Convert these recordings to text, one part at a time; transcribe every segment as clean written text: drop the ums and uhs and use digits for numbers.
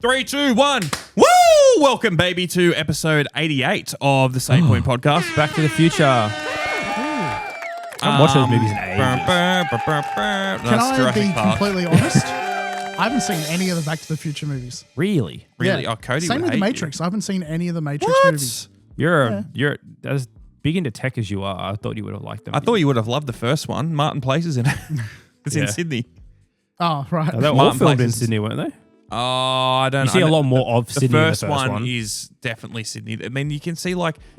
3, 2, 1. Woo! Welcome, baby, to episode 88 of the Save Point podcast. Back to the Future. I haven't watched those movies in ages. Can I be completely honest? I haven't seen any of the Back to the Future movies. Really? Really? Yeah. Oh, Cody Same would with the hate Matrix. you. I haven't seen any of the Matrix What? movies. You're as big into tech as you are. I thought you would have liked them. I thought you would have loved the first one. Martin Place is in it. It's in Yeah. Sydney. Oh, right. They were all Martin filmed in Place is- Sydney, weren't they? Oh, I don't know. You see a lot more of The Sydney in the first first one one. is definitely Sydney. I mean, you can see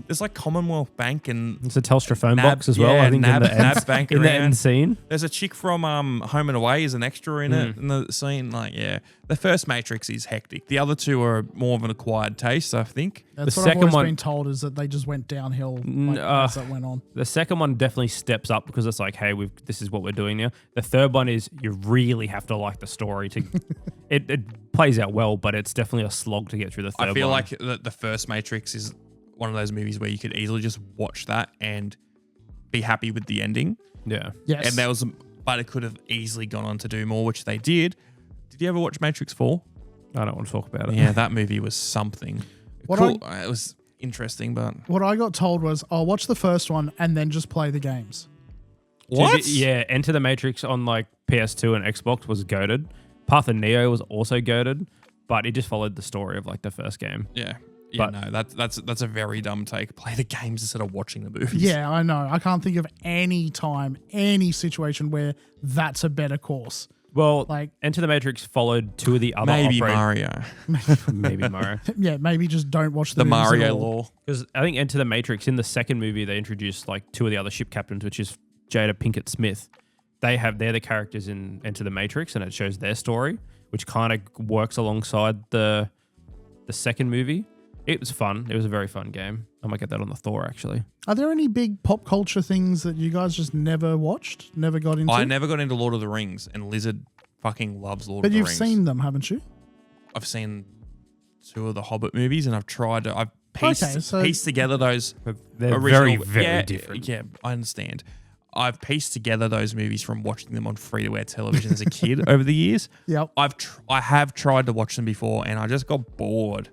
there's Commonwealth Bank and It's a Telstra phone Nab- box as well. yeah, I think Nab- in the end, Nab Bank in the around. end scene. there's a chick from Home and Away is an extra in it in the scene. The first Matrix is hectic. The other two are more of an acquired taste, I think. That's The what I've second always one- been told is that they just went downhill as that went on. The second one definitely steps up because it's like, hey, this is what we're doing now. The third one is you really have to like the story to. it plays out well, but it's definitely a slog to get through the third one. I feel like the first Matrix is one of those movies where you could easily just watch that and be happy with the ending. Yeah. Yes. And but it could have easily gone on to do more, which they did. Did you ever watch Matrix 4? I don't want to talk about it. Yeah, that movie was something. What Cool. It was interesting, but What I got told was, I'll watch the first one and then just play the games. what? Yeah, Enter the Matrix on PS2 and Xbox was goated. Path of Neo was also goated, but it just followed the story of the first game. Yeah. But- No, that's a very dumb take. Play the games instead of watching the movies. Yeah, I know. I can't think of any time, any situation where that's a better course. Well, Like- Enter the Matrix followed two of the other Maybe operators. Mario. Maybe Mario. Yeah, maybe just don't watch the The movies at Mario all. law. Because I think Enter the Matrix, in the second movie, they introduced two of the other ship captains, which is Jada Pinkett Smith. They're the characters in Enter the Matrix, and it shows their story, which kind of works alongside the second movie. It was fun. It was a very fun game. I might get that on the Thor, actually. Are there any big pop culture things that you guys just never watched, never got into? I never got into Lord of the Rings, and Lizard fucking loves Lord But of the you've Rings. seen them, haven't you? I've seen 2 of the Hobbit movies, and I've pieced, Okay, so- pieced together those But they're original. very yeah, different. Yeah, I understand. I've pieced together those movies from watching them on free-to-air television as a kid over the years. Yep. I have tried to watch them before, and I just got bored.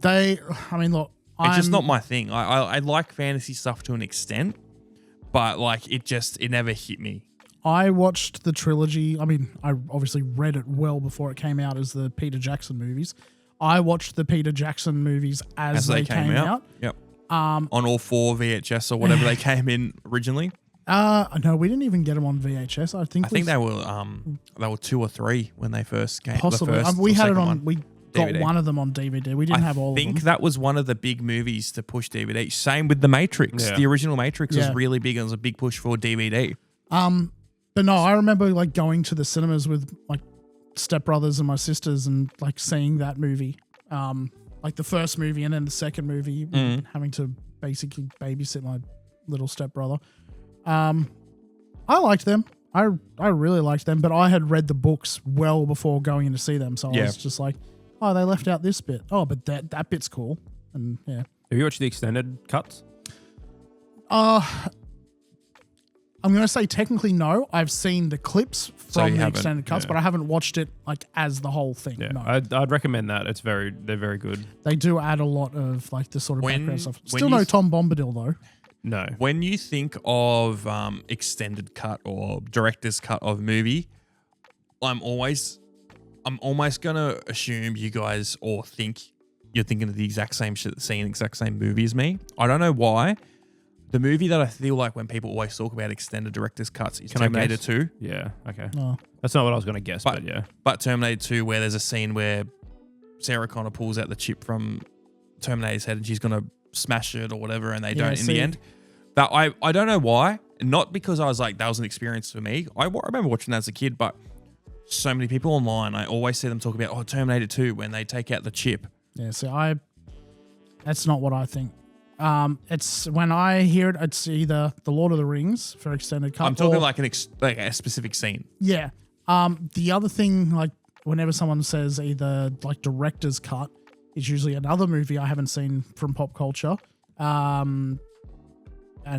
Look, It's just not my thing. I like fantasy stuff to an extent, but it never hit me. I watched the trilogy. I mean, I obviously read it well before it came out as the Peter Jackson movies. I watched the Peter Jackson movies as they came out. Yep. On all 4 VHS or whatever they came in originally. No, we didn't even get them on VHS. I think they were 2 or 3 when they first came. possibly. The first We or had it second on. one. We got DVD. one of them on DVD. We didn't have all I of think them. that was one of the big movies to push DVD. Same with The Matrix. Yeah. The original Matrix Yeah. was really big. It was a big push for DVD. But no, I remember going to the cinemas with stepbrothers and my sisters and seeing that movie, the first movie and then the second movie, having to basically babysit my little stepbrother. I liked them. I really liked them, but I had read the books well before going in to see them, so I was just like, oh, they left out this bit. Oh, but that bit's cool. And yeah. Have you watched the extended cuts? I'm going to say technically no. I've seen the clips So from you the haven't- extended cuts, yeah. but I haven't watched it as the whole thing. Yeah, No. I'd recommend that. They're very good. They do add a lot of the sort of When- background stuff. when Still you no s- Tom Bombadil though. No, When you think of extended cut or director's cut of movie, I'm almost gonna assume you guys all think you're thinking of the exact same shit, seeing the exact same movie as me. I don't know why. The movie that I feel like when people always talk about extended director's cuts is Can I Terminator guess? 2. yeah, okay. Oh. That's not what I was going to guess, but yeah. But Terminator 2, where there's a scene where Sarah Connor pulls out the chip from Terminator's head and she's going to smash it or whatever, and they don't in the end. That I don't know why. Not because I was like, that was an experience for me. I remember watching that as a kid, but so many people online, I always see them talk about, Terminator 2 when they take out the chip. Yeah, so that's not what I think. It's when I hear it, it's either the Lord of the Rings for extended cut. I'm talking or, like a specific scene. yeah. The other thing, whenever someone says either director's cut, is usually another movie I haven't seen from pop culture. And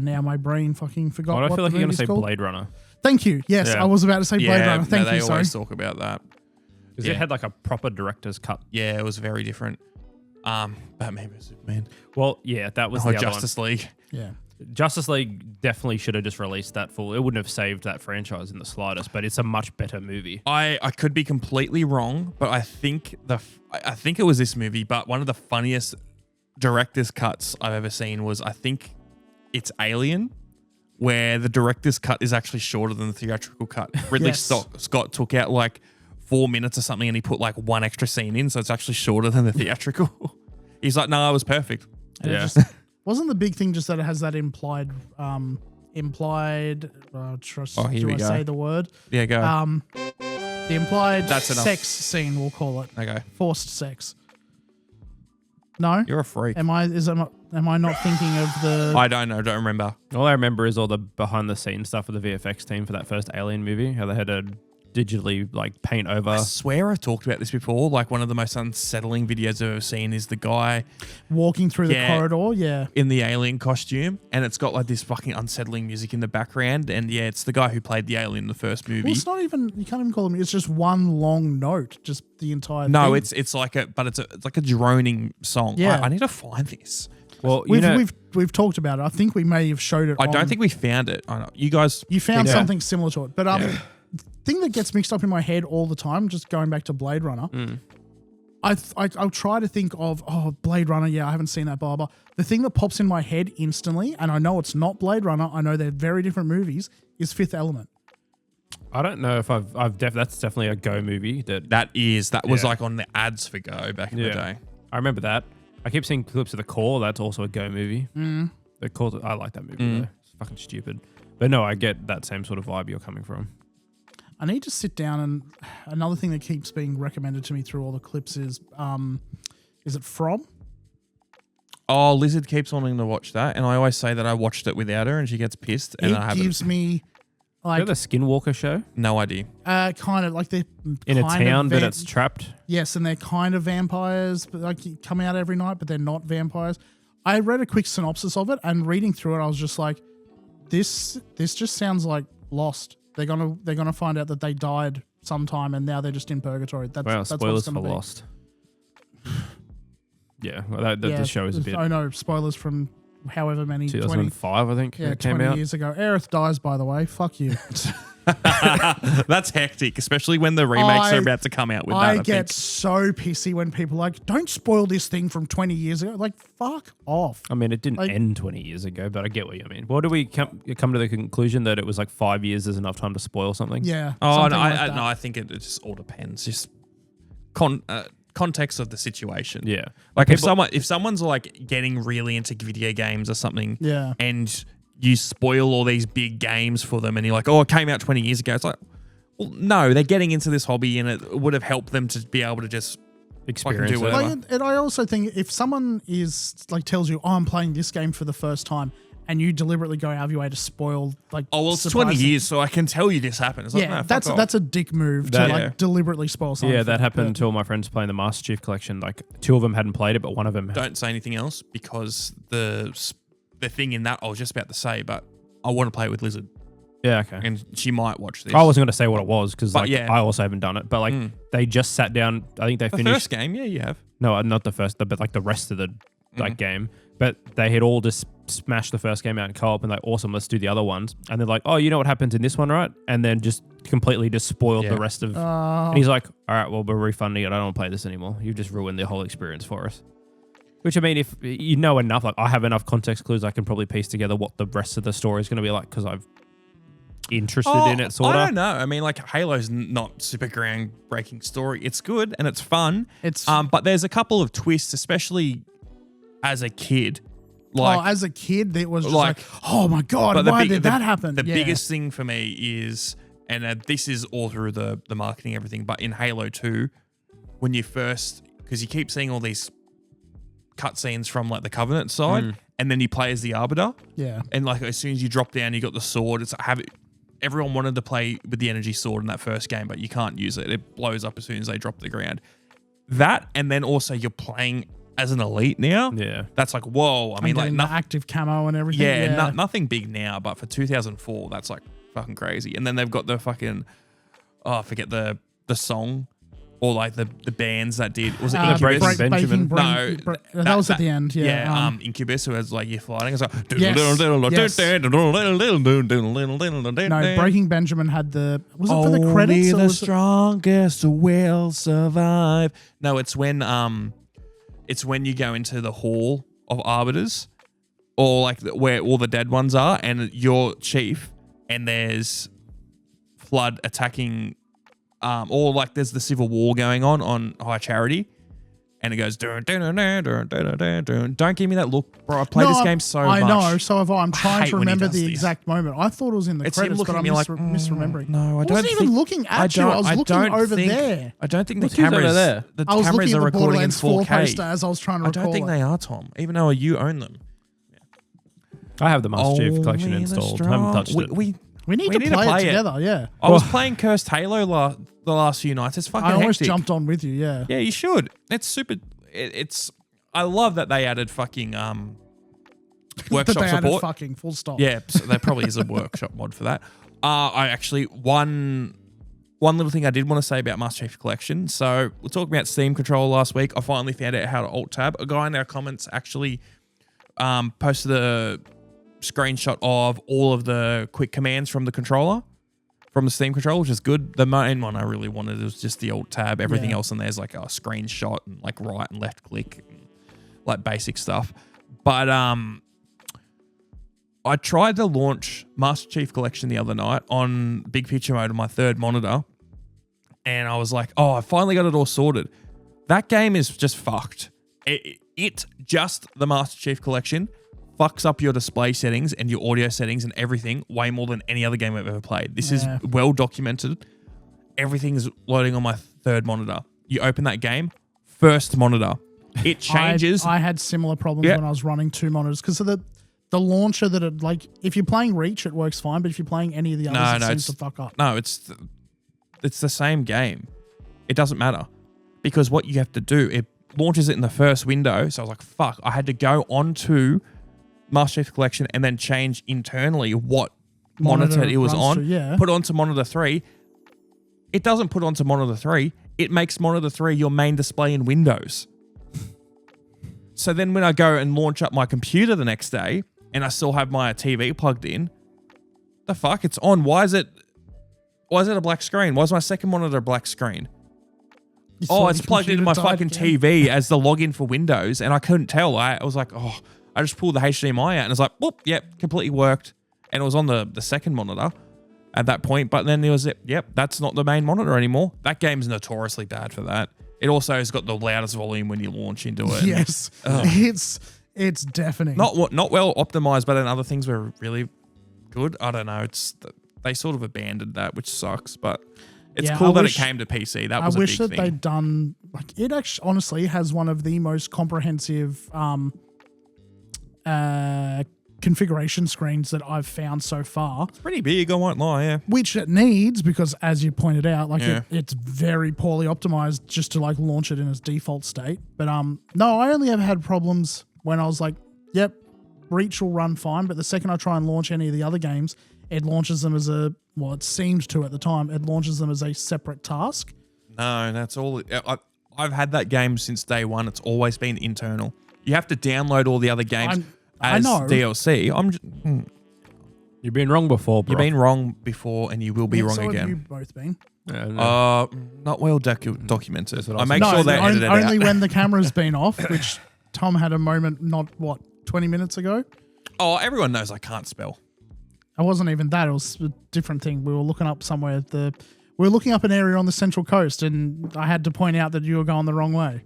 now my brain fucking forgot. I what feel like the you're going to movie's say called. Blade Runner. Thank you. Yes, Yeah. I was about to say Blade Runner. Thank they you. Sorry. always talk about that. Because it had like a proper director's cut. Yeah, it was very different. Batman vs Superman. Well, yeah, that was the other Justice League. Yeah. Justice League definitely should have just released that full. It wouldn't have saved that franchise in the slightest, but it's a much better movie. I could be completely wrong, but I think it was this movie. But one of the funniest director's cuts I've ever seen was, I think it's Alien, where the director's cut is actually shorter than the theatrical cut. Ridley Scott took out like 4 minutes or something, and he put like one extra scene in, so it's actually shorter than the theatrical. He's like, no, it was perfect. Yeah. Wasn't the big thing just that it has that implied trust? Oh, here do we I go. say the word? Yeah, go. The implied That's enough. sex scene, we'll call it. Okay. Forced sex. No? You're a freak. Am I not thinking of the... I don't know. Don't remember. All I remember is all the behind the scenes stuff with the VFX team for that first Alien movie, how they had to digitally like paint over. I swear I talked about this before. Like, one of the most unsettling videos I've ever seen is the guy walking through the corridor, in the alien costume, and it's got like this fucking unsettling music in the background, and yeah, it's the guy who played the alien in the first movie. Well, it's not even, you can't even call him, it's just one long note, just the entire thing. No, it's like it's like a droning song. Yeah. I need to find this. Well, we've talked about it. I think we may have showed it. I don't think we found it. I know. You guys, you found something similar to it, but thing that gets mixed up in my head all the time, just going back to Blade Runner, I'll try to think of, Blade Runner, yeah, I haven't seen that, blah, blah. The thing that pops in my head instantly, and I know it's not Blade Runner, I know they're very different movies, is Fifth Element. I don't know if that's definitely a Go movie. That was like on the ads for Go back in the day. I remember that. I keep seeing clips of The Core. That's also a Go movie. The Core, I like that movie though. It's fucking stupid. But no, I get that same sort of vibe you're coming from. I need to sit down, and another thing that keeps being recommended to me through all the clips is it From? Oh, Lizard keeps wanting to watch that, and I always say that I watched it without her, and she gets pissed. And I haven't. Gives me Like the Skinwalker show? No idea. Kind of like they're in a town, but it's trapped. Yes, and they're kind of vampires, but like come out every night, but they're not vampires. I read a quick synopsis of it, and reading through it, I was just like, this just sounds like Lost. They're gonna find out that they died sometime, and now they're just in purgatory. That's spoilers for Lost. Yeah, well, the show is a bit. Oh no, spoilers from however many 2005, I think. Yeah, it came 20 out. years ago. Aerith dies, by the way. Fuck you. That's hectic, especially when the remakes are about to come out with that. I get so pissy when people are like, don't spoil this thing from 20 years ago. Like, fuck off. I mean, it didn't end 20 years ago, but I get what you mean. Well, do we come to the conclusion that it was like 5 years is enough time to spoil something? Yeah. Oh, no, I think it just all depends. Just context of the situation. Yeah. Like if someone's like getting really into video games or something, yeah, and you spoil all these big games for them, and you're like, oh, it came out 20 years ago. It's like, well, no, they're getting into this hobby, and it would have helped them to be able to just experience do whatever. And I also think if someone is like tells you, oh, I'm playing this game for the first time, and you deliberately go out of your way to spoil, like, oh, well, it's 20 years, so I can tell you this happened. It's like, yeah, no, that's a dick move to deliberately spoil something. Yeah, that happened to all my friends playing the Master Chief Collection. Like, 2 of them hadn't played it, but one of them. Don't say anything else, because the thing in that I was just about to say, but I want to play it with Lizard. Yeah, okay. And she might watch this. I wasn't going to say what it was because I also haven't done it. But like they just sat down. I think they finished the first game. Yeah, you have. No, not the first, but like the rest of the game. But they had all just smashed the first game out in co-op and like, awesome, let's do the other ones. And they're like, oh, you know what happens in this one, right? And then just completely just spoiled the rest of. And he's like, all right, well, we're refunding it. I don't want to play this anymore. You've just ruined the whole experience for us. Which, I mean, if you know enough, like I have enough context clues, I can probably piece together what the rest of the story is going to be like because I've interested in it, sort of. I don't know. I mean, like Halo's not super groundbreaking story. It's good and it's fun. But there's a couple of twists, especially as a kid. Like, as a kid, it was just like, oh my God, why did that happen? The biggest thing for me is, and this is all through the marketing, everything, but in Halo 2, when you first, because you keep seeing all these cutscenes from like the Covenant side, and then you play as the Arbiter. Yeah. And like as soon as you drop down, you got the sword. Everyone wanted to play with the energy sword in that first game, but you can't use it. It blows up as soon as they drop to the ground. That, and then also you're playing as an elite now. Yeah. That's like, whoa. I mean, like the active camo and everything. Yeah. Nothing big now, but for 2004, that's like fucking crazy. And then they've got the fucking, I forget the song. or like the bands that did. Was it Breaking Incubus? Benjamin? That was at the end. Yeah. Incubus, who has like you're flying. It's like Yes. No, Breaking Benjamin had the. Was it for the credits? Only the strongest will survive. No, it's when you go into the hall of arbiters, or like where all the dead ones are, and you're chief, and there's flood attacking. Or like there's the civil war going on High Charity, and it goes dun, dun, dun, dun, dun, dun, dun, dun. Don't give me that look, bro. I played this game so much. I know, so have I. I'm trying to remember the this. exact moment. I thought it was in the It's credits, him but I'm looking at me misremembering. No, I don't wasn't even looking at you. I was looking over there. I don't think What's the cameras over there? the I was cameras looking are at the recording in Borderlands 4 poster 4K. as I was trying to I recall don't think it. they are, Tom. Even though you own them. I have the Master Chief Collection installed. I haven't touched it. We need to play it together, yeah. I was playing Cursed Halo the last few nights. It's fucking I almost hectic. jumped on with you, yeah. Yeah, you should. It's super. I love that they added fucking workshop That they added support. fucking full stop. Yeah, so there probably is a workshop mod for that. I actually one little thing I did want to say about Master Chief Collection. So we're talking about Steam controller last week. I finally found out how to alt tab. A guy in our comments actually posted a screenshot of all of the quick commands from the controller, from the Steam controller, which is good. The main one I really wanted was just the alt tab. Everything else in there's like a screenshot and like right and left click, and like basic stuff. But I tried to launch Master Chief Collection the other night on big picture mode on my third monitor, and I was like, oh, I finally got it all sorted. That game is just fucked. Just the Master Chief Collection fucks up your display settings and your audio settings and everything way more than any other game I've ever played. This is well documented. Everything is loading on my third monitor. You open that game, first monitor. It changes. I had similar problems when I was running two monitors because of the launcher that it, like, if you're playing Reach, it works fine, but if you're playing any of the others, it seems to fuck up. No, it's the same game. It doesn't matter because what you have to do, it launches it in the first window. So I was like, fuck, I had to go onto Master Chief Collection and then change internally what monitor it was on, put it onto monitor 3. It doesn't put onto monitor 3. It makes monitor 3 your main display in Windows. So then when I go and launch up my computer the next day and I still have my TV plugged in, the fuck, it's on. Why is it a black screen? Why is my second monitor a black screen? It's plugged into my fucking TV as the login for Windows, and I couldn't tell. I was like, I just pulled the HDMI out and it's like, whoop, yep, completely worked. And it was on the second monitor at that point. But then there was, yep, that's not the main monitor anymore. That game's notoriously bad for that. It also has got the loudest volume when you launch into it. Yes, it's deafening. Not well optimized, but then other things were really good. I don't know. They sort of abandoned that, which sucks. But it's cool that it came to PC. That was a big thing. I wish that they'd done, like, it actually honestly has one of the most comprehensive configuration screens that I've found so far. It's pretty big, I won't lie, yeah. Which it needs because, as you pointed out, like it's very poorly optimized just to like launch it in its default state. But no, I only ever had problems when I was like, yep, Reach will run fine. But the second I try and launch any of the other games, it launches them as it seemed to at the time, it launches them as a separate task. No, that's all. I've had that game since day one. It's always been internal. You have to download all the other games as DLC. You've been wrong before, bro. You've been wrong before, and you will be wrong so again. Have you both been? Not well documented. I make sure they edit it out. Only when the camera's been off, which Tom had a moment 20 minutes ago. Oh, everyone knows I can't spell. It wasn't even that. It was a different thing. We were looking up somewhere. We were looking up an area on the Central Coast, and I had to point out that you were going the wrong way.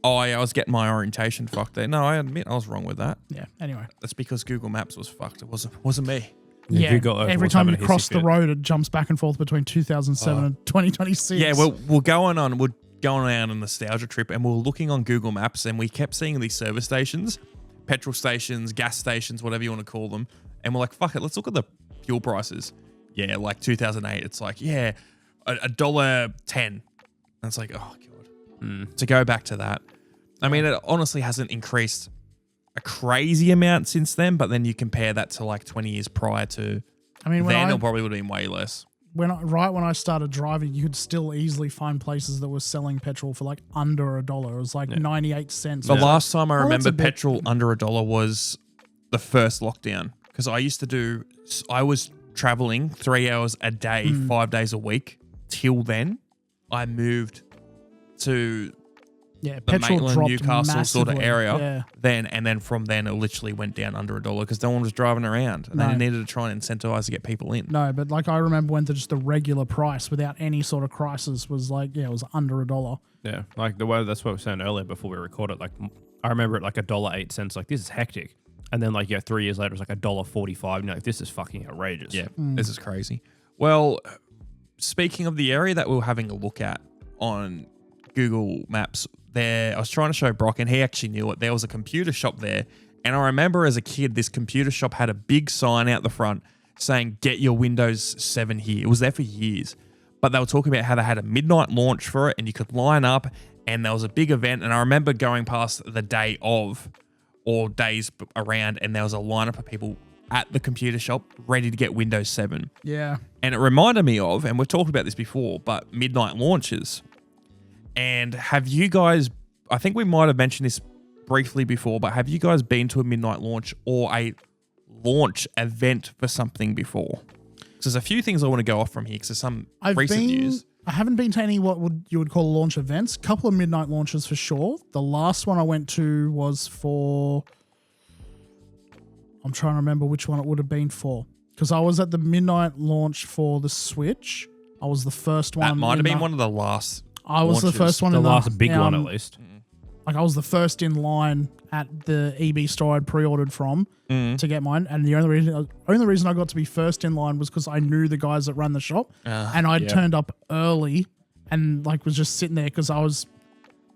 Oh, yeah, I was getting my orientation fucked there. No, I admit I was wrong with that. Yeah, anyway. That's because Google Maps was fucked. It wasn't me. Yeah, every time you cross the road, it jumps back and forth between 2007 and 2026. Yeah, we're going on a nostalgia trip, and we're looking on Google Maps, and we kept seeing these service stations, petrol stations, gas stations, whatever you want to call them, and we're like, fuck it, let's look at the fuel prices. Yeah, like 2008, it's like, yeah, $1.10. And it's like, oh, God. To go back to that. I mean, it honestly hasn't increased a crazy amount since then, but then you compare that to like 20 years prior to, it'll probably would have been way less. when I started driving, you could still easily find places that were selling petrol for like under $1. It was like 98 cents. The last time I that's remember a bit- petrol under $1 was the first lockdown, because I was traveling 3 hours a day, 5 days a week. Till then, I moved to the petrol Maitland, dropped Newcastle sort of massively. area. Then from then it literally went down under $1 because no one was driving around, and they needed to try and incentivize to get people in. No, but like I remember when just the regular price without any sort of crisis was like, it was under $1. Yeah, like the way that's what we were saying earlier before we recorded. Like I remember it like $1.08. Like this is hectic, and then like 3 years later it's like $1.45. You're like, this is fucking outrageous. Yeah, this is crazy. Well, speaking of the area that we were having a look at on Google Maps, I was trying to show Brock, and he actually knew it. There was a computer shop there, and I remember as a kid, this computer shop had a big sign out the front saying, "Get your Windows 7 here." It was there for years, but they were talking about how they had a midnight launch for it, and you could line up, and there was a big event. And I remember going past the day of, or days around, and there was a lineup of people at the computer shop ready to get Windows 7. Yeah. And it reminded me of, and we've talked about this before, but midnight launches. And have you guys, I think we might have mentioned this briefly before, but have you guys been to a midnight launch or a launch event for something before? Because there's a few things I want to go off from here, because there's some recent news. I haven't been to any you would call launch events. A couple of midnight launches for sure. The last one I went to was for, I'm trying to remember which one it would have been for, because I was at the midnight launch for the Switch. I was the first one. That might have been one of the last. I was the first one. The last big one, at least. Like I was the first in line at the EB store I'd pre-ordered from to get mine, and the only reason I got to be first in line was because I knew the guys that ran the shop, and I turned up early and like was just sitting there because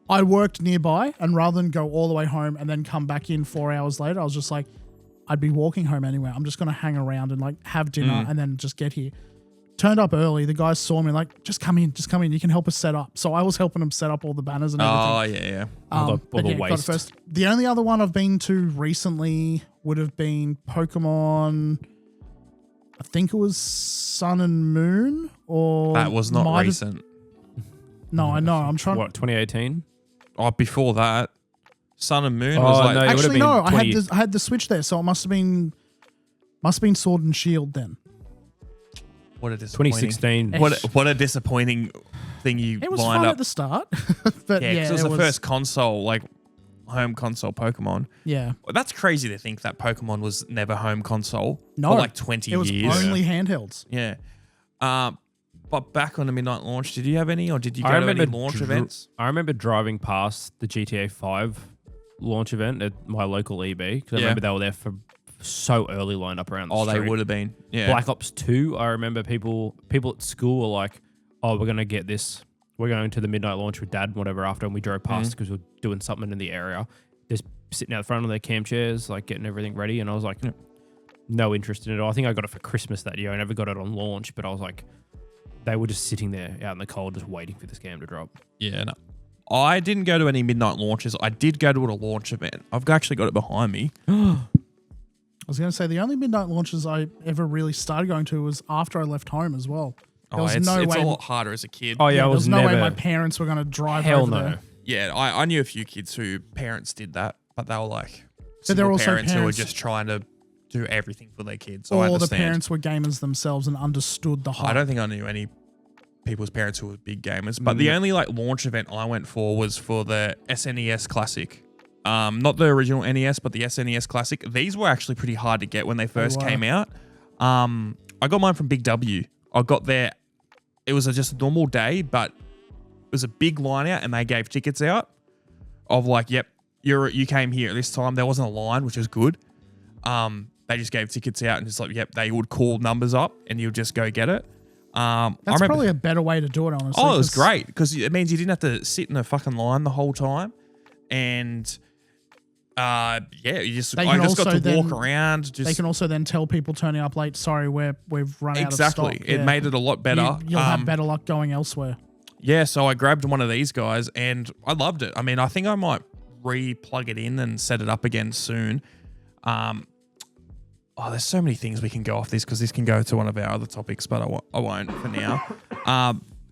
I worked nearby, and rather than go all the way home and then come back in 4 hours later, I was just like, I'd be walking home anyway. I'm just gonna hang around and like have dinner and then just get here. Turned up early. The guys saw me like, just come in. You can help us set up. So I was helping them set up all the banners and everything. Oh, yeah. All the got it waste. first. The only other one I've been to recently would have been Pokemon. I think it was Sun and Moon, or That was not recent. No, I know. I'm trying. What, 2018? Oh, before that, Sun and Moon was like. no, it would have Actually, been no. 20 I had the Switch there, so it must have been Sword and Shield then. What a disappointing. 2016. What a disappointing thing you It was lined fun up. at the start, but Yeah, yeah, 'cause it was the first console, like home console Pokemon. Yeah, Well, that's crazy to think that Pokemon was never home console no, for like 20 it was years. only handhelds. Yeah. But back on the midnight launch, did you have any, or did you go I to any remember launch events? I remember driving past the GTA 5 launch event at my local EB, because I remember they were there for so early, lined up around the Oh, street. they would have been. Yeah. Black Ops 2, I remember people at school were like, oh, we're going to get this. We're going to the midnight launch with Dad and whatever after, and we drove past because we were doing something in the area. Just sitting out front of their camp chairs, like getting everything ready, and I was like, no interest in it. I think I got it for Christmas that year. I never got it on launch, but I was like, they were just sitting there out in the cold just waiting for this game to drop. Yeah, no. I didn't go to any midnight launches. I did go to a launch event. I've actually got it behind me. I was going to say the only midnight launches I ever really started going to was after I left home as well. There was It's no a way. lot harder as a kid. Oh, yeah, I there was was no way never... my parents were going to drive Hell over no. there. Yeah, I knew a few kids who parents did that, but they were like But there were single also parents who were parents- just trying to do everything for their kids. So I Or the understand. parents were gamers themselves and understood the hype. I don't think I knew any people's parents who were big gamers, but the only like launch event I went for was for the SNES Classic. Not the original NES, but the SNES Classic. These were actually pretty hard to get when they first came out. I got mine from Big W. I got there. It was just a normal day, but it was a big line out, and they gave tickets out of like, yep, you came here at this time. There wasn't a line, which was good. They just gave tickets out and just like, yep, they would call numbers up and you'd just go get it. That's probably a better way to do it, honestly. Oh, it was great because it means you didn't have to sit in a fucking line the whole time, and you just They I can just got also to walk then- around. Just They can also then tell people turning up late, sorry, we've run out of stock. exactly. It made it a lot better. You'll have better luck going elsewhere. Yeah, so I grabbed one of these guys and I loved it. I mean, I think I might re-plug it in and set it up again soon. there's so many things we can go off this because this can go to one of our other topics, but I won't for now.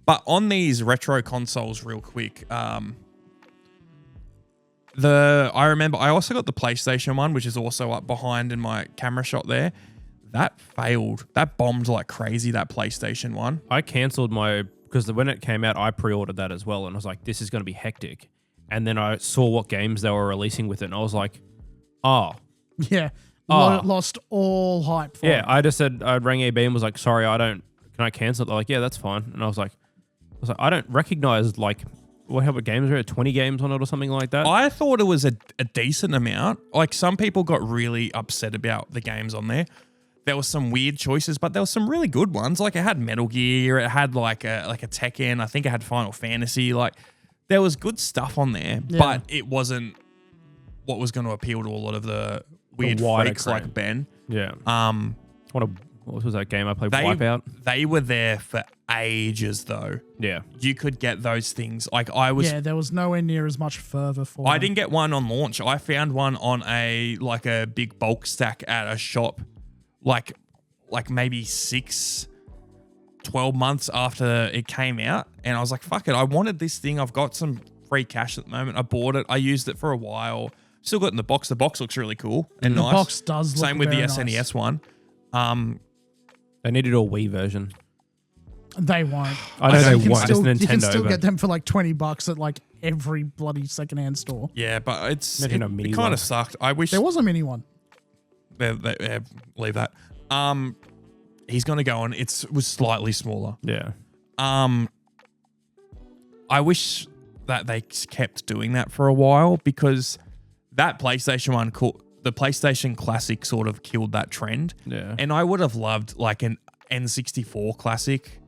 But on these retro consoles, real quick, I remember I also got the PlayStation one, which is also up behind in my camera shot there. That failed. That bombed like crazy, that PlayStation one. I cancelled because when it came out, I pre-ordered that as well, and I was like, this is going to be hectic. And then I saw what games they were releasing with it, and I was like, oh. Yeah. Lost all hype for it. I rang EB and was like, sorry, can I cancel it? They're like, yeah, that's fine. And I was like, I don't recognize like, what games are there? 20 games on it or something like that? I thought it was a decent amount. Like some people got really upset about the games on there. There was some weird choices, but there were some really good ones. Like it had Metal Gear, it had like a Tekken. I think it had Final Fantasy. Like there was good stuff on there, but it wasn't what was going to appeal to a lot of the weird freaks like Ben. Yeah. What was that game I played? Wipeout. They were there for ages though. Yeah. You could get those things. Like there was nowhere near as much further for I didn't get one on launch. I found one on a big bulk stack at a shop like maybe 12 months after it came out. And I was like, fuck it. I wanted this thing. I've got some free cash at the moment. I bought it. I used it for a while. Still got it in the box. The box looks really cool and nice. The box does look Same with the very SNES nice. one. They needed a Wii version. They won't. I know they won't. It's Nintendo. You can still get them for like $20 at like every bloody secondhand store. Yeah, but it mini kind one. of sucked. I wish there was a mini one. Leave that. He's going to go on. It was slightly smaller. Yeah. I wish that they kept doing that for a while because that PlayStation one, the PlayStation Classic sort of killed that trend. Yeah. And I would have loved like an N64 Classic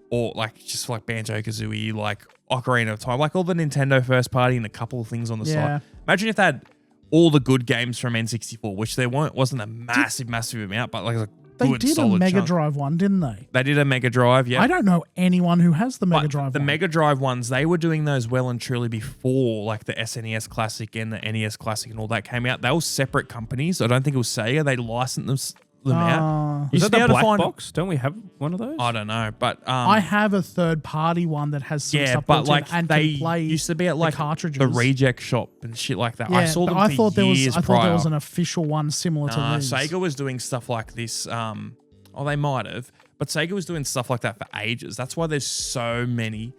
or like just like Banjo-Kazooie, like Ocarina of Time, like all the Nintendo first party and a couple of things on the side. Imagine if they had all the good games from N64, which there wasn't a massive amount, but like a they good did solid a Mega chunk. Drive one, didn't they? They did a Mega Drive, yeah. I don't know anyone who has the Mega Drive the one. Mega Drive ones, they were doing those well and truly before like the SNES Classic and the NES Classic and all that came out. They were separate companies. I don't think it was Sega. They licensed them out. Is used that to be the able to black find box? Don't we have one of those? I don't know, but I have a third party one that has some stuff but built like in and they can play used to be at like cartridges. the reject shop and shit like that. Yeah, I saw but them for years I prior. thought there was an official one similar to these. Sega was doing stuff like this. They might have, but Sega was doing stuff like that for ages. That's why there's so many,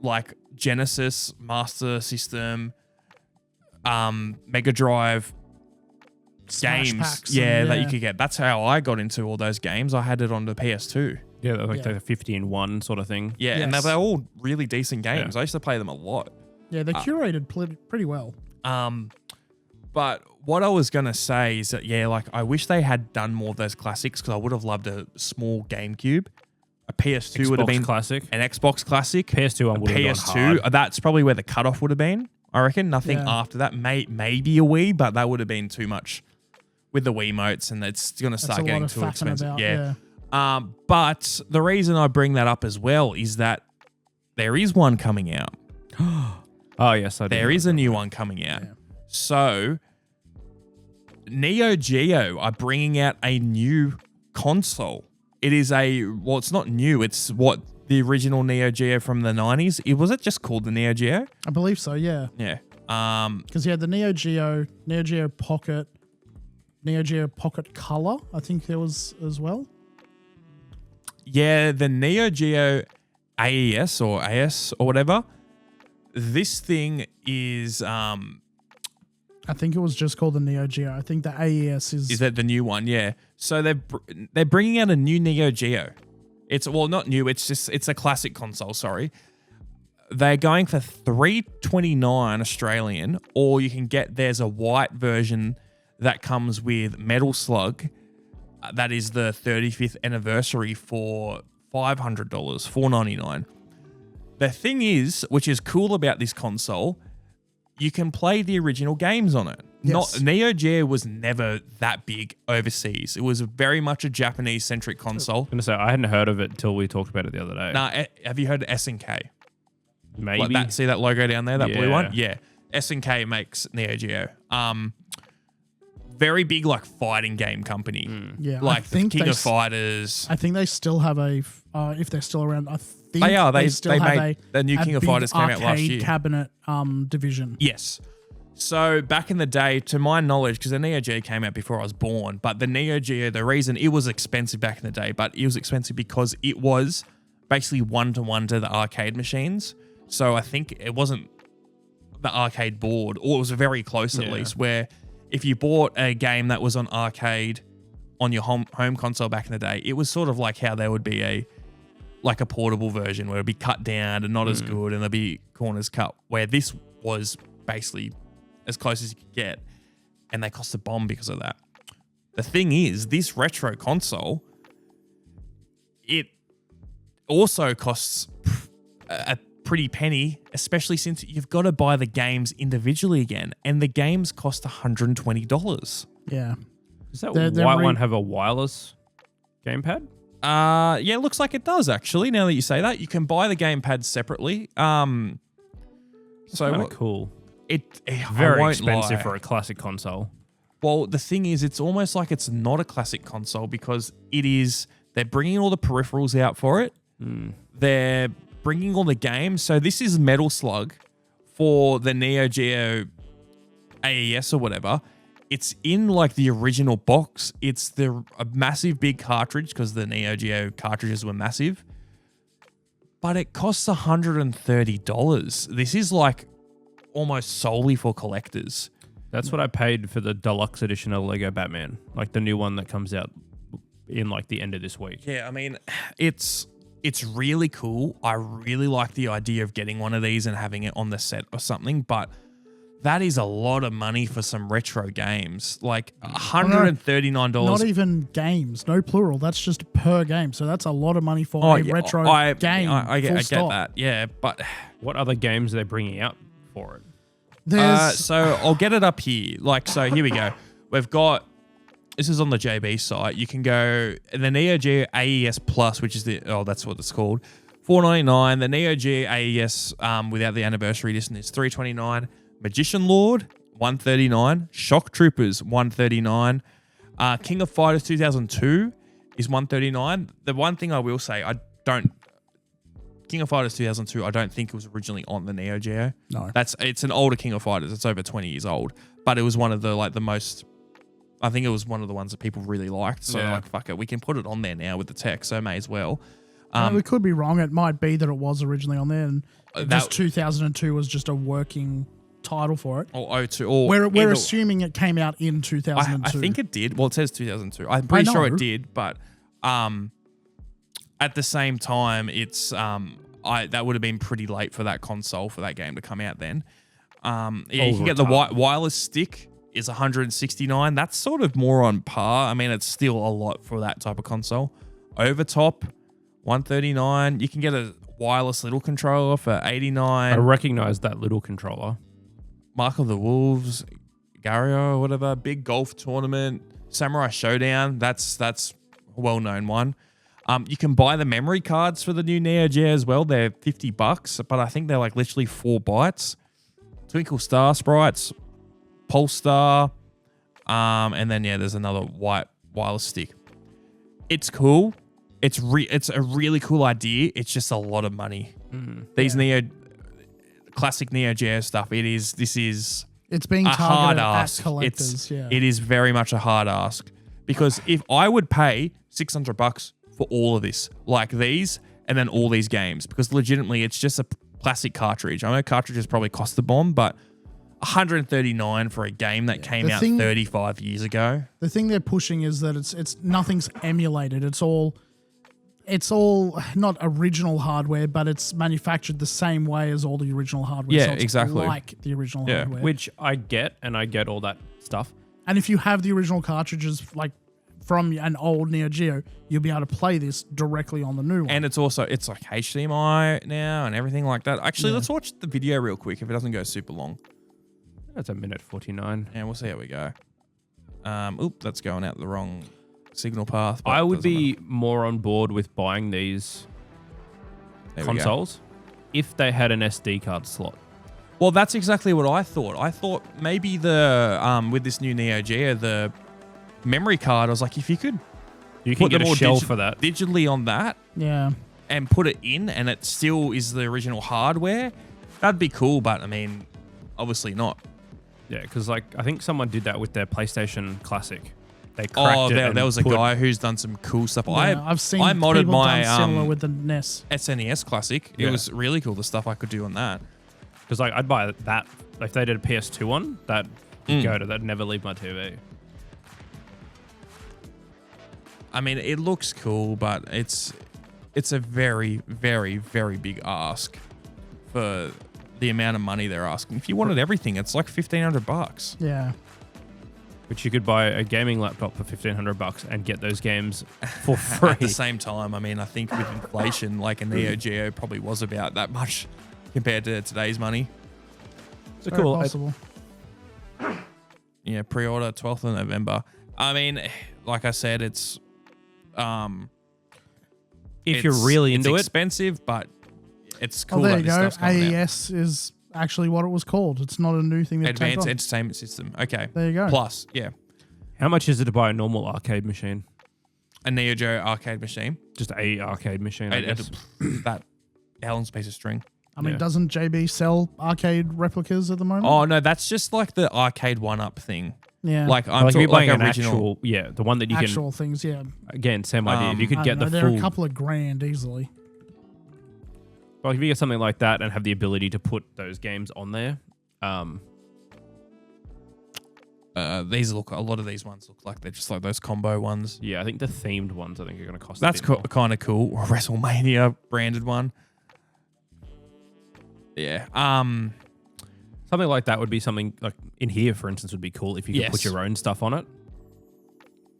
like Genesis, Master System, Mega Drive Smash games, packs that you could get. That's how I got into all those games. I had it on the PS2. Yeah, like the 50 in 1 sort of thing. Yeah, and Yes. they're all really decent games. Yeah. I used to play them a lot. Yeah, they're curated pretty well. But what I was going to say is that, like I wish they had done more of those classics because I would have loved a small GameCube. A PS2 would have been classic. an Xbox Classic. PS2 one would have gone PS2, hard. that's probably where the cutoff would have been. I reckon nothing after that. Maybe a Wii, but that would have been too much with the Wiimotes, and it's going to start getting too expensive. But the reason I bring that up as well is that there is one coming out. Oh, yes, I do. There is a new one coming out. Yeah. So Neo Geo are bringing out a new console. It is it's not new. It's what the original Neo Geo from the 90s. Was it just called the Neo Geo? I believe so, yeah. Yeah. Because you had the Neo Geo Pocket, Neo Geo Pocket Color, I think there was as well. Yeah, the Neo Geo AES or AS or whatever. This thing is... I think it was just called the Neo Geo. I think the AES is... Is that the new one? Yeah. So they're bringing out a new Neo Geo. It's not new. It's a classic console. Sorry. They're going for $329 Australian, or you can get there's a white version that comes with Metal Slug. That is the 35th anniversary for $500, $499. The thing is, which is cool about this console, you can play the original games on it. Yes. Neo Geo was never that big overseas. It was very much a Japanese-centric console. I was going to say, I hadn't heard of it until we talked about it the other day. Nah, have you heard of SNK? Maybe. Like that, see that logo down there, that blue Yeah. one? Yeah. SNK makes Neo Geo. very big like fighting game company. Yeah, Like I think King they of Fighters. I think they still have if they're still around. I think They are. They still have made the new King of big Fighters came out last arcade year. cabinet division. Yes. So back in the day, to my knowledge, because the Neo Geo came out before I was born, but the Neo Geo, the reason it was expensive back in the day, but it was expensive because it was basically one-to-one to the arcade machines. So I think it wasn't the arcade board, or it was very close at least, where if you bought a game that was on arcade on your home console back in the day, it was sort of like how there would be a portable version where it'd be cut down and not as good and there'd be corners cut, where this was basically as close as you could get, and they cost a bomb because of that. The thing is, this retro console, it also costs a pretty penny, especially since you've got to buy the games individually again, and the games cost $120. Yeah. Does that white one have a wireless gamepad? Yeah, it looks like it does actually. Now that you say that, you can buy the gamepad separately. So Kind of cool. Very expensive for a classic console. Well, the thing is, it's almost like it's not a classic console because they're bringing all the peripherals out for it. They're bringing all the games. So this is Metal Slug for the Neo Geo AES or whatever. It's in like the original box. It's a massive big cartridge because the Neo Geo cartridges were massive. But it costs $130. This is like almost solely for collectors. That's what I paid for the deluxe edition of Lego Batman, like the new one that comes out in like the end of this week. Yeah, I mean, it's really cool. I really like the idea of getting one of these and having it on the set or something, but that is a lot of money for some retro games. Like $139. Not even games, no plural. That's just per game. So that's a lot of money for a retro game. I get that. Yeah, but what other games are they bringing out for it? So I'll get it up here. So here we go. We've got, this is on the JB site. You can go the Neo Geo AES Plus, which is that's what it's called, $499. The Neo Geo AES without the anniversary edition is $329. Magician Lord, $139. Shock Troopers, $139. King of Fighters 2002 is $139. The one thing I will say, King of Fighters 2002, I don't think it was originally on the Neo Geo. No. It's an older King of Fighters. It's over 20 years old. But it was one of the most, I think it was one of the ones that people really liked. So fuck it, we can put it on there now with the tech, so may as well. We could be wrong. It might be that it was originally on there and just 2002 was just a working title for it. Or 02. Or we're assuming it came out in 2002. I think it did. Well, it says 2002. I'm pretty sure it did, but at the same time, it's that would have been pretty late for that console for that game to come out then. You can get the wireless stick is $169. That's sort of more on par. I mean, it's still a lot for that type of console. Overtop, $139. You can get a wireless little controller for $89. I recognize that little controller. Mark of the Wolves, Gario or whatever. Big golf tournament, Samurai Showdown. That's a well-known one. You can buy the memory cards for the new Neo Geo as well. They're $50, but I think they're like literally 4 bytes. Twinkle Star sprites, Polestar, and then there's another white wireless stick. It's cool. It's a really cool idea. It's just a lot of money. These classic Neo Geo stuff. It's being targeted at collectors. It is very much a hard ask because if I would pay $600 for all of this, like these, and then all these games, because legitimately it's just a plastic cartridge. I know cartridges probably cost the bomb, but $139 for a game that came out 35 years ago. The thing they're pushing is that it's nothing's emulated. It's all not original hardware, but it's manufactured the same way as all the original hardware. Yeah, so it's exactly. Like the original hardware. Which I get, and I get all that stuff. And if you have the original cartridges, like from an old Neo Geo, you'll be able to play this directly on the new one. And it's like HDMI now and everything like that. Actually, let's watch the video real quick if it doesn't go super long. That's 1:49. Yeah, we'll see how we go. That's going out the wrong signal path. I would be more on board with buying these consoles if they had an SD card slot. Well, that's exactly what I thought. I thought maybe the with this new Neo Geo, the memory card, I was like, if you could can get a shell for that digitally on that, Yeah. and put it in, and it still is the original hardware, that'd be cool. But I mean, obviously not. Yeah, because like I think someone did that with their PlayStation Classic. They cracked it. There was a guy who's done some cool stuff. Yeah, I've seen I modded people my done similar with the NES. SNES Classic. It was really cool, the stuff I could do on that. Because like I'd buy that if they did a PS2 one. That'd never leave my TV. I mean, it looks cool, but it's a very, very, very big ask for the amount of money they're asking. If you wanted everything, it's like $1,500. Yeah. Which you could buy a gaming laptop for $1,500 and get those games for free. At the same time, I mean, I think with inflation, like a Neo Geo probably was about that much compared to today's money. So Very cool. possible. Yeah, pre-order 12th of November. I mean, like I said, if you're really into it's it, expensive, but it's cool. There that you this go. stuff's coming out. AES is actually what it was called. It's not a new thing. Advanced Entertainment System. Okay. There you go. Plus, yeah. how much is it to buy a normal arcade machine? A Neo Geo arcade machine. Just a arcade machine, I guess. That Alan's piece of string. I mean, doesn't JB sell arcade replicas at the moment? Oh no, that's just like the arcade one-up thing. Yeah. Like I'm if you're talking buying like an original. actual, the one that you actual things, yeah. Again, same idea. If you could I get don't the know, they're full, a couple of grand easily. well, if you get something like that and have the ability to put those games on there, These look, a lot of these ones look like they're just like those combo ones. yeah, I think the themed ones I think are going to cost. That's kind of cool. A WrestleMania branded one. Yeah. Something like that would be something like in here, for instance, would be cool if you could put your own stuff on it.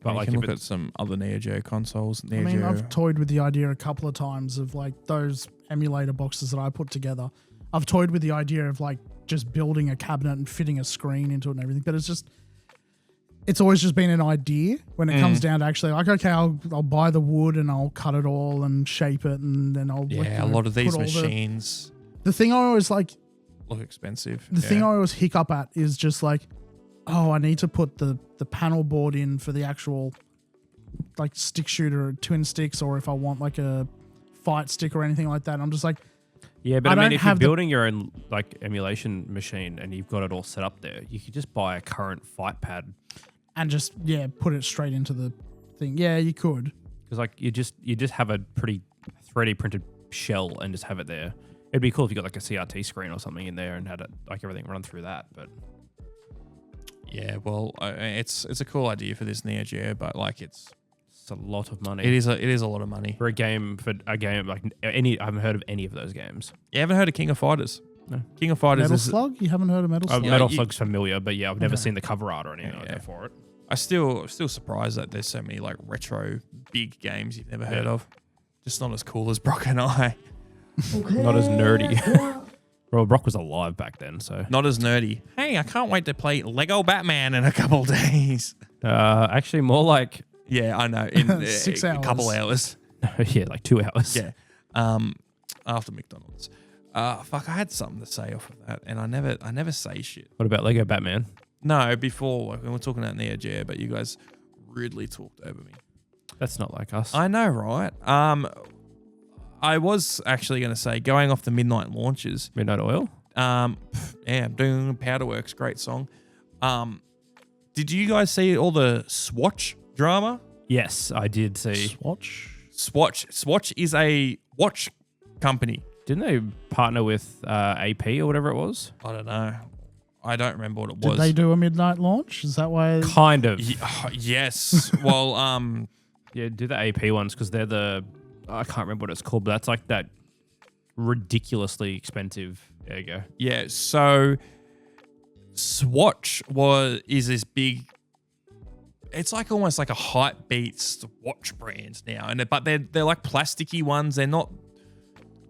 But you like, can if look at some other Neo Geo consoles. I mean, I've toyed with the idea a couple of times of like those emulator boxes that I put together. I've toyed with the idea of like just building a cabinet and fitting a screen into it and everything, but it's always just been an idea when it comes down to actually like, okay, I'll buy the wood and I'll cut it all and shape it and then I'll a lot of these machines. The thing I always like look expensive. The thing I always hiccup at is just like, oh, I need to put the panel board in for the actual like stick shooter, twin sticks, or if I want like a fight stick or anything like that. I'm just like, yeah, but I mean, if you're building your own like emulation machine and you've got it all set up there, you could just buy a current fight pad and just put it straight into the thing. Yeah, you could. Because like you just have a pretty 3D printed shell and just have it there. It'd be cool if you got like a CRT screen or something in there and had it like everything run through that. But yeah, well, it's a cool idea for this Neo Geo, but like it's a lot of money. It is a lot of money for a game like any. I haven't heard of any of those games. You haven't heard of King of Fighters? No. King of Fighters. Metal Slug? You haven't heard of Metal Slug? Metal Slug's familiar, but yeah, I've never seen the cover art or anything like that for it. I'm still surprised that there's so many like retro big games you've never heard of. Just not as cool as Brock and I. Not as nerdy. Well, Brock was alive back then, so not as nerdy. Hey, I can't wait to play Lego Batman in a couple of days. Actually, more like I know in 6 hours. A couple hours. Yeah, like 2 hours. Yeah. After McDonald's. Fuck, I had something to say off of that, and I never say shit. What about Lego Batman? No, before like, when we're talking about Neo Geo, but you guys rudely talked over me. That's not like us. I know, right? I was actually going to say, going off the Midnight Launches. Midnight Oil? Doing Powderworks, great song. Did you guys see all the Swatch drama? Yes, I did see. Swatch is a watch company. Didn't they partner with AP or whatever it was? I don't know. I don't remember what it was. Did they do a midnight launch? Is that why? Kind of. Yes. Well, yeah, do the AP ones because they're I can't remember what it's called, but that's like that ridiculously expensive. There you go. Yeah. So Swatch is this big. It's like almost like a hype beats watch brand now, but they're like plasticky ones. They're not.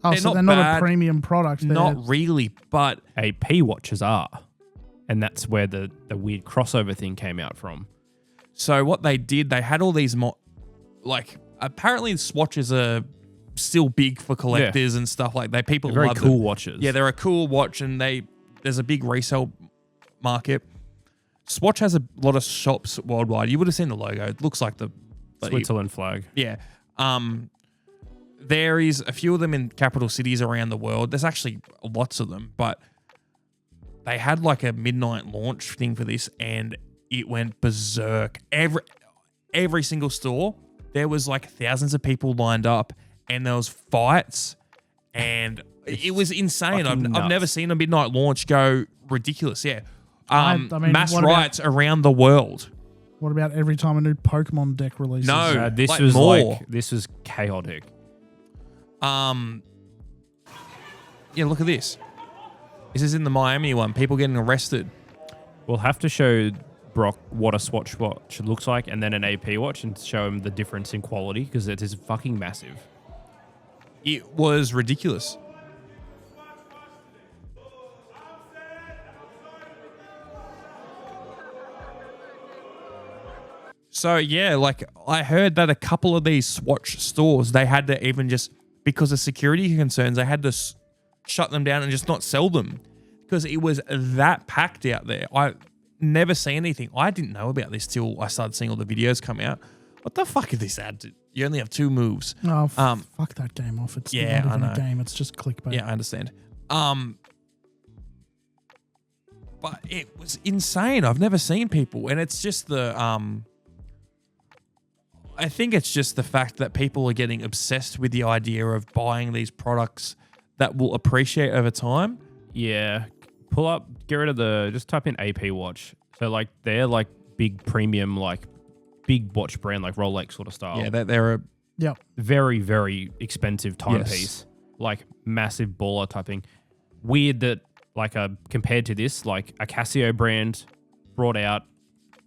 Oh, they're so not they're bad, not a premium product. Not really, but AP watches are, and that's where the weird crossover thing came out from. So what they did, they had all these apparently Swatches are still big for collectors and stuff like that. People they're very love cool them. watches. Yeah, they're a cool watch, and they there's a big resale market. Swatch has a lot of shops worldwide. You would have seen the logo. It looks like the Switzerland flag. Yeah. There is a few of them in capital cities around the world. There's actually lots of them, but they had like a midnight launch thing for this, and it went berserk. Every single store, there was like thousands of people lined up, and there was fights, and it was insane. I've never seen a midnight launch go ridiculous. Yeah. I mean, mass riots around the world. What about every time a new Pokemon deck releases? No, this like was more. this was chaotic. Yeah, look at this. This is in the Miami one. People getting arrested. We'll have to show Brock what a Swatch watch looks like, and then an AP watch, and show him the difference in quality, because it is fucking massive. It was ridiculous. So yeah, like I heard that a couple of these Swatch stores, they had to even just, because of security concerns, they had to shut them down and just not sell them, because it was that packed out there. I never seen anything. I didn't know about this till I started seeing all the videos come out. What the fuck is this ad? You only have 2 moves. Oh, fuck that game off. It's not even a game. It's just clickbait. Yeah, I understand. But it was insane. I've never seen people, and it's just the I think it's just the fact that people are getting obsessed with the idea of buying these products that will appreciate over time. Yeah. Pull up, get rid of just type in AP watch. So like they're like big premium, like big watch brand, like Rolex sort of style. Yeah, they're a very, very expensive timepiece. Like massive baller typing. Weird that like compared to this, like a Casio brand brought out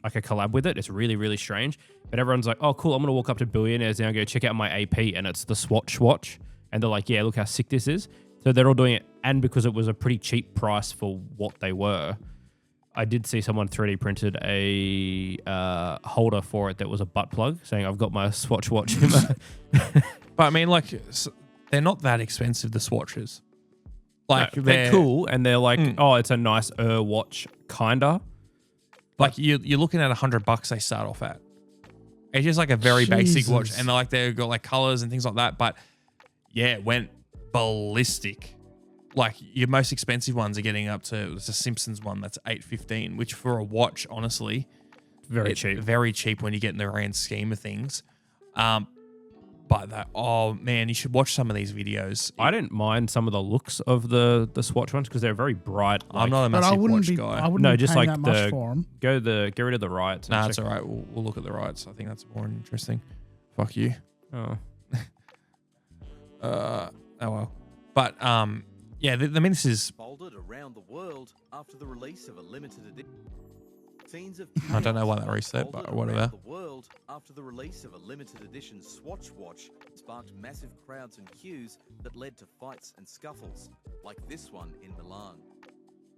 like a collab with it. It's really, really strange. But everyone's like, oh, cool, I'm going to walk up to billionaires now and go check out my AP, and it's the Swatch watch. And they're like, yeah, look how sick this is. So they're all doing it. And because it was a pretty cheap price for what they were, I did see someone 3D printed a holder for it that was a butt plug, saying, I've got my Swatch watch. But I mean, like, they're not that expensive, the Swatches. Like, no, they're cool, and they're like, oh, it's a nice watch, kinda. Like, you're looking at $100 they start off at. It's just like a very basic watch, and they've got like colors and things like that. But yeah, it went ballistic. Like your most expensive ones are getting up to, it's a Simpsons one that's $815, which for a watch, honestly, very cheap. Very cheap when you get in the grand scheme of things. But oh man, you should watch some of these videos. I didn't mind some of the looks of the Swatch ones because they're very bright. Like, I'm not a massive watch guy. I wouldn't be just like that much for them. Get rid of the riots. Nah, it's all right. We'll look at the riots. I think that's more interesting. Fuck you. Oh. Oh well. But yeah, I mean, this is folded around the world after the release of a limited edition. I don't know why that reset, but whatever. The world after the release of a limited edition Swatch watch sparked massive crowds and queues that led to fights and scuffles, like this one in Milan.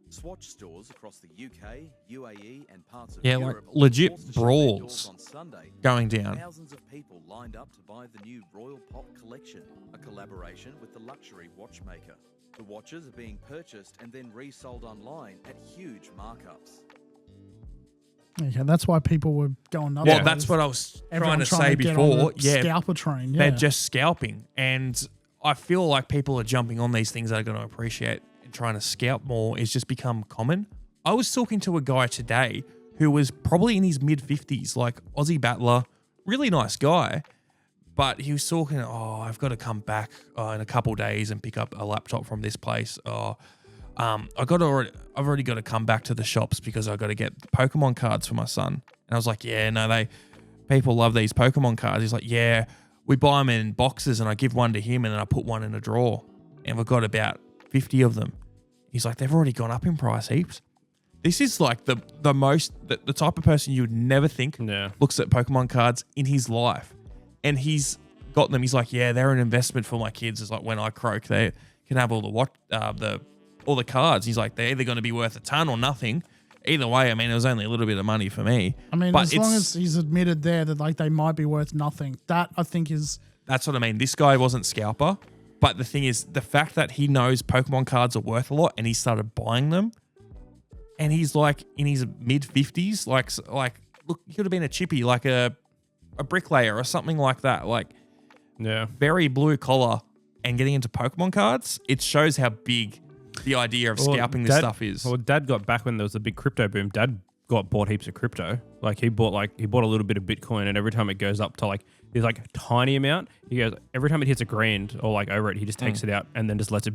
Swatch stores across the UK, UAE, and parts of Europe like legit forced to shut their brawls doors on Sunday. going down. Thousands of people lined up to buy the new Royal Pop collection, a collaboration with the luxury watchmaker. The watches are being purchased and then resold online at huge markups. Okay, that's why people were going nuts. Well, that's what I was trying to say before. Yeah, scalper train. Yeah. They're just scalping, and I feel like people are jumping on these things that are going to appreciate and trying to scalp more. It's just become common. I was talking to a guy today who was probably in his mid-50s, like Aussie battler, really nice guy, but he was talking, oh, I've got to come back in a couple days and pick up a laptop from this place. I've already got to come back to the shops because I've got to get the Pokemon cards for my son. And I was like, yeah, no, people love these Pokemon cards. He's like, yeah, we buy them in boxes and I give one to him and then I put one in a drawer. And we've got about 50 of them. He's like, they've already gone up in price heaps. This is like the type of person you would never think looks at Pokemon cards in his life. And he's got them. He's like, yeah, they're an investment for my kids. It's like when I croak, they can have all the cards. He's like, they're either going to be worth a ton or nothing. Either way, I mean, it was only a little bit of money for me. I mean, as long as he's admitted there that like they might be worth nothing, that I think is... That's what I mean. This guy wasn't scalper, but the thing is, the fact that he knows Pokemon cards are worth a lot and he started buying them and he's like in his mid-50s. Like look, he could have been a chippy, like a bricklayer or something like that. Like, yeah, very blue collar, and getting into Pokemon cards. It shows how big the idea of scalping this stuff is. Well, Dad got back when there was a big crypto boom. Dad bought heaps of crypto. Like he bought a little bit of Bitcoin, and every time it goes up to like there's like a tiny amount, he goes every time it hits $1,000 or like over it, he just takes it out and then just lets it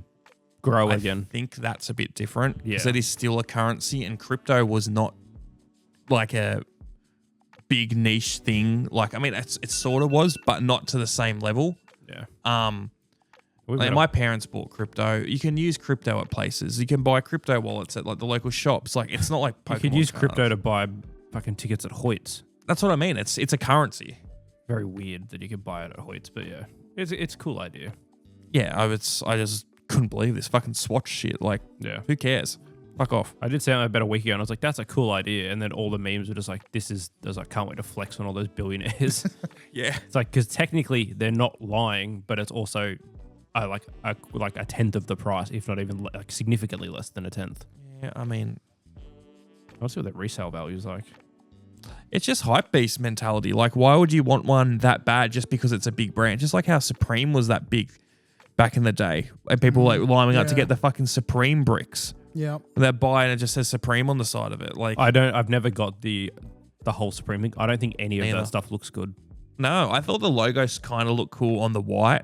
grow again. I think that's a bit different because Yeah. it is still a currency, and crypto was not like a big niche thing. Like, I mean, it sort of was, but not to the same level. Yeah. Like my parents bought crypto. You can use crypto at places. You can buy crypto wallets at like the local shops. Like, it's not like Pokemon You could use cards. crypto to buy fucking tickets at Hoyt's. That's what I mean. It's a currency. Very weird that you could buy it at Hoyt's, but yeah, it's a cool idea. Yeah, I just couldn't believe this fucking Swatch shit. Like, Yeah. who cares? Fuck off. I did say that about a week ago, and I was like, that's a cool idea. And then all the memes were just like, I was like, can't wait to flex on all those billionaires. Yeah. It's like, because technically they're not lying, but it's also like a tenth of the price, if not even like significantly less than a tenth. Yeah, I mean, I'll see what that resale value is like. it's just hype beast mentality. Like, why would you want one that bad just because it's a big brand? Just like how Supreme was that big back in the day, and people were like lining up to yeah. get the fucking Supreme bricks. Yeah. They're buying and it just says Supreme on the side of it. Like, I've never got the whole Supreme thing. I don't think any of Neither. that stuff looks good. no, I thought the logos kind of looked cool on the white,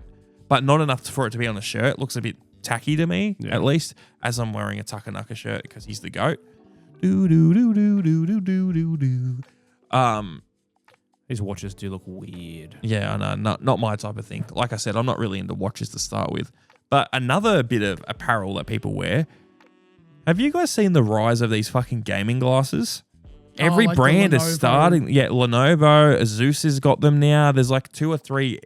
but not enough for it to be on a shirt. It looks a bit tacky to me, Yeah. at least, as I'm wearing a Takanaka shirt because he's the GOAT. Do do do do do do do do do. These watches do look weird. Yeah, I know, not my type of thing. Like I said, I'm not really into watches to start with. But another bit of apparel that people wear. Have you guys seen the rise of these fucking gaming glasses? Every like the brand is Lenovo. starting. Yeah, Lenovo, Asus has got them now. There's like 2 or 3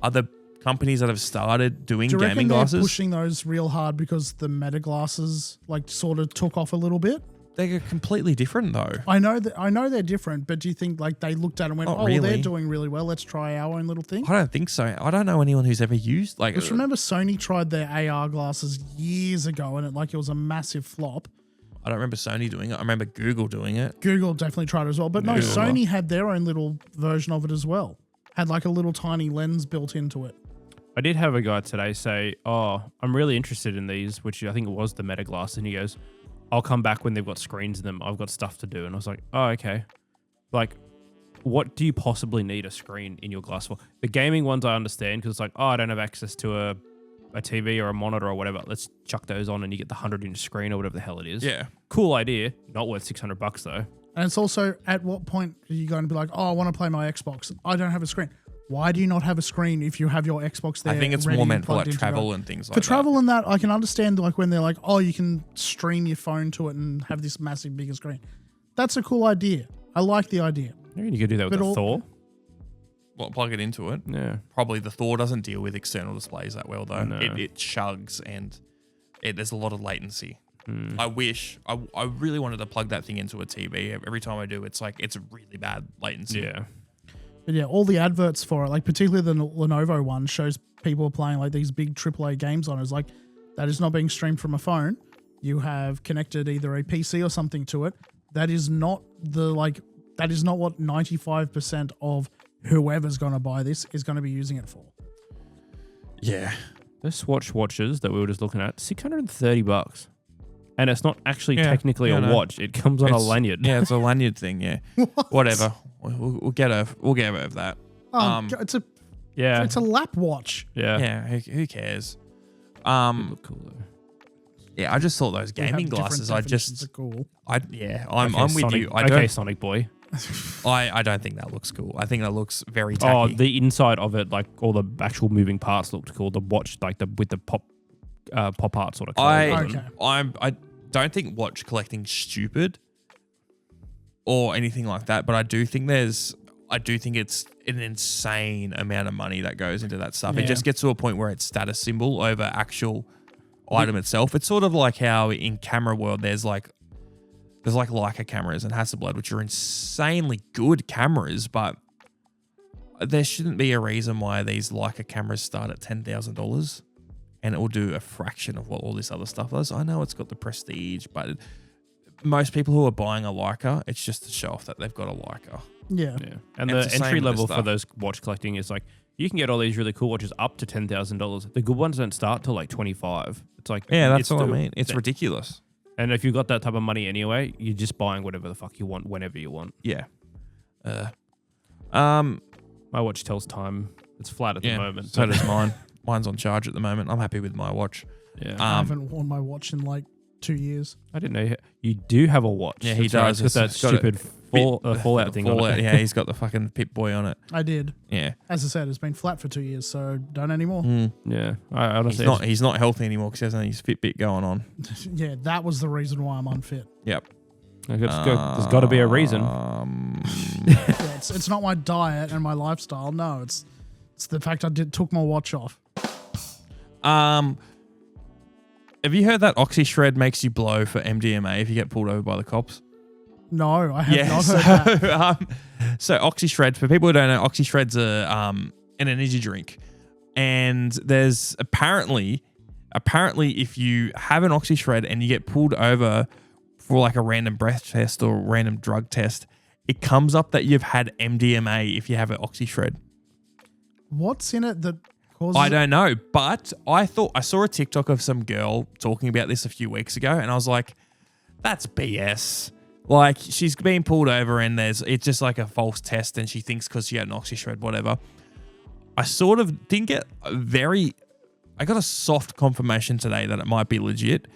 other companies that have started doing Do you gaming reckon they're glasses. pushing those real hard because the Meta glasses like sort of took off a little bit? They're completely different though. I know they're different, but do you think like they looked at it and went, Not "Oh, well, they're really. doing really well. Let's try our own little thing." I don't think so. I don't know anyone who's ever used like. Just remember, Sony tried their AR glasses years ago, and it was a massive flop. I don't remember Sony doing it. I remember Google doing it. Google definitely tried it as well, but no, Google. Sony had their own little version of it as well. Had like a little tiny lens built into it. I did have a guy today say, "Oh, I'm really interested in these," which I think it was the Meta Glass, and he goes, "I'll come back when they've got screens in them. I've got stuff to do." And I was like, "Oh, okay." Like, what do you possibly need a screen in your glass for? The gaming ones I understand because it's like, oh, I don't have access to a TV or a monitor or whatever. Let's chuck those on and you get the 100-inch screen or whatever the hell it is. Yeah. Cool idea. Not worth $600 though. And it's also, at what point are you going to be like, "Oh, I want to play my Xbox. I don't have a screen." Why do you not have a screen if you have your Xbox there? I think it's ready more and meant for plugged like into travel your- and things like For that. travel and that, I can understand like when they're like, "Oh, you can stream your phone to it and have this massive bigger screen." That's a cool idea. I like the idea. You could do that with But the all- Thor. Well, plug it into it. Yeah. Probably the Thor doesn't deal with external displays that well though. No. It chugs and there's a lot of latency. I wish I really wanted to plug that thing into a TV. Every time I do, it's like it's really bad latency. Yeah. But yeah, all the adverts for it, like particularly the Lenovo one, shows people playing like these big AAA games on it. It's like, that is not being streamed from a phone. You have connected either a PC or something to it. That is not that is not what 95% of whoever's going to buy this is going to be using it for. Yeah. The Swatch watches that we were just looking at, $630. And it's not actually Yeah, technically yeah, a no. watch. It comes on a lanyard. Yeah, it's a lanyard thing. Yeah. Whatever. We'll get over that. It's a Yeah. it's a lap watch. Yeah. Yeah. Who cares? They look cool though. Yeah. I just thought those We have gaming different glasses. definitions of cool. I'm Okay, with Sonic, you. I okay, don't. Sonic Boy. I don't think that looks cool. I think that looks very Oh, tacky. the inside of it, like all the actual moving parts looked cool. The watch, like with the pop art sort of. colours. Okay. I don't think watch collecting's stupid or anything like that, but I do think it's an insane amount of money that goes into that stuff. It Yeah. just gets to a point where it's status symbol over actual item itself. It's sort of like how in camera world there's like Leica cameras and Hasselblad, which are insanely good cameras, but there shouldn't be a reason why these Leica cameras start at $10,000 and it will do a fraction of what all this other stuff does. I know it's got the prestige, but most people who are buying a Leica, it's just to show off that they've got a Leica. Yeah. Yeah. And It's the the same entry with the level for stuff. those watch collecting is like, you can get all these really cool watches up to $10,000. The good ones don't start till like 25. It's like, Yeah, that's it's what I still- mean. It's ridiculous. And if you've got that type of money anyway, you're just buying whatever the fuck you want whenever you want. Yeah. My watch tells time. It's flat at the moment. So does mine. Mine's on charge at the moment. I'm happy with my watch. Yeah. I haven't worn my watch in like 2 years. I didn't know you do have a watch. Yeah, he That's right. does. It's got that It's got a stupid Fallout thing on Fallout, it. yeah, he's got the fucking Pip Boy on it. I did. Yeah. As I said, it's been flat for 2 years, so don't anymore. Yeah. I honestly, He's not healthy anymore because he hasn't his Fitbit going on. Yeah, that was the reason why I'm unfit. Yep. there's got to be a reason. Yeah, it's not my diet and my lifestyle. No, it's the fact I took my watch off. Have you heard that OxyShred makes you blow for MDMA if you get pulled over by the cops? No, I have not heard that. So OxyShred, for people who don't know, OxyShred's an energy drink, and there's apparently if you have an OxyShred and you get pulled over for like a random breath test or random drug test, it comes up that you've had MDMA if you have an OxyShred. What's in it that causes? I don't know, but I saw a TikTok of some girl talking about this a few weeks ago, and I was like, that's BS. Like, she's being pulled over and it's just like a false test, and she thinks because she had an OxyShred, whatever. I sort of didn't get I got a soft confirmation today that it might be legit.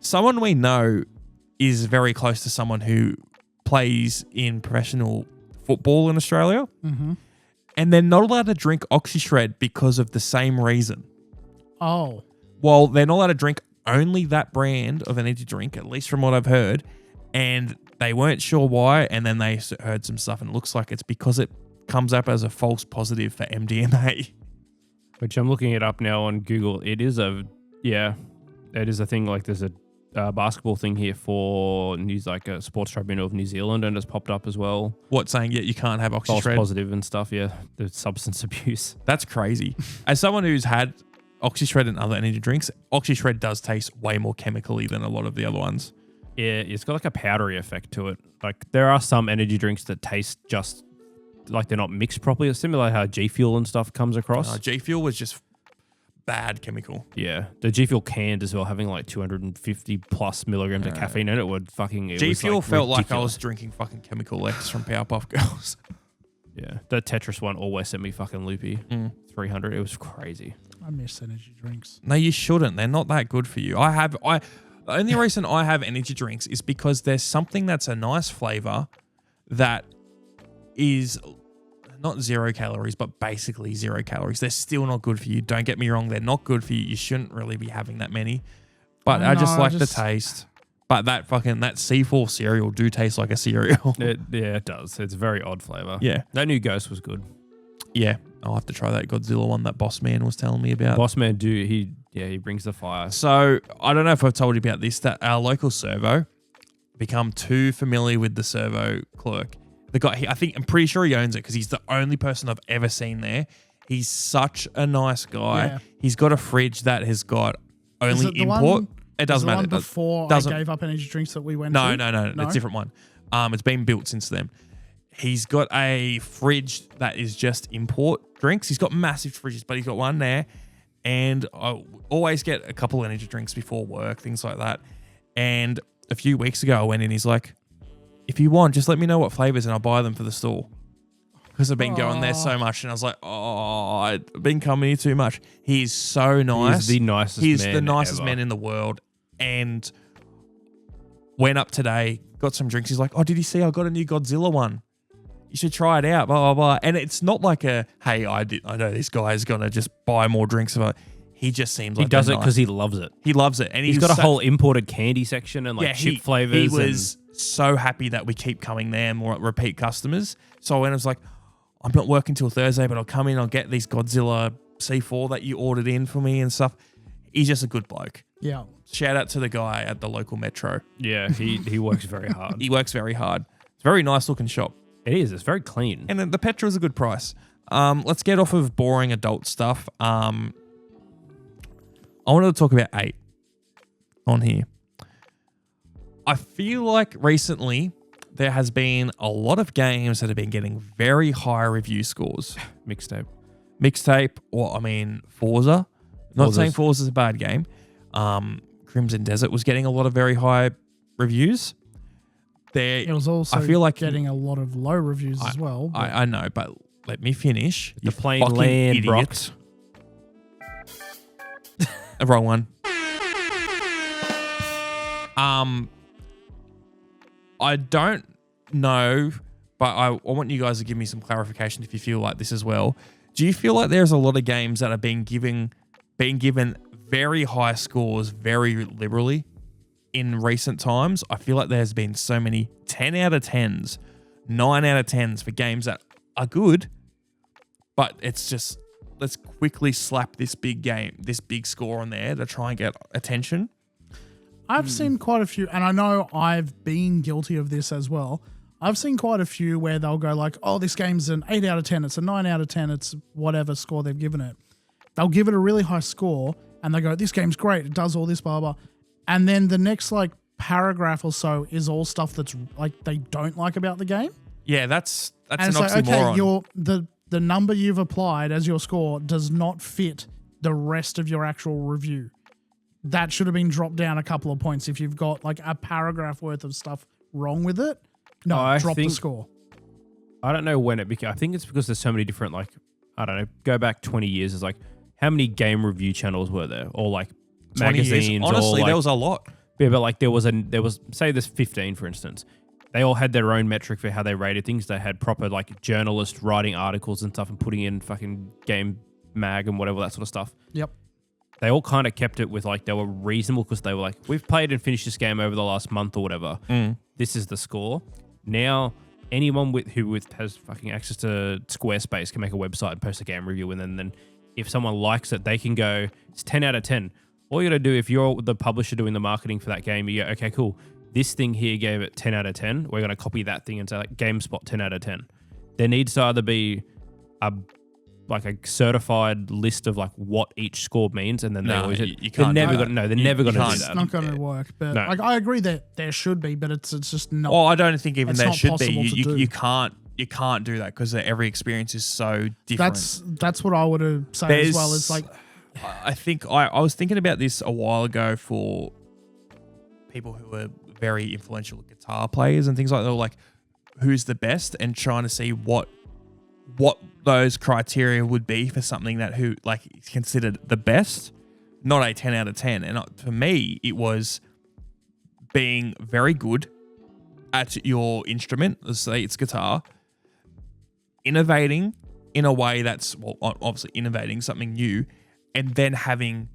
Someone we know is very close to someone who plays in professional football in Australia. Mm-hmm. And they're not allowed to drink OxyShred because of the same reason. Oh, Well, they're not allowed to drink only that brand of energy drink, at least from what I've heard. And they weren't sure why. And then they heard some stuff, and it looks like it's because it comes up as a false positive for MDMA. Which I'm looking it up now on Google. It is a thing. Like, there's a basketball thing here for news, like a Sports Tribunal of New Zealand, and it's popped up as well. What, saying you can't have False OxyShred? positive and stuff. Yeah, the substance abuse. That's crazy. As someone who's had OxyShred and other energy drinks, OxyShred does taste way more chemically than a lot of the other ones. Yeah, it's got like a powdery effect to it. Like, there are some energy drinks that taste just like they're not mixed properly. It's similar to how G Fuel and stuff comes across. G Fuel was just bad chemical. Yeah, the G Fuel canned as well, having like 250 plus milligrams of caffeine in it. Would fucking G Fuel like felt like I ridiculous. was drinking fucking Chemical X from Powerpuff Girls. Yeah, the Tetris one always sent me fucking loopy. 300. It was crazy. I miss energy drinks. No, you shouldn't. They're not that good for you. The only reason I have energy drinks is because there's something that's a nice flavor that is not 0 calories, but basically 0 calories. They're still not good for you. Don't get me wrong. They're not good for you. You shouldn't really be having that many. But I just like the taste. But that C4 cereal do taste like a cereal. It does. It's a very odd flavor. Yeah. That new Ghost was good. Yeah. I'll have to try that Godzilla one that Boss Man was telling me about. Boss Man he brings the fire. So I don't know if I've told you about this, that our local servo become too familiar with the servo clerk. The guy, I'm pretty sure he owns it because he's the only person I've ever seen there. He's such a nice guy. Yeah. He's got a fridge that has got only it the import. one- It doesn't the matter. one before doesn't- I gave up energy drinks that we went No, to? no. It's a different one. It's been built since then. He's got a fridge that is just import drinks. He's got massive fridges, but he's got one there. And I always get a couple energy drinks before work, things like that. And a few weeks ago, I went in. He's like, if you want, just let me know what flavors and I'll buy them for the store. Because I've been going there so much. And I was like, I've been coming here too much. He's so nice. He's the nicest He's man the nicest ever. man in the world. And went up today, got some drinks. He's like, did you see I got a new Godzilla one? You should try it out, blah, blah, blah. And it's not like hey, I know this guy is going to just buy more drinks. He just seems like He does it because he loves it. he loves it. And He's got a whole imported candy section and like chip flavors. He was so happy that we keep coming there, more repeat customers. So I was like, I'm not working till Thursday, but I'll come in, I'll get these Godzilla C4 that you ordered in for me and stuff. He's just a good bloke. Yeah. Shout out to the guy at the local Metro. Yeah, he works very hard. He works very hard. It's a very nice looking shop. It is. It's very clean. And then the petrol is a good price. Let's get off of boring adult stuff. I wanted to talk about 8 on here. I feel like recently there has been a lot of games that have been getting very high review scores. Mixtape, or Forza. Not saying Forza's a bad game. Crimson Desert was getting a lot of very high reviews. It was also I feel like getting a lot of low reviews as well. I know, but let me finish. The plain land, idiot. Wrong one. I don't know, but I want you guys to give me some clarification if you feel like this as well. Do you feel like there's a lot of games that are being given very high scores very liberally in recent times? I feel like there's been so many 10 out of 10s, 9 out of 10s for games that are good, but it's just, let's quickly slap this big score on there to try and get attention. I've seen quite a few, and I know I've been guilty of this as well. I've seen quite a few where they'll go like, oh, this game's an 8 out of 10, it's a 9 out of 10, it's whatever score they've given it. They'll give it a really high score, and they go, this game's great, it does all this, blah, blah. And then the next like paragraph or so is all stuff that's like they don't like about the game. Yeah, that's and an it's like, oxymoron. Okay, the number you've applied as your score does not fit the rest of your actual review. That should have been dropped down a couple of points if you've got like a paragraph worth of stuff wrong with it. No, drop the score. I don't know when it became. I think it's because there's so many different, like, I don't know, go back 20 years. It's like, how many game review channels were there? Or like magazines? Years. Honestly, or like, there was a lot. Yeah, but like there was say there's 15, for instance. They all had their own metric for how they rated things. They had proper like journalists writing articles and stuff and putting in fucking game mag and whatever, that sort of stuff. Yep. They all kind of kept it with like, they were reasonable because they were like, we've played and finished this game over the last month or whatever. This is the score. Now, anyone who has fucking access to Squarespace can make a website and post a game review, and then if someone likes it, they can go, it's 10 out of 10. All you got to do, if you're the publisher doing the marketing for that game, you go, okay, cool. This thing here gave it 10 out of 10. We're going to copy that thing and say like GameSpot 10 out of 10. There needs to either be a certified list of like what each score means, and then No, they always you can't. they're never going to do that. It's not going to work. But No. like, I agree that there should be, but it's just not. Well, I don't think even it's there not should be. possible to do. You can't do that because every experience is so different. That's what I would have said as well. It's like, I think I was thinking about this a while ago for people who are very influential guitar players and things like that. They're like, who's the best, and trying to see what those criteria would be for something that who like is considered the best, not a 10 out of 10. And for me, it was being very good at your instrument, let's say it's guitar, innovating in a way that's, well, obviously innovating something new, and then having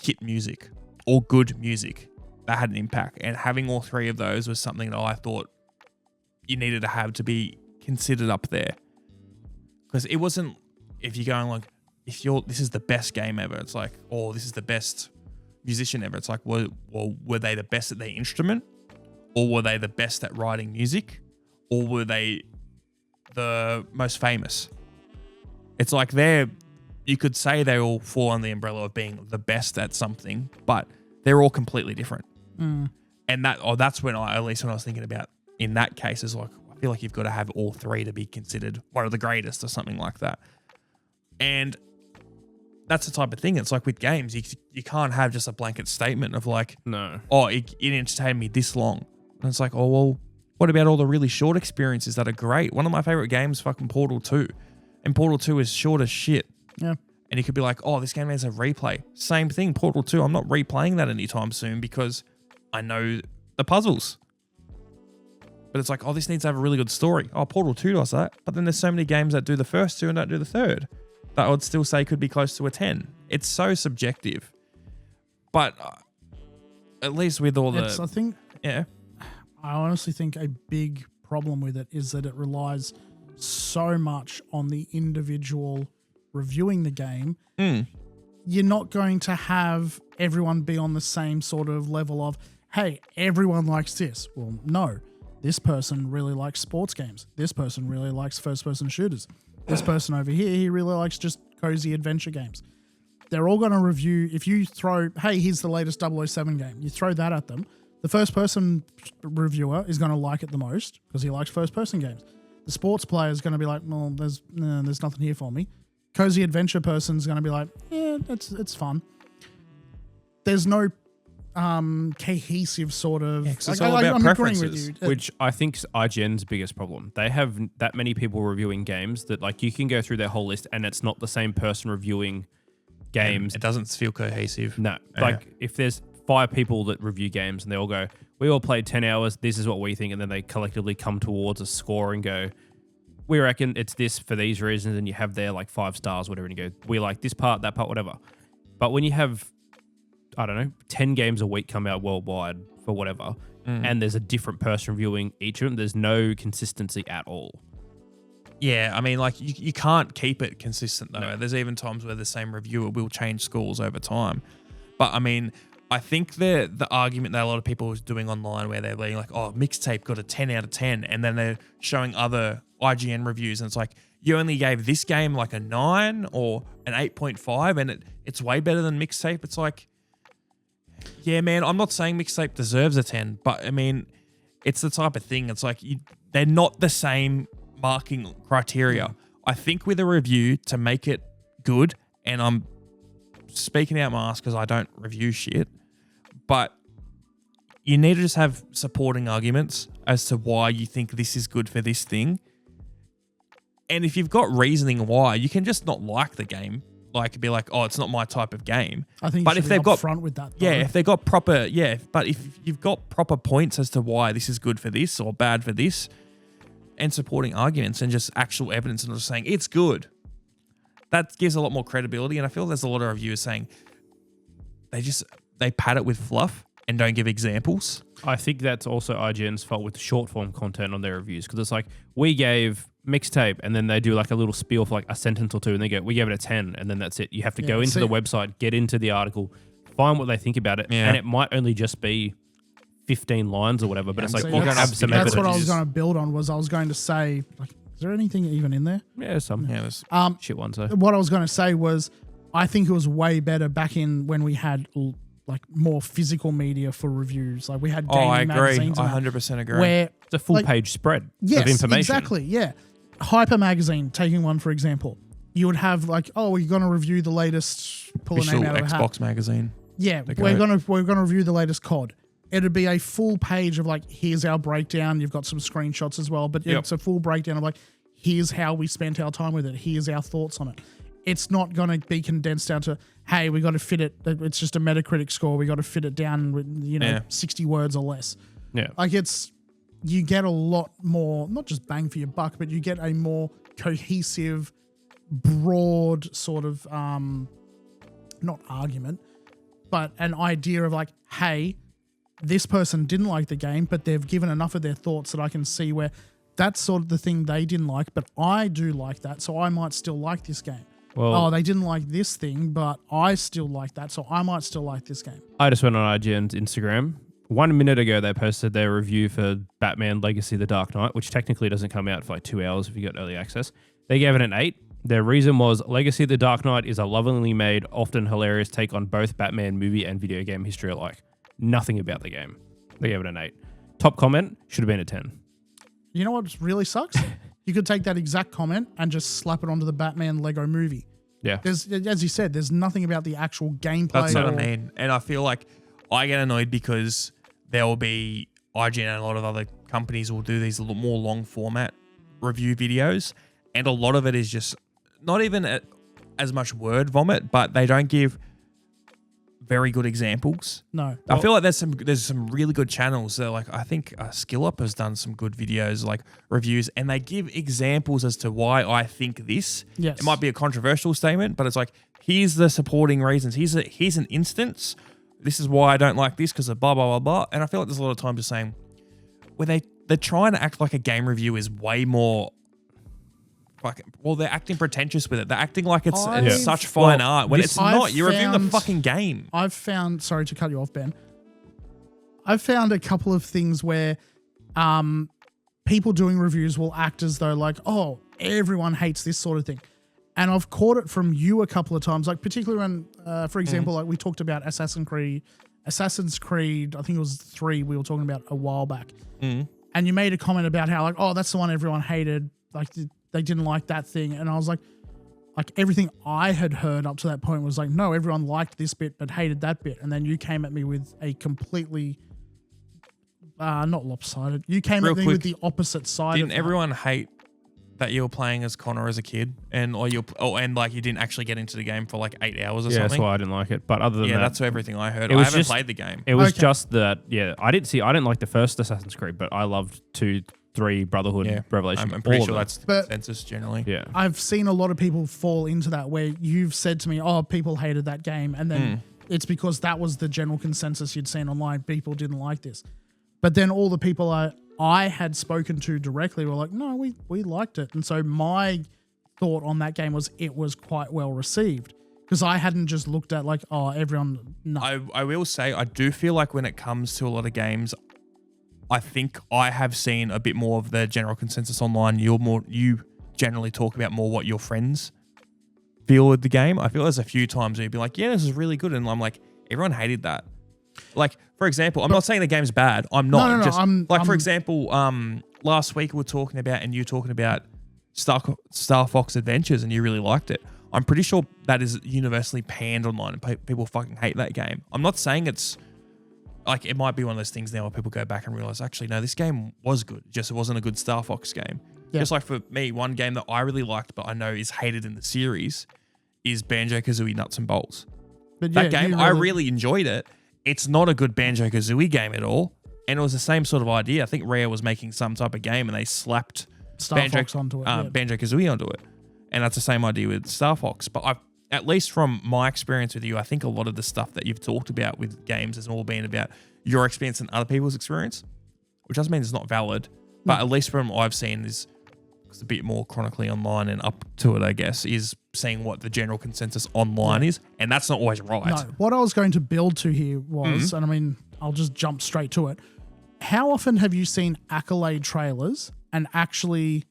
hit music or good music that had an impact. And having all three of those was something that I thought you needed to have to be considered up there. Because it wasn't, if you're going like, this is the best game ever, it's like, oh, this is the best musician ever. It's like, well, were they the best at their instrument? Or were they the best at writing music? Or were they the most famous? It's like you could say they all fall under the umbrella of being the best at something, but they're all completely different. And that's when at least when I was thinking about in that case, is like, I feel like you've got to have all three to be considered one of the greatest or something like that. And that's the type of thing. It's like with games, you can't have just a blanket statement of like, no, oh, it entertained me this long. And it's like, oh, well, what about all the really short experiences that are great? One of my favorite games, fucking Portal 2. And Portal 2 is short as shit. Yeah. And you could be like, oh, this game has a replay. Same thing, Portal 2. I'm not replaying that anytime soon because I know the puzzles. But it's like, oh, this needs to have a really good story. Oh, Portal 2 does that. But then there's so many games that do the first two and don't do the third that I would still say could be close to a 10. It's so subjective. But at least with all I honestly think a big problem with it is that it relies so much on the individual reviewing the game. You're not going to have everyone be on the same sort of level of, hey, everyone likes this. Well, no. This person really likes sports games. This person really likes first-person shooters. This person over here, he really likes just cozy adventure games. They're all going to review. If you throw, hey, here's the latest 007 game, you throw that at them, The first person reviewer is going to like it the most because he likes first person games. The sports player is going to be like, well, there's nothing here for me. Cozy adventure person is going to be like, yeah, it's fun. There's no cohesive sort of. it's all about preferences, agreeing with you. Which I think is IGN's biggest problem. They have that many people reviewing games that like you can go through their whole list and it's not the same person reviewing games. It doesn't feel cohesive. No, Yeah. like if there's 5 people that review games and they all go, we all played 10 hours, this is what we think, and then they collectively come towards a score and go, we reckon it's this for these reasons, and you have their like 5 stars, whatever, and you go, we like this part, that part, whatever. But when you have, I don't know, 10 games a week come out worldwide for whatever, and there's a different person reviewing each of them, there's no consistency at all. Yeah, I mean, like you can't keep it consistent though. There's even times where the same reviewer will change scores over time. But I mean, I think the argument that a lot of people are doing online where they're being like, oh, Mixtape got a 10 out of 10, and then they're showing other IGN reviews, and it's like, you only gave this game like a 9 or an 8.5, and it's way better than Mixtape. It's like, yeah, man, I'm not saying Mixtape deserves a 10, but I mean, it's the type of thing. It's like they're not the same marking criteria. I think with a review, to make it good, and I'm speaking out my ass because I don't review shit, but you need to just have supporting arguments as to why you think this is good for this thing. And if you've got reasoning why, you can just not like the game. Like, be like, oh, it's not my type of game. I think, but if they've got front with that, though. yeah, if they've got proper, but if you've got proper points as to why this is good for this or bad for this, and supporting arguments and just actual evidence and just saying it's good, that gives a lot more credibility. And I feel there's a lot of reviewers saying they pad it with fluff and don't give examples. I think that's also IGN's fault with the short form content on their reviews, because it's like, we gave Mixtape, and then they do like a little spiel for like a sentence or two, and they go, we gave it a 10, and then that's it. You have to go into the website, get into the article, find what they think about it, and it might only just be 15 lines or whatever, but it's like, See, we're going to have some evidence. That's what I was going to build on. Was I was going to say, like, is there anything even in there? Yeah, some. Yeah, there's Shit ones though. What I was going to say was, I think it was way better back in when we had like more physical media for reviews. Like we had gaming I agree. magazines. I 100% agree. Where It's a full page spread of information. Exactly. Yeah. Hyper Magazine, taking one for example, you would have like, oh, we're going to review the latest. Pull official a name out of the hat. Xbox magazine. Yeah, we're gonna review the latest COD. It'd be a full page of like, here's our breakdown. You've got some screenshots as well, but it's a full breakdown of like, here's how we spent our time with it. Here's our thoughts on it. It's not going to be condensed down to, hey, we got to fit it. It's just a Metacritic score. We got to fit it down with 60 words or less. Yeah, Like you get a lot more, not just bang for your buck, but you get a more cohesive, broad sort of, not argument, but an idea of like, hey, this person didn't like the game, but they've given enough of their thoughts that I can see where that's sort of the thing they didn't like, but I do like that, so I might still like this game. well, They didn't like this thing, but I still like that, so I might still like this game. I just went on IGN's Instagram. 1 minute ago, they posted their review for Batman Legacy: The Dark Knight, which technically doesn't come out for like 2 hours if you got early access. They gave it an 8. Their reason was, Legacy: The Dark Knight is a lovingly made, often hilarious take on both Batman movie and video game history alike. Nothing about the game. They gave it an 8. Top comment, should have been a 10. You know what really sucks? You could take that exact comment and just slap it onto the Batman Lego movie. Yeah. There's, as you said, there's nothing about the actual gameplay. That's what I mean. And I feel like I get annoyed because there will be IGN and a lot of other companies will do these more long format review videos. And a lot of it is just not even as much word vomit, but they don't give very good examples. No. I feel like there's some really good channels that, like, I think Skill Up has done some good videos, like reviews, and they give examples as to why I think this. Yes. It might be a controversial statement, but it's like, here's the supporting reasons. Here's an instance. This is why I don't like this because of blah, blah, blah, blah. And I feel like there's a lot of times just saying, where they're trying to act like a game review is way more. They're acting pretentious with it. They're acting like it's such fine art when it's not. You're reviewing the fucking game. I've found, sorry to cut you off, Ben. I've found a couple of things where people doing reviews will act as though like, oh, everyone hates this sort of thing. And I've caught it from you a couple of times, like particularly when, for example, like we talked about Assassin's Creed Assassin's Creed, I think it was 3 we were talking about a while back. Mm. And you made a comment about how like, oh, that's the one everyone hated. Like they didn't like that thing. And I was like everything I had heard up to that point was like, no, everyone liked this bit but hated that bit. And then you came at me with a completely not lopsided. You came Real at me quick, with the opposite side. Didn't of that. everyone hate that you were playing as Connor as a kid, and like you didn't actually get into the game for like 8 hours or Yeah, that's something? why I didn't like it. But other than Yeah, that, that's everything I heard. it I was haven't just- played the game. it was Okay. just that. Yeah, I didn't like the first Assassin's Creed, but I loved 2, 3, Brotherhood, Yeah, Revelation. I'm pretty all of sure them. that's the But- consensus generally. Yeah. I've seen a lot of people fall into that where you've said to me, oh, people hated that game. And then it's because that was the general consensus you'd seen online. People didn't like this. But then all the people I had spoken to directly were like, no, we liked it. And so my thought on that game was it was quite well received because I hadn't just looked at like, oh, everyone, no. I will say I do feel like when it comes to a lot of games, I think I have seen a bit more of the general consensus online. You generally talk about more what your friends feel with the game. I feel there's a few times where you'd be like, yeah, this is really good. And I'm like, everyone hated that. Like, for example, I'm not saying the game's bad. I'm not. No, for example, last week we were talking about, and you were talking about Star Fox Adventures, and you really liked it. I'm pretty sure that is universally panned online, and people fucking hate that game. I'm not saying it's like it might be one of those things now where people go back and realize, actually, no, this game was good. Just it wasn't a good Star Fox game. Yeah. Just like for me, one game that I really liked, but I know is hated in the series, is Banjo-Kazooie Nuts and Bolts. But That game, I really enjoyed it. It's not a good Banjo-Kazooie game at all. And it was the same sort of idea. I think Rare was making some type of game and they slapped Star Fox onto it. Yeah. Banjo-Kazooie onto it. And that's the same idea with Star Fox. But at least from my experience with you, I think a lot of the stuff that you've talked about with games has all been about your experience and other people's experience, which doesn't mean it's not valid. But at least from what I've seen is a bit more chronically online and up to it, I guess, is seeing what the general consensus online is. And that's not always right. No, what I was going to build to here was, and I mean, I'll just jump straight to it. How often have you seen accolade trailers and actually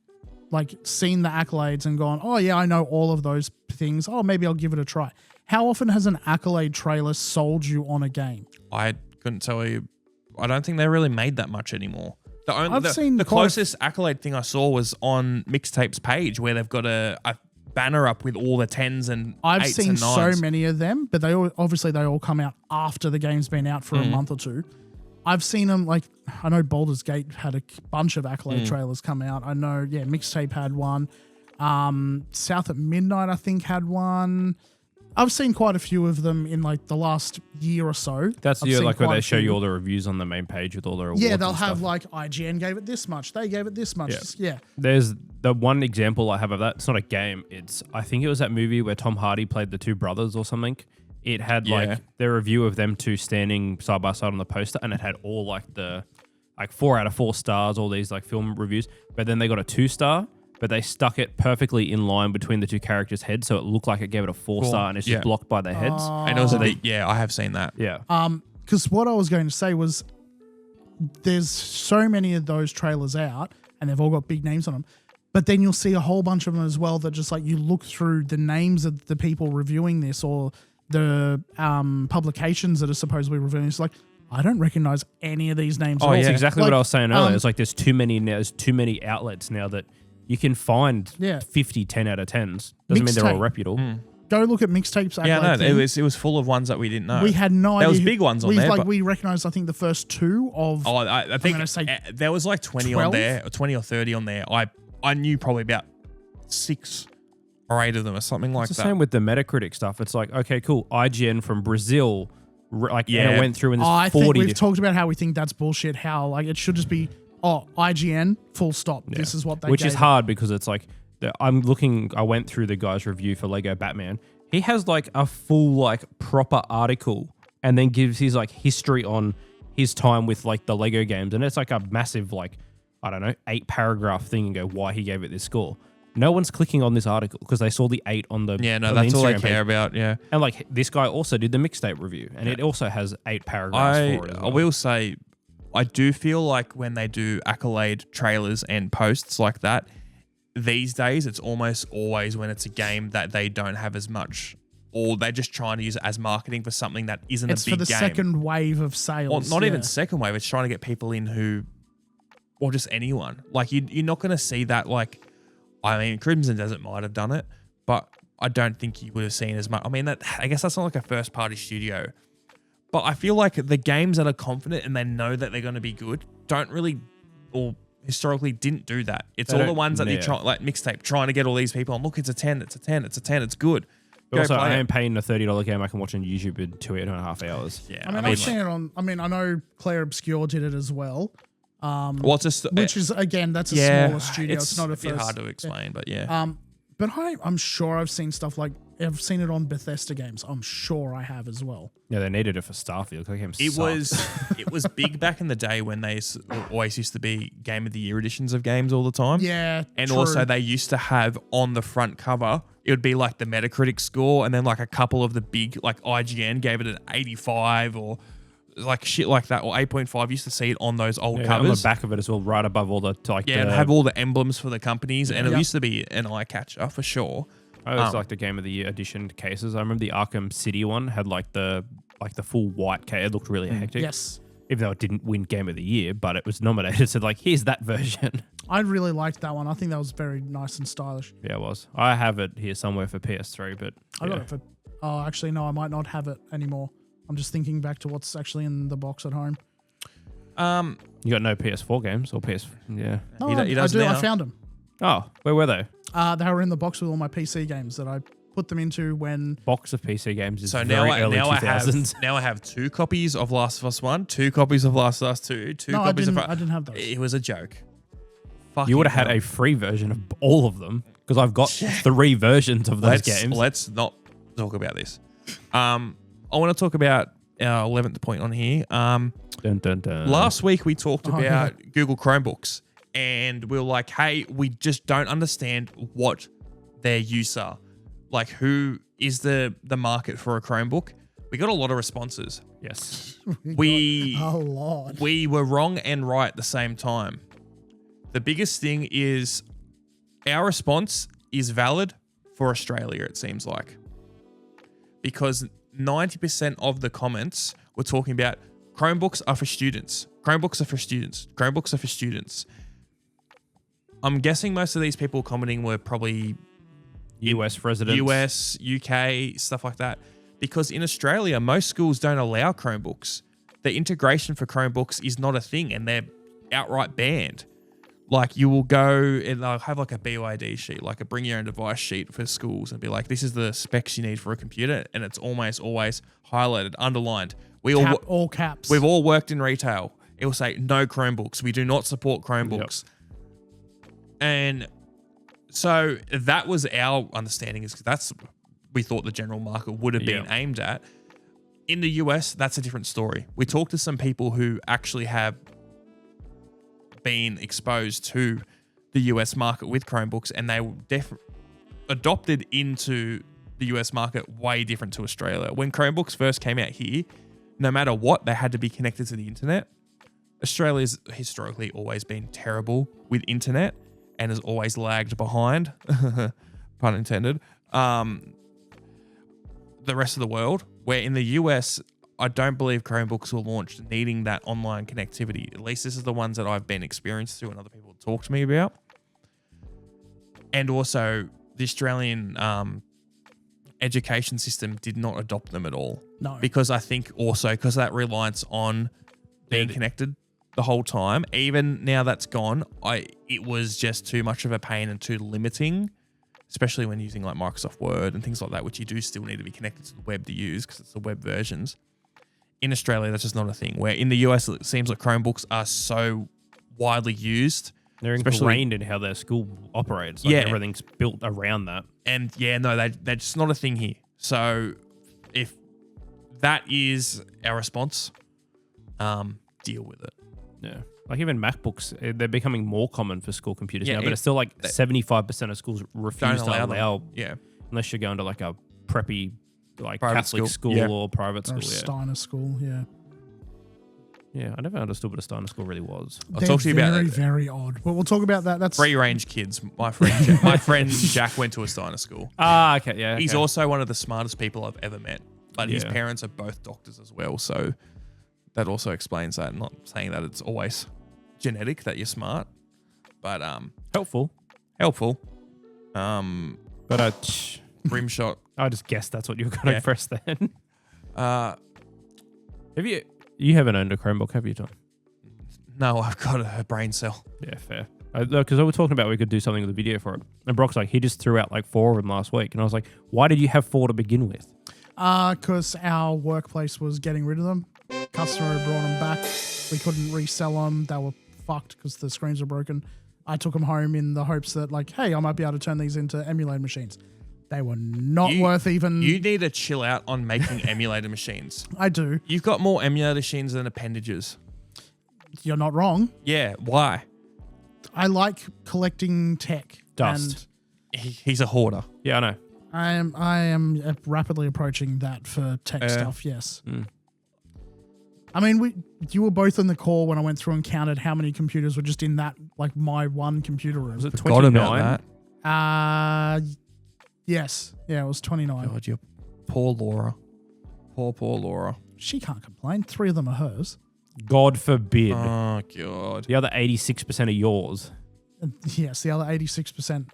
like seen the accolades and gone, oh yeah, I know all of those things. Oh, maybe I'll give it a try. How often has an accolade trailer sold you on a game? I couldn't tell you. I don't think they really made that much anymore. Seen the closest accolade thing I saw was on Mixtape's page where they've got a banner up with all the 10s and I've 8s seen and 9s. so many of them, but they all come out after the game's been out for a month or two. I've seen them, like, I know Baldur's Gate had a bunch of accolade trailers come out. I know, Mixtape had one. South at Midnight, I think, had one. I've seen quite a few of them in like the last year or so. That's I've like seen where quite they a show few. you all the reviews on the main page with all their awards. Yeah, they'll and have stuff. like IGN gave it this much, they gave it this much. Yeah. There's the one example I have of that. It's not a game. I think it was that movie where Tom Hardy played the two brothers or something. It had like their review of them two standing side by side on the poster, and it had all like 4 out of 4 stars, all these like film reviews. But then they got a 2-star, but they stuck it perfectly in line between the two characters' heads, so it looked like it gave it a 4-star, and it's just blocked by their heads. And also, I have seen that. Yeah. Because what I was going to say was there's so many of those trailers out and they've all got big names on them. But then you'll see a whole bunch of them as well that just like you look through the names of the people reviewing this or the publications that are supposedly reviewing this. Like, I don't recognize any of these names at all. That's exactly what I was saying earlier. It's like there's too many outlets now that you can find 50 10 out of 10s. Doesn't mean they're all reputable. Go look at Mixtape's Yeah, no, thing. it was full of ones that we didn't know. We had no idea. There was big ones on there. We recognized, I think, the first 2 of. Oh, I think gonna say there was like 20 12? on there, or 20 or 30 on there. I knew probably about 6 or 8 of them or something like It's that. the same with the Metacritic stuff. It's like, okay, cool. IGN from Brazil, and it went through and there's I 40 think we've talked about how we think that's bullshit. How like it should just be, IGN, full stop. Yeah. This is what they Which is gave hard because it's like, I went through the guy's review for Lego Batman. He has like a full like proper article and then gives his like history on his time with like the Lego games. And it's like a massive like, I don't know, 8-paragraph thing and go why he gave it this score. No one's clicking on this article because they saw the 8 on the on that's the all they Instagram care page. about, yeah. And like this guy also did the Mixtape review and it also has 8 paragraphs for it as well. I will say, I do feel like when they do accolade trailers and posts like that, these days it's almost always when it's a game that they don't have as much or they're just trying to use it as marketing for something that isn't It's a big for the game. second wave of sales. Or not even second wave. It's trying to get people in who, or just anyone. Like you're not going to see that. Like, I mean, Crimson Desert might have done it, but I don't think you would have seen as much. I mean, I guess that's not like a first party studio, but I feel like the games that are confident and they know that they're going to be good don't really, or historically didn't do that. It's all the ones that you try, like Mixtape, trying to get all these people on. Look, it's a 10, it's a 10, it's a 10, it's good. But also, I am paying a $30 game I can watch on YouTube in 2.5 hours. Yeah, I mean, I've seen it on. I mean, I know Claire Obscure did it as well. Well, it's just, Which is again, that's a smaller studio. It's not a bit first. hard to explain, but yeah. But I'm sure I've seen stuff like I've seen it on Bethesda games. I'm sure I have as well. Yeah, they needed it for Starfield. That game It was big back in the day when they always used to be Game of the Year editions of games all the time. Yeah, and true. also they used to have on the front cover, it would be like the Metacritic score, and then like a couple of the big, like IGN gave it an 85 or like shit like that, or 8.5. Used to see it on those old covers. On the back of it as well, right above all the and have all the emblems for the companies, and it used to be an eye catcher for sure. I always like the Game of the Year edition cases. I remember the Arkham City one had like the full white case. It looked really hectic. Yes. Even though it didn't win Game of the Year, but it was nominated. So like, here's that version. I really liked that one. I think that was very nice and stylish. Yeah, it was. I have it here somewhere for PS3, but I got it for. Oh, actually, no, I might not have it anymore. I'm just thinking back to what's actually in the box at home. You got no PS4 games or PS? Yeah. No, He I does do. now. I found them. Oh, where were they? They were in the box with all my PC games that I put them into when. Box of PC games is So very early now 2000s. I have 2 copies of Last of Us 1, 2 copies of Last of Us 2, 2 No, copies I didn't have those. It was a joke. You would have had a free version of all of them because I've got 3 versions of those games. Let's not talk about this. I want to talk about our 11th point on here. Dun, dun, dun. Last week we talked about Google Chromebooks, and we were like, hey, we just don't understand what their use are. Like, who is the market for a Chromebook? We got a lot of responses. Yes. We a lot. We were wrong and right at the same time. The biggest thing is our response is valid for Australia, it seems like. Because 90% of the comments were talking about Chromebooks are for students. Chromebooks are for students. Chromebooks are for students. I'm guessing most of these people commenting were probably US residents. US, UK, stuff like that. Because in Australia, most schools don't allow Chromebooks. The integration for Chromebooks is not a thing, and they're outright banned. Like, you will go and they'll have like a BYD sheet, like a bring your own device sheet for schools, and be like, this is the specs you need for a computer, and it's almost always highlighted, underlined. All caps. We've all worked in retail. It will say no Chromebooks. We do not support Chromebooks. Yep. And so that was our understanding, is that's we thought the general market would have been aimed at. In the US, that's a different story. We talked to some people who actually have been exposed to the US market with Chromebooks, and they adopted into the US market way different to Australia. When Chromebooks first came out here, no matter what, they had to be connected to the internet. Australia's historically always been terrible with internet and has always lagged behind, pun intended, the rest of the world. Where in the US, I don't believe Chromebooks were launched needing that online connectivity. At least this is the ones that I've been experienced through and other people talk to me about. And also, the Australian education system did not adopt them at all. No. Because I think also because of that reliance on being connected the whole time. Even now that's gone, it was just too much of a pain and too limiting, especially when using like Microsoft Word and things like that, which you do still need to be connected to the web to use because it's the web versions. In Australia, that's just not a thing. Where in the US, it seems like Chromebooks are so widely used. They're ingrained in how their school operates. Like everything's built around that. And they're just not a thing here. So if that is our response, deal with it. Yeah. Like even MacBooks, they're becoming more common for school computers now, but it's still like 75% of schools refuse to allow unless you're going to like a preppy, like private Catholic school or private school. Or Steiner school, yeah. Yeah, I never understood what a Steiner school really was. I'll talk to you about very, that. very odd. But we'll talk about that. That's Free range kids. My friend Jack went to a Steiner school. Ah, okay, yeah. He's okay. also one of the smartest people I've ever met. But his Yeah. parents are both doctors as well, so that also explains that. I'm not saying that it's always genetic that you're smart, but helpful. But rim shot. I just guessed that's what you were going to Yeah. press then. Uh, Have you haven't owned a Chromebook, have you, Tom? no, I've got a brain cell. Yeah, fair. Because I was talking about we could do something with the video for it. And Brock's like, he just threw out like 4 of them last week. And I was like, why did you have 4 to begin with? because our workplace was getting rid of them. Customer brought them back. We couldn't resell them. They were fucked because the screens were broken. I took them home in the hopes that, like, hey, I might be able to turn these into emulator machines. They were not worth even. You need to chill out on making emulator machines. I do. You've got more emulator machines than appendages. You're not wrong. Yeah, why? I like collecting tech. Dust. He's a hoarder. Yeah, I know. And I am rapidly approaching that for tech stuff, yes. Mm. I mean, you were both on the call when I went through and counted how many computers were just in that, like, my one computer room. Was it Forgot about 29? that. Yes. Yeah, it was 29. God, you poor Laura. Poor Laura. She can't complain. 3 of them are hers. God forbid. Oh, God. The other 86% are yours. And yes, the other 86%.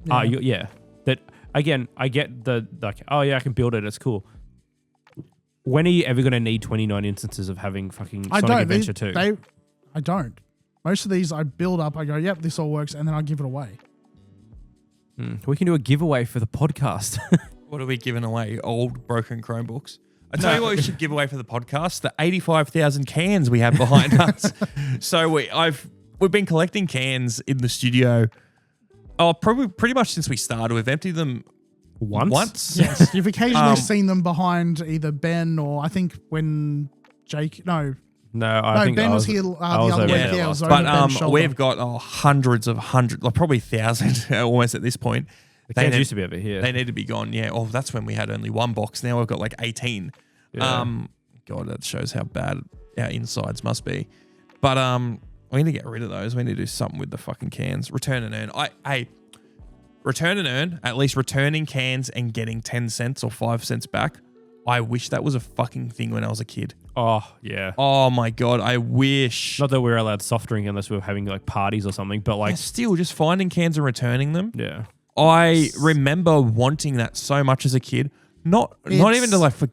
Yeah. That again, I get the like. Oh yeah, I can build it. It's cool. When are you ever going to need 29 instances of having fucking Sonic Adventure 2? I don't. Most of these I build up. I go, yep, this all works, and then I give it away. We can do a giveaway for the podcast. What are we giving away? Old broken Chromebooks? I tell you what we should give away for the podcast, the 85,000 cans we have behind us. So we've been collecting cans in the studio. Oh, probably pretty much since we started. We've emptied them once. Yes, you've occasionally seen them behind either Ben or I think when Jake. No, I think Ben I was here the was other over week. there Yeah, I last was time. over Ben's But shoulder. we've got hundreds, like probably thousands almost at this point. The cans used to be over here. They need to be gone. Yeah. Oh, that's when we had only one box. Now we've got like 18. Yeah. God, that shows how bad our insides must be. But we need to get rid of those. We need to do something with the fucking cans. Return and earn. Return and earn. At least returning cans and getting 10 cents or 5 cents back. I wish that was a fucking thing when I was a kid. Oh, yeah. Oh my God, I wish. Not that we're allowed soft drink unless we were having like parties or something, but like, Yeah, still just finding cans and returning them. yeah. I remember wanting that so much as a kid. Not even to like for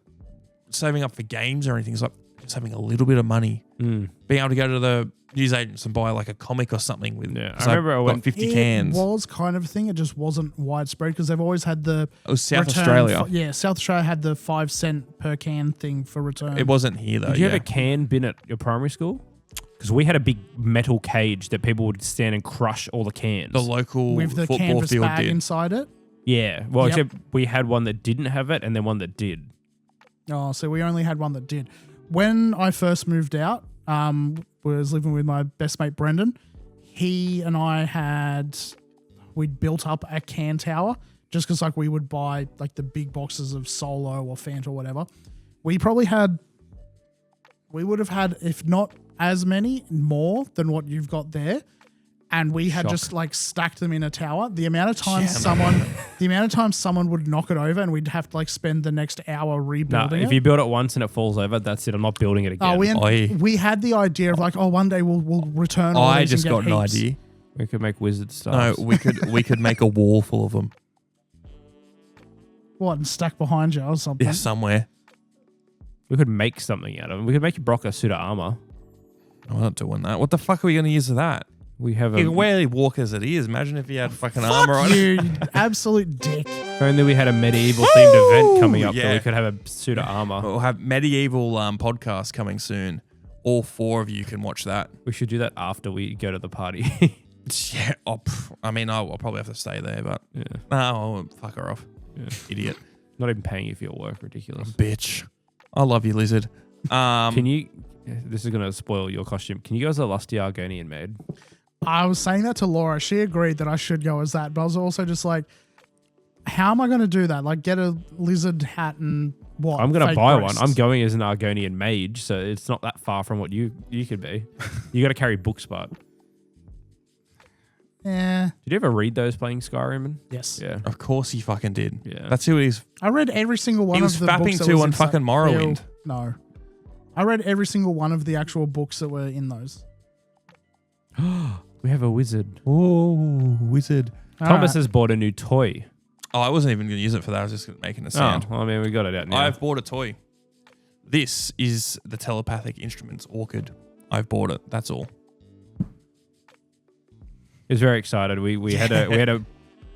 saving up for games or anything. It's like just having a little bit of money, being able to go to the newsagents and buy like a comic or something with. Yeah, I 'cause remember I got went- 50 cans. It was kind of a thing. It just wasn't widespread because they've always had the. It was South return Australia. South Australia had the 5 cent per can thing for return. It wasn't here though. Did you yeah. have a can bin at your primary school? Because we had a big metal cage that people would stand and crush all the cans. The local with the football canvas field bag did. inside it. Yeah. Well, Yep. except we had one that didn't have it and then one that did. Oh, so we only had one that did. When I first moved out, was living with my best mate Brendan. He and I we'd built up a can tower just because like we would buy like the big boxes of Solo or Fanta or whatever. We would have had, if not as many, more than what you've got there. And we had just like stacked them in a tower. The amount of times someone would knock it over and we'd have to like spend the next hour No, rebuilding if it. you build it once and it falls over, that's it. I'm not building it again. We had the idea of like, one day we'll return all I these just and got get an heaps. idea. We could make wizard No, stuff. we could make a wall full of them. What, and stack behind you or something? Yeah, somewhere. We could make something out of them. We could make Brock a suit of armor. I'm not doing that. What the fuck are we going to use for that? We have He a. can barely walk as it is. Imagine if he had fucking armor on. You absolute dick. If only we had a medieval themed event coming up that Yeah. we could have a suit of armor. We'll have medieval podcast coming soon. All 4 of you can watch that. We should do that after we go to the party. Yeah. I mean, I'll probably have to stay there, but Yeah. no, I'll fuck her off. Yeah. Idiot. Not even paying you for your work. Ridiculous. Bitch. I love you, lizard. Can you? This is going to spoil your costume. Can you go as a lusty Argonian maid? I was saying that to Laura. She agreed that I should go as that, but I was also just like, how am I going to do that? Like, get a lizard hat and what? I'm going to fake buy breasts? one. I'm going as an Argonian mage, so it's not that far from what you could be. You got to carry books, but Yeah. did you ever read those playing Skyrim? Yes. Yeah. Of course he fucking did. Yeah. That's who he's. I read every single one He was of the fapping books that to was on inside- fucking Morrowind. No. I read every single one of the actual books that were in those. We have a wizard. Oh, wizard. Thomas has bought a new toy. Oh, I wasn't even going to use it for that. I was just making a sound. Oh, I mean, we got it out now. I've bought a toy. This is the telepathic instruments orchid. I've bought it. That's all. He was very excited. We had to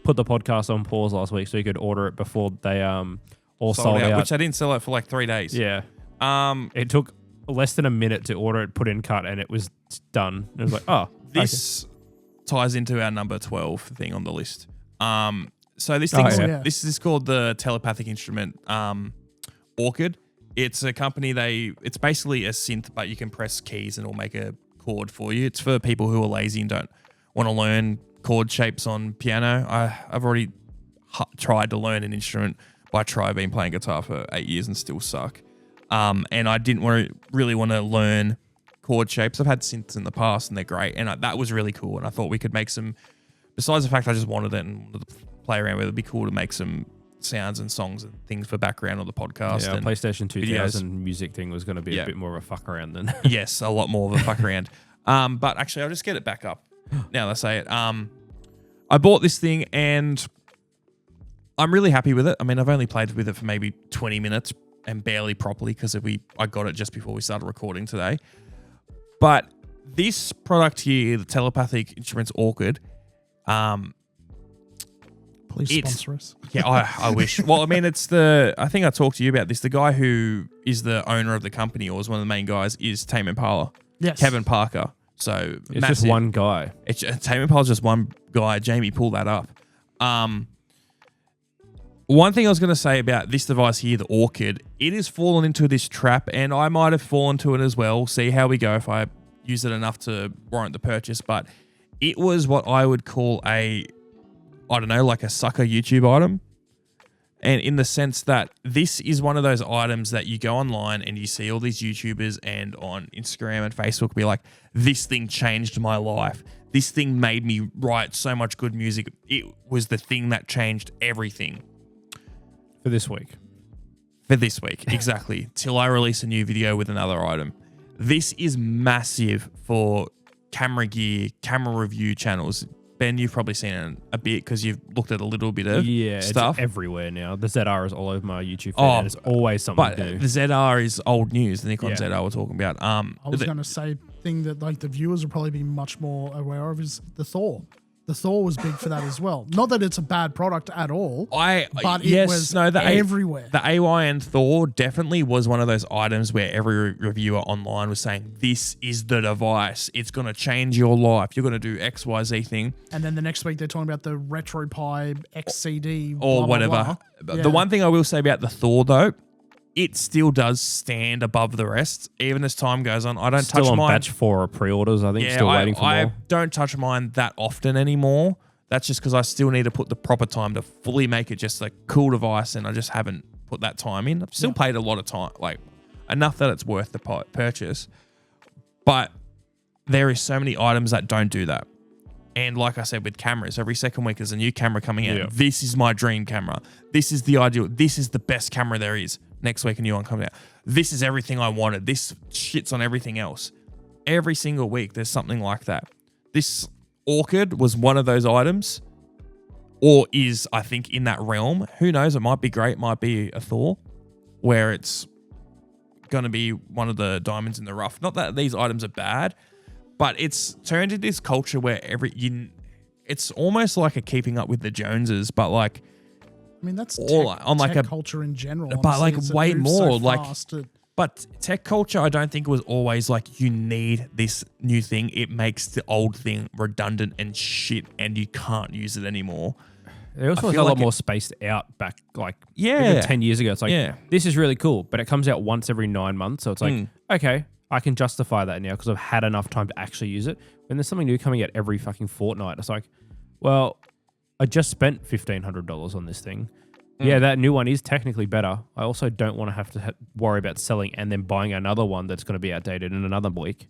put the podcast on pause last week so you could order it before they all sold out. Which I didn't sell it for like 3 days. Yeah. Um, It took less than a minute to order it, put in cut, and it was done. It was like, oh, this ties into our number 12 thing on the list. So this thing, yeah. this is called the telepathic instrument orchid. It's a company. It's basically a synth, but you can press keys and it'll make a chord for you. It's for people who are lazy and don't want to learn chord shapes on piano. I've already tried to learn an instrument. By try, I've been playing guitar for 8 years and still suck. And I didn't really want to learn chord shapes. I've had synths in the past and they're great. And that was really cool. And I thought we could make some, besides the fact I just wanted it and wanted to play around with it, it'd be cool to make some sounds and songs and things for background on the podcast. yeah, and PlayStation 2000 videos. music thing was going to be a bit more of a fuck around than. Yes, a lot more of a fuck around. But actually, I'll just get it back up now that I say it. I bought this thing and I'm really happy with it. I mean, I've only played with it for maybe 20 minutes and barely properly because I got it just before we started recording today. But this product here, the telepathic instruments orchid, Please sponsor us. yeah, I wish. Well, I mean, I think I talked to you about this. The guy who is the owner of the company or is one of the main guys is Tame Impala. Yes. Kevin Parker. So It's massive. just one guy. Tame Impala's just one guy. Jamie pulled that up. One thing I was going to say about this device here, the Orchid, it has fallen into this trap, and I might have fallen to it as well. See how we go if I use it enough to warrant the purchase. But it was what I would call like a sucker YouTube item. And in the sense that this is one of those items that you go online and you see all these YouTubers and on Instagram and Facebook be like, this thing changed my life. This thing made me write so much good music. It was the thing that changed everything. For this week. For this week, exactly. Till I release a new video with another item. This is massive for camera gear, camera review channels. Ben, you've probably seen it a bit because you've looked at a little bit of stuff. It's everywhere now. The ZR is all over my YouTube feed, Oh, and it's always something But new. the ZR is old news. The Nikon Yeah. ZR we're talking about. I was going to say thing that like the viewers will probably be much more aware of is the Thor. The Thor was big for that as well. Not that it's a bad product at all, but it was everywhere. The AYN Thor definitely was one of those items where every reviewer online was saying, this is the device. It's going to change your life. You're going to do XYZ thing. And then the next week they're talking about the RetroPie XCD Or blah, blah, whatever. blah. The one thing I will say about the Thor, though, it still does stand above the rest. Even as time goes on, I don't Still touch on mine. batch 4 of pre-orders, I think. Still waiting for I more. don't touch mine that often anymore. That's just because I still need to put the proper time to fully make it just a cool device, and I just haven't put that time in. I've still paid a lot of time, like enough that it's worth the purchase. But there is so many items that don't do that. And like I said, with cameras, every second week there's a new camera coming out. Yeah. This is my dream camera. This is the ideal. This is the best camera there is. Next week a new one comes out. This is everything I wanted. This shits on everything else. Every single week there's something like that. This Orchid was one of those items, or is, I think, in that realm. Who knows? It might be great. Might be a Thor, where it's going to be one of the diamonds in the rough. Not that these items are bad, but it's turned into this culture where it's almost like a keeping up with the Joneses, but like, I mean, that's all tech, on like tech a culture in general. but like Honestly, way it moves more so like. fast. But tech culture, I don't think it was always like you need this new thing. It makes the old thing redundant and shit, and you can't use it anymore. It also I was feel a lot like more spaced out back, like Yeah. even 10 years ago. It's like, this is really cool, but it comes out once every 9 months. So it's like, okay, I can justify that now because I've had enough time to actually use it. When there's something new coming out every fucking fortnight, it's like, well, I just spent $1,500 on this thing. Yeah, that new one is technically better. I also don't want to have to worry about selling and then buying another one that's going to be outdated in another week.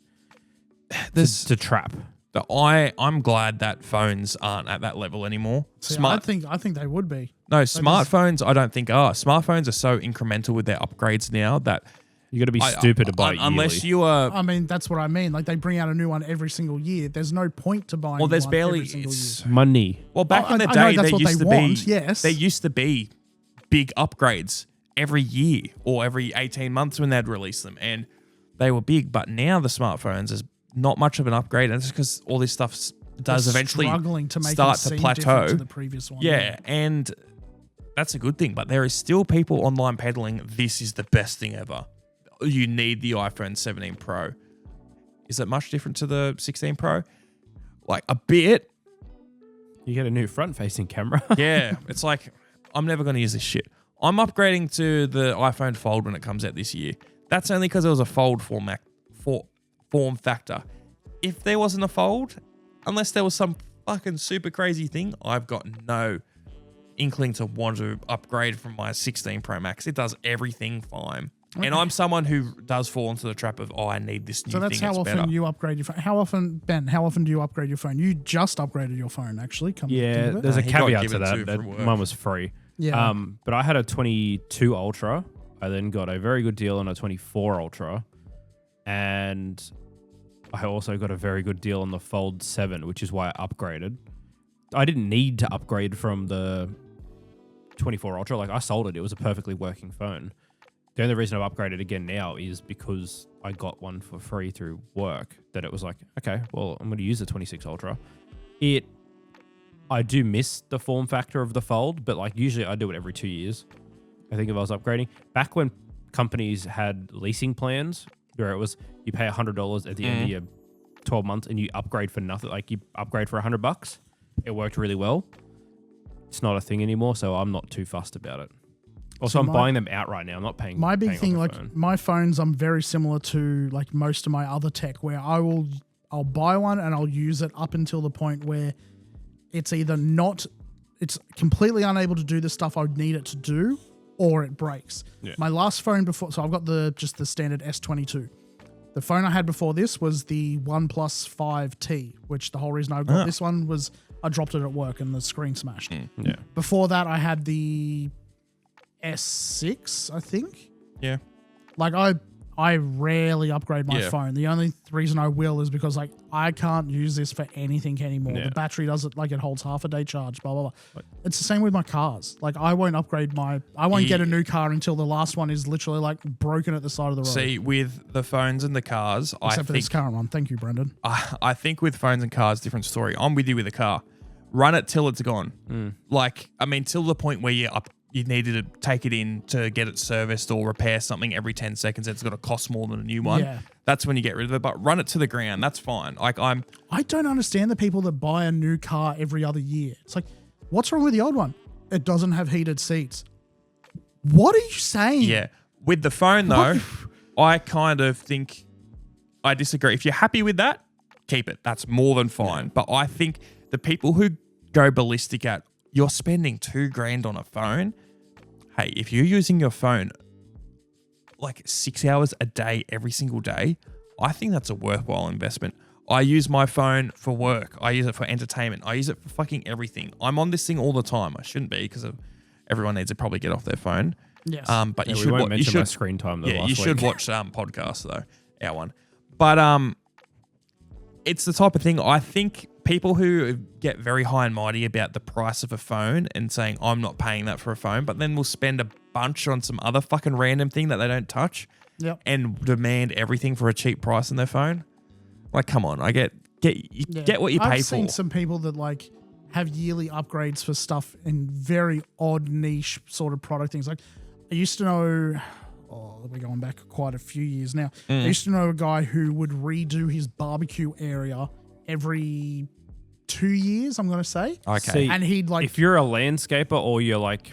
To trap. But I'm glad that phones aren't at that level anymore. See, I think they would be. No, smartphones I don't think are. Smartphones are so incremental with their upgrades now that you got to be stupid to buy it unless yearly. you are. I mean, that's what I mean. Like they bring out a new one every single year. There's no point to buying. Well, there's one barely every single year. Money. Well, back in the I know day, that's there what used they to want, be. yes. There used to be big upgrades every year or every 18 months when they'd release them, and they were big. But now the smartphones is not much of an upgrade, and it's because all this stuff does eventually struggling to make start it seem to plateau. different to the previous one. Yeah, and that's a good thing. But there is still people online peddling this is the best thing ever. You need the iPhone 17 Pro. Is it much different to the 16 Pro? Like a bit. You get a new front-facing camera. Yeah, it's like I'm never going to use this shit. I'm upgrading to the iPhone Fold when it comes out this year. That's only because it was a Fold form factor. If there wasn't a Fold, unless there was some fucking super crazy thing, I've got no inkling to want to upgrade from my 16 Pro Max. It does everything fine. Okay. And I'm someone who does fall into the trap of, I need this new thing. So that's how often you upgrade your phone. How often do you upgrade your phone? You just upgraded your phone, actually. There's a caveat to that. Mine was free. Yeah. But I had a 22 Ultra. I then got a very good deal on a 24 Ultra. And I also got a very good deal on the Fold 7, which is why I upgraded. I didn't need to upgrade from the 24 Ultra. Like, I sold it. It was a perfectly working phone. The only reason I've upgraded again now is because I got one for free through work that it was like, okay, well, I'm going to use the 26 Ultra. I do miss the form factor of the Fold, but like usually I do it every 2 years. I think if I was upgrading. Back when companies had leasing plans where it was you pay $100 at the end of your 12 months and you upgrade for nothing, like you upgrade for $100, it worked really well. It's not a thing anymore, so I'm not too fussed about it. Also, I'm buying them outright now. I'm not paying. My big paying thing, off like phone. my phones, I'm very similar to like most of my other tech, where I'll buy one and I'll use it up until the point where it's either it's completely unable to do the stuff I would need it to do, or it breaks. Yeah. My last phone before, so I've got just the standard S22. The phone I had before this was the OnePlus 5T, which the whole reason I got this one was I dropped it at work and the screen smashed. Yeah. Before that, I had the S6, I think. Yeah. Like I rarely upgrade my Yeah. phone. The only reason I will is because like I can't use this for anything anymore. Yeah. The battery doesn't, like, it holds half a day charge, blah, blah, blah. It's the same with my cars. Like I won't get a new car until the last one is literally like broken at the side of the road. See, with the phones and the cars, Except for this current one. Thank you, Brendan. I think with phones and cars, different story. I'm with you with a car. Run it till it's gone. Like, I mean, till the point where you needed to take it in to get it serviced or repair something every 10 seconds. It's got to cost more than a new one. Yeah. That's when you get rid of it. But run it to the ground. That's fine. Like I don't understand the people that buy a new car every other year. It's like, what's wrong with the old one? It doesn't have heated seats. What are you saying? Yeah. With the phone though, I kind of think I disagree. If you're happy with that, keep it. That's more than fine. But I think the people who go ballistic at, you're spending $2,000 on a phone. Hey, if you're using your phone like 6 hours a day, every single day, I think that's a worthwhile investment. I use my phone for work. I use it for entertainment. I use it for fucking everything. I'm on this thing all the time. I shouldn't be because everyone needs to probably get off their phone. Yes. But Yeah, you we should won't mention my my screen time though. you should watch podcasts though. Our one. But it's the type of thing I think people who get very high and mighty about the price of a phone and saying I'm not paying that for a phone, but then will spend a bunch on some other fucking random thing that they don't touch and demand everything for a cheap price on their phone. Like, come on, get what you pay for. I've seen some people that like have yearly upgrades for stuff in very odd niche sort of product things. Like I used to know, we're going back quite a few years now. I used to know a guy who would redo his barbecue area every 2 years, I'm going to say. Okay. See, and he'd like... if you're a landscaper or you're like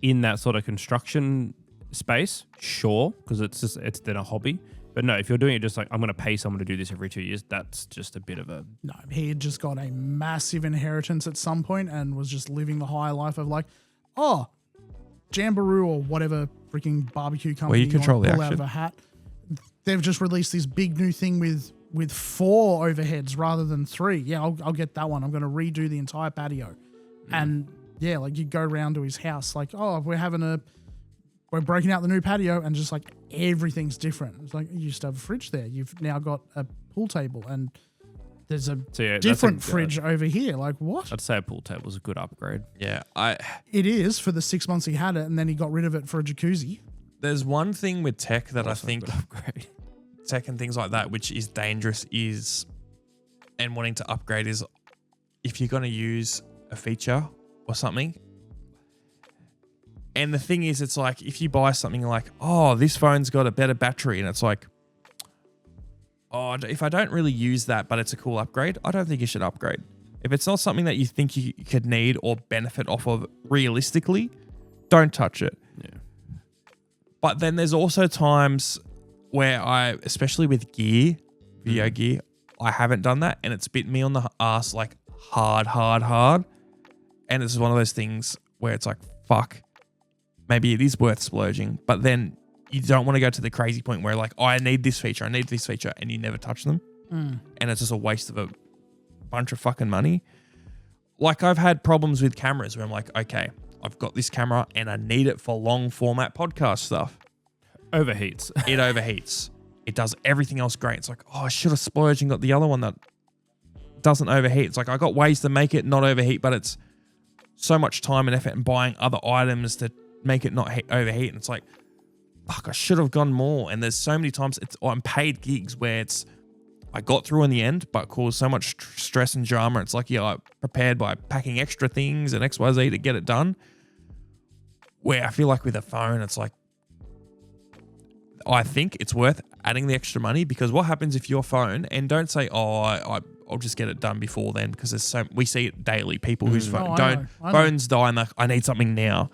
in that sort of construction space, sure, because it's then a hobby. But no, if you're doing it just like, I'm going to pay someone to do this every 2 years, that's just a bit of a... No, he had just got a massive inheritance at some point and was just living the high life of like, oh, Jamboree or whatever freaking barbecue company Where you control the pull out action. of a hat. They've just released this big new thing with 4 overheads rather than 3. Yeah, I'll get that one. I'm going to redo the entire patio. And yeah, like you go round to his house like, oh, we're breaking out the new patio and just like everything's different. It's like you used to have a fridge there. You've now got a pool table and there's a different fridge over here. Like what? I'd say a pool table's a good upgrade. Yeah, It is for the 6 months he had it and then he got rid of it for a jacuzzi. there's one thing with tech that I think Good upgrade. tech and things like that, which is dangerous, and wanting to upgrade is if you're going to use a feature or something. And the thing is, it's like if you buy something like, oh, this phone's got a better battery, and it's like, oh, if I don't really use that, but it's a cool upgrade, I don't think you should upgrade. If it's not something that you think you could need or benefit off of realistically, don't touch it. Yeah. But then there's also times where especially with video gear, I haven't done that, and it's bit me on the ass like hard. And it's one of those things where it's like, fuck, maybe it is worth splurging, but then you don't want to go to the crazy point where like, oh, I need this feature, and you never touch them. And it's just a waste of a bunch of fucking money. Like I've had problems with cameras where I'm like, okay, I've got this camera and I need it for long format podcast stuff. Overheats. It overheats. It does everything else great. It's like, oh, I should have splurged and got the other one that doesn't overheat. It's like I got ways to make it not overheat, but it's so much time and effort and buying other items to make it not overheat. And it's like, fuck, I should have gone more. And there's so many times I'm paid gigs where I got through in the end, but caused so much stress and drama. It's like, yeah, I prepared by packing extra things and XYZ to get it done. Where I feel like with a phone, it's like, I think it's worth adding the extra money, because what happens if your phone, and don't say, oh, I'll just get it done before then, because we see it daily. People whose phones die and like, I need something now.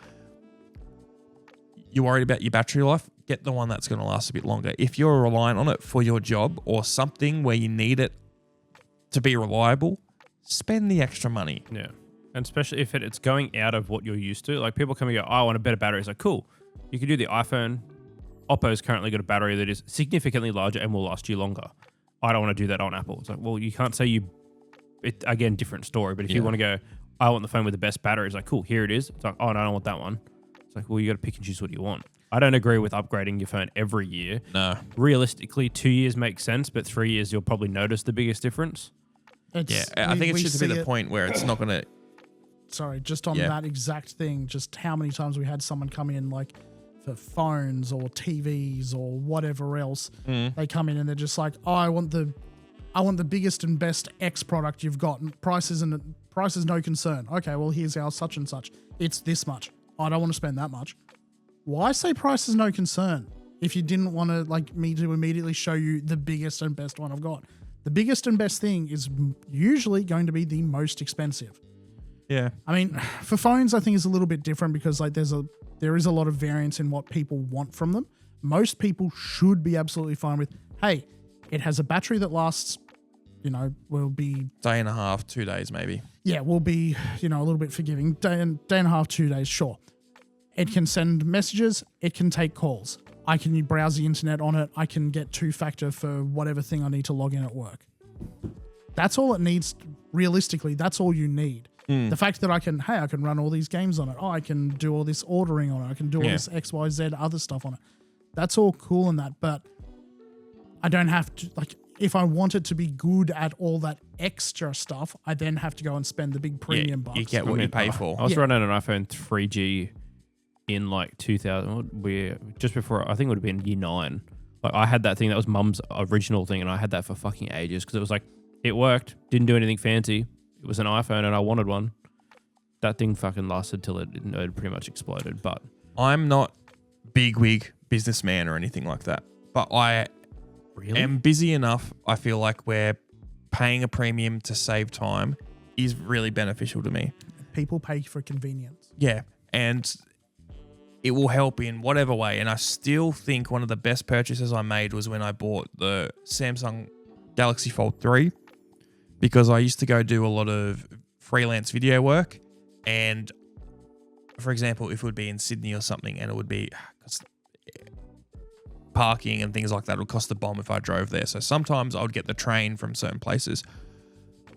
You're worried about your battery life? Get the one that's going to last a bit longer. If you're relying on it for your job or something where you need it to be reliable, spend the extra money. Yeah. And especially if it's going out of what you're used to. Like people come and go, oh, I want a better battery. It's like, cool. You can do the iPhone. Oppo's currently got a battery that is significantly larger and will last you longer. I don't want to do that on Apple. It's like, well, you can't say again, different story. But if you want to go, I want the phone with the best battery. It's like, cool, here it is. It's like, oh, no, I don't want that one. It's like, well, you got to pick and choose what you want. I don't agree with upgrading your phone every year. No. Realistically, 2 years makes sense, but 3 years you'll probably notice the biggest difference. I think it should be the point where it's not going to... Sorry, just on that exact thing, just how many times we had someone come in like for phones or TVs or whatever else. They come in and they're just like, oh, I want the biggest and best X product you've got. And price is no concern. Okay, well, here's our such and such. It's this much. I don't want to spend that much. Why say price is no concern if you didn't want to like me to immediately show you the biggest and best one I've got? The biggest and best thing is usually going to be the most expensive. Yeah. I mean, for phones, I think it's a little bit different because like there is a lot of variance in what people want from them. Most people should be absolutely fine with, hey, it has a battery that lasts, will be... Day and a half, 2 days maybe. Yeah, will be, a little bit forgiving. Day and a half, 2 days, sure. It can send messages. It can take calls. I can browse the internet on it. I can get 2-factor for whatever thing I need to log in at work. That's all it needs. Realistically, that's all you need. The fact that I can run all these games on it. Oh, I can do all this ordering on it. I can do all this XYZ other stuff on it. That's all cool and that, but I don't have to, like, if I want it to be good at all that extra stuff, I then have to go and spend the big premium bucks. You get what you pay for. I was running an iPhone 3G in like 2000, just before, I think it would have been year 9. Like I had that thing, that was Mum's original thing, and I had that for fucking ages because it was like, it worked, didn't do anything fancy. It was an iPhone and I wanted one. That thing fucking lasted till it pretty much exploded. But I'm not bigwig businessman or anything like that, but I am busy enough. I feel like where paying a premium to save time is really beneficial to me. People pay for convenience. Yeah. And it will help in whatever way. And I still think one of the best purchases I made was when I bought the Samsung Galaxy Fold 3, because I used to go do a lot of freelance video work. And for example, if it would be in Sydney or something, and it would be parking and things like that, it would cost a bomb if I drove there. So sometimes I would get the train from certain places.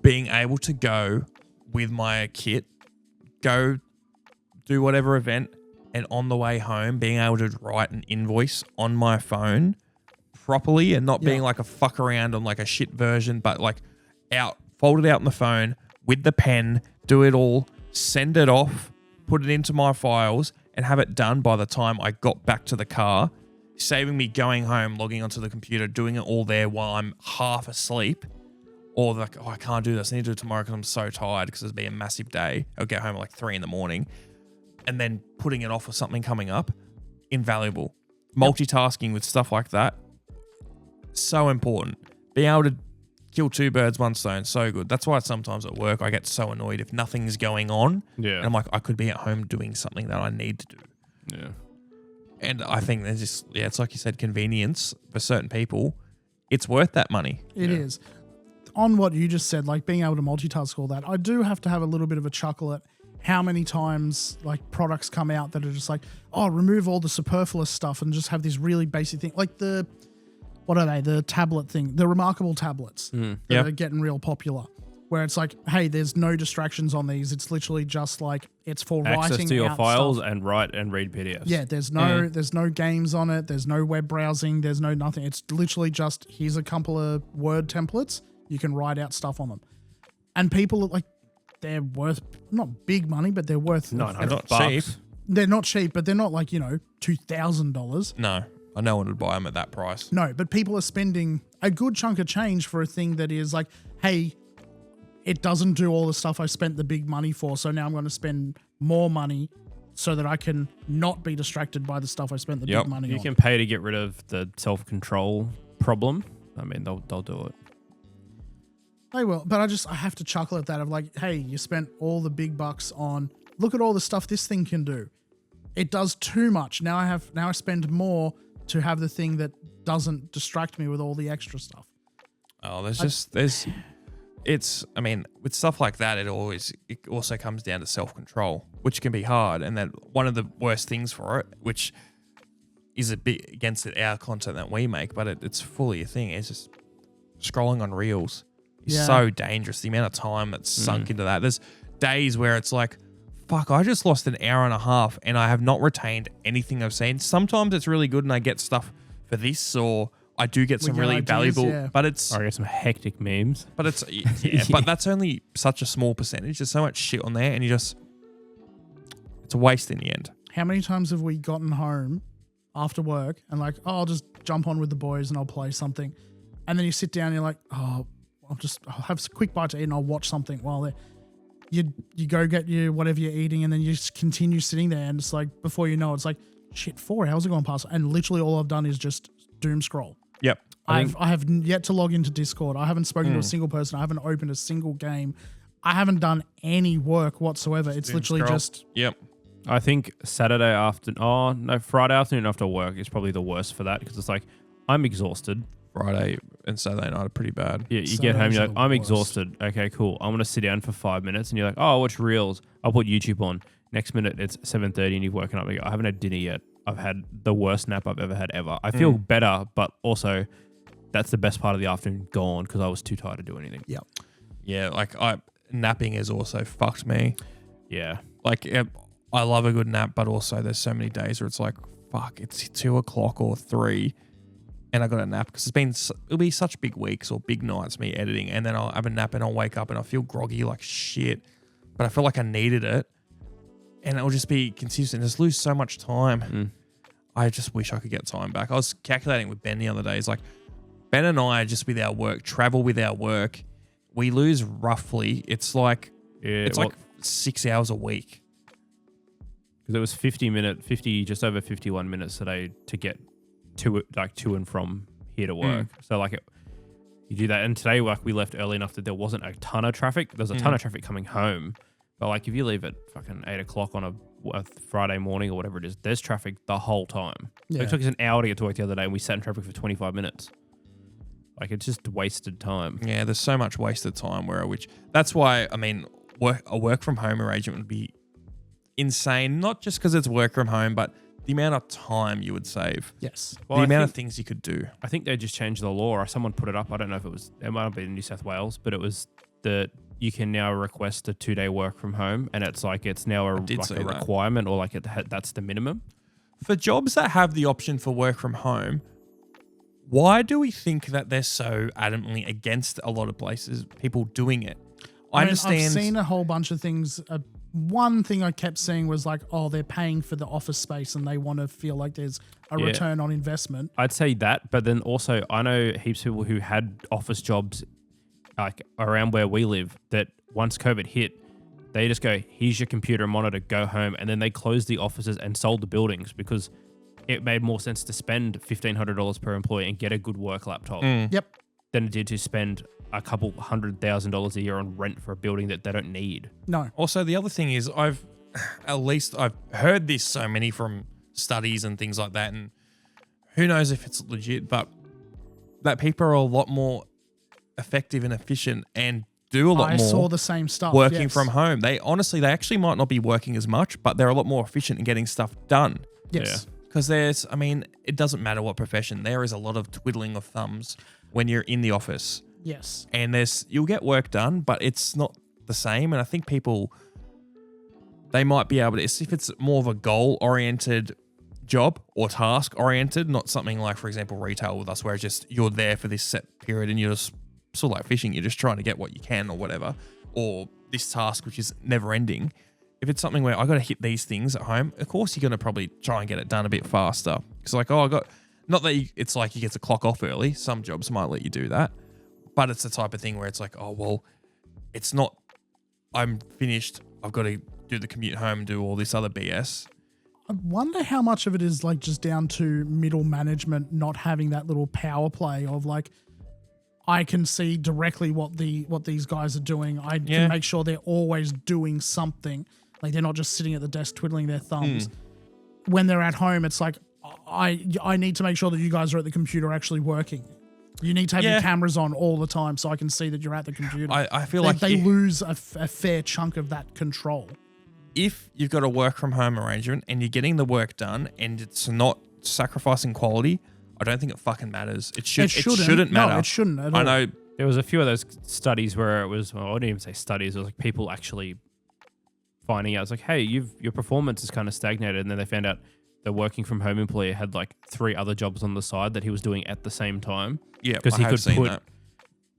Being able to go with my kit, go do whatever event, and on the way home, being able to write an invoice on my phone properly and not being like a fuck around on like a shit version, but like fold it out on the phone with the pen, do it all, send it off, put it into my files, and have it done by the time I got back to the car, saving me going home, logging onto the computer, doing it all there while I'm half asleep. Or like, oh, I can't do this. I need to do it tomorrow because I'm so tired because it'll be a massive day. I'll get home at like 3 a.m. and then putting it off for something coming up. Invaluable. Multitasking with stuff like that. So important. Being able to kill 2 birds, 1 stone. So good. That's why sometimes at work I get so annoyed if nothing's going on. Yeah. And I'm like, I could be at home doing something that I need to do. Yeah. And I think there's just, it's like you said, convenience for certain people. It's worth that money. It is. On what you just said, like being able to multitask all that, I do have to have a little bit of a chuckle at how many times like products come out that are just like, oh, remove all the superfluous stuff and just have this really basic thing. Like what are they? The tablet thing, the Remarkable tablets that are getting real popular, where it's like, hey, there's no distractions on these. It's literally just like, it's for access writing to your out files stuff. and write and read PDFs. Yeah, there's no games on it. There's no web browsing. There's no nothing. It's literally just, here's a couple of Word templates. You can write out stuff on them. And people are like, they're worth not big money, but they're worth not cheap. They're not cheap, but they're not like, $2,000. No, no one would buy them at that price. No, but people are spending a good chunk of change for a thing that is like, hey, it doesn't do all the stuff I spent the big money for, so now I'm going to spend more money so that I can not be distracted by the stuff I spent the big money on. You can pay to get rid of the self-control problem. I mean, they'll do it. They will, but I have to chuckle at that of like, hey, you spent all the big bucks on, look at all the stuff this thing can do. It does too much. Now I spend more to have the thing that doesn't distract me with all the extra stuff. Oh, with stuff like that, it also comes down to self-control, which can be hard. And then one of the worst things for it, which is a bit against our content that we make, but it's fully a thing, is just scrolling on Reels. Is so dangerous. The amount of time that's sunk into that. There's days where it's like, fuck, I just lost an hour and a half and I have not retained anything I've seen. Sometimes it's really good and I get stuff for this, or I do get some really valuable, but it's... I get some hectic memes. But it's, but that's only such a small percentage. There's so much shit on there and it's a waste in the end. How many times have we gotten home after work and like, oh, I'll just jump on with the boys and I'll play something. And then you sit down and you're like, oh, I'll have a quick bite to eat and I'll watch something while there. You go get your whatever you're eating and then you just continue sitting there and it's like, before you know it's like, shit, 4 hours are going past and literally all I've done is just doom scroll. Yep. I have yet to log into Discord. I haven't spoken to a single person. I haven't opened a single game. I haven't done any work whatsoever. It's literally just... Yep. I think Friday afternoon after work is probably the worst for that because it's like, I'm exhausted. Friday and Saturday night are pretty bad. Yeah, you get home, you're like, I'm exhausted. Okay, cool. I'm going to sit down for 5 minutes. And you're like, oh, I'll watch Reels. I'll put YouTube on. Next minute, it's 7:30 and you've woken up. And you go, I haven't had dinner yet. I've had the worst nap I've ever had ever. I feel better, but also that's the best part of the afternoon gone because I was too tired to do anything. Yep. Yeah, like napping has also fucked me. Yeah. Like I love a good nap, but also there's so many days where it's like, fuck, it's 2 o'clock or 3 and I got a nap because it'll be such big weeks or big nights me editing, and then I'll have a nap and I'll wake up and I feel groggy like shit, but I feel like I needed it, and it'll just be consistent. Just lose so much time. I just wish I could get time back. I was calculating with Ben the other day. It's like Ben and I just with our work, travel with our work, we lose roughly. It's like 6 hours a week. Because it was just over 51 minutes today to get to and from here to work. So you do that. And today, we left early enough that there wasn't a ton of traffic. There's a ton of traffic coming home. But if you leave at fucking 8 o'clock on a Friday morning or whatever it is, there's traffic the whole time. Yeah. It took us an hour to get to work the other day, and we sat in traffic for 25 minutes. Like, it's just wasted time. Yeah, there's so much wasted time that's why, I mean, a work from home arrangement would be insane, not just because it's work from home, but the amount of time you would save. Yes. Well, the amount of things you could do. I think they just changed the law, or someone put it up. I don't know if it might have been in New South Wales, but it was that you can now request a 2-day work from home, and it's now a requirement, or that's the minimum. For jobs that have the option for work from home, why do we think that they're so adamantly against a lot of places, people doing it? I understand. I've seen a whole bunch of things. One thing I kept seeing was like, oh, they're paying for the office space and they want to feel like there's a return on investment. I'd say that, but then also I know heaps of people who had office jobs like around where we live that once COVID hit, they just go, here's your computer and monitor, go home. And then they closed the offices and sold the buildings because it made more sense to spend $1,500 per employee and get a good work laptop Yep. than it did to spend a couple $100,000 a year on rent for a building that they don't need. No. Also, the other thing is I've heard this so many from studies and things like that, and who knows if it's legit, but that people are a lot more effective and efficient and do a lot more. I saw the same stuff. Working from home. They actually might not be working as much, but they're a lot more efficient in getting stuff done. Yes. Yeah. Because it doesn't matter what profession, there is a lot of twiddling of thumbs when you're in the office. Yes. And you'll get work done, but it's not the same. And I think people, they might be able to, if it's more of a goal-oriented job or task-oriented, not something like, for example, retail with us, where it's just you're there for this set period and you're just sort of like fishing, you're just trying to get what you can or whatever, or this task which is never-ending. If it's something where I got to hit these things at home, of course you're going to probably try and get it done a bit faster. It's like, not that it's like you get to clock off early. Some jobs might let you do that. But it's the type of thing where it's like, oh, well, it's not, I'm finished. I've got to do the commute home and do all this other BS. I wonder how much of it is like just down to middle management not having that little power play of like, I can see directly what these guys are doing. I can make sure they're always doing something. Like they're not just sitting at the desk twiddling their thumbs. When they're at home, it's like, I need to make sure that you guys are at the computer actually working. You need to have your cameras on all the time so I can see that you're at the computer. I feel like they lose a fair chunk of that control. If you've got a work from home arrangement and you're getting the work done and it's not sacrificing quality, I don't think it fucking matters. It shouldn't matter. No, it shouldn't at all. I know. There was a few of those studies where it was, well, I didn't even say studies, it was like people actually finding out, it's like, hey, your performance is kind of stagnated. And then they found out the working from home employee had like 3 other jobs on the side that he was doing at the same time. Yeah, because he could put that.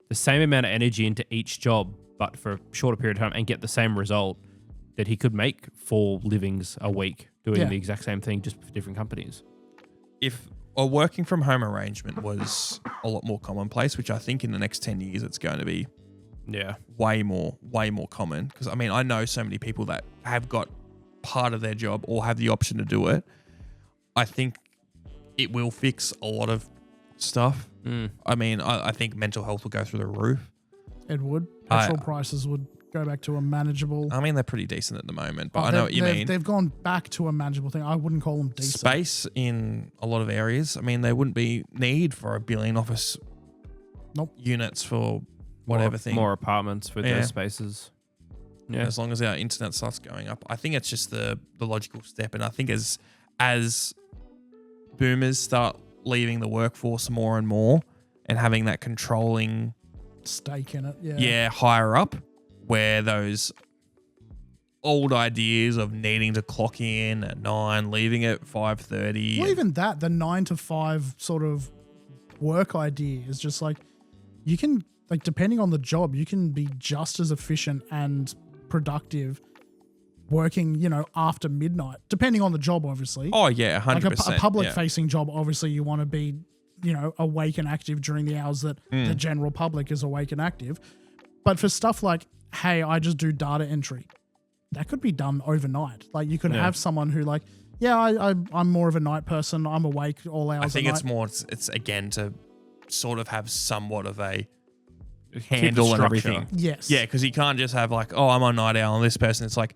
the same amount of energy into each job, but for a shorter period of time and get the same result that he could make 4 livings a week doing the exact same thing just for different companies. If a working from home arrangement was a lot more commonplace, which I think in the next 10 years it's going to be way more common. Because I mean, I know so many people that have got part of their job or have the option to do it. I think it will fix a lot of stuff. I mean, I think mental health will go through the roof. It would. Petrol prices would go back to a manageable. I mean, they're pretty decent at the moment, but I know what you mean. They've gone back to a manageable thing. I wouldn't call them decent. Space in a lot of areas. I mean, there wouldn't be need for 1 billion office units for whatever thing. More apartments with those spaces. Yeah. As long as our internet starts going up. I think it's just the logical step. And I think as boomers start leaving the workforce more and more and having that controlling stake in it. Yeah, higher up, where those old ideas of needing to clock in at 9, leaving at 5:30. Well, even that, the 9 to 5 sort of work idea is just like, you can, like, depending on the job, you can be just as efficient and productive working, after midnight, depending on the job, obviously. Oh, yeah, 100%. Like a public-facing job, obviously, you want to be, awake and active during the hours that the general public is awake and active. But for stuff like, hey, I just do data entry, that could be done overnight. Like, you could have someone who, like, I'm more of a night person. I'm awake all hours. I think it's more, it's again to sort of have somewhat of a handle and everything. Yes. Yeah, because you can't just have like, oh, I'm a night owl and this person. It's like,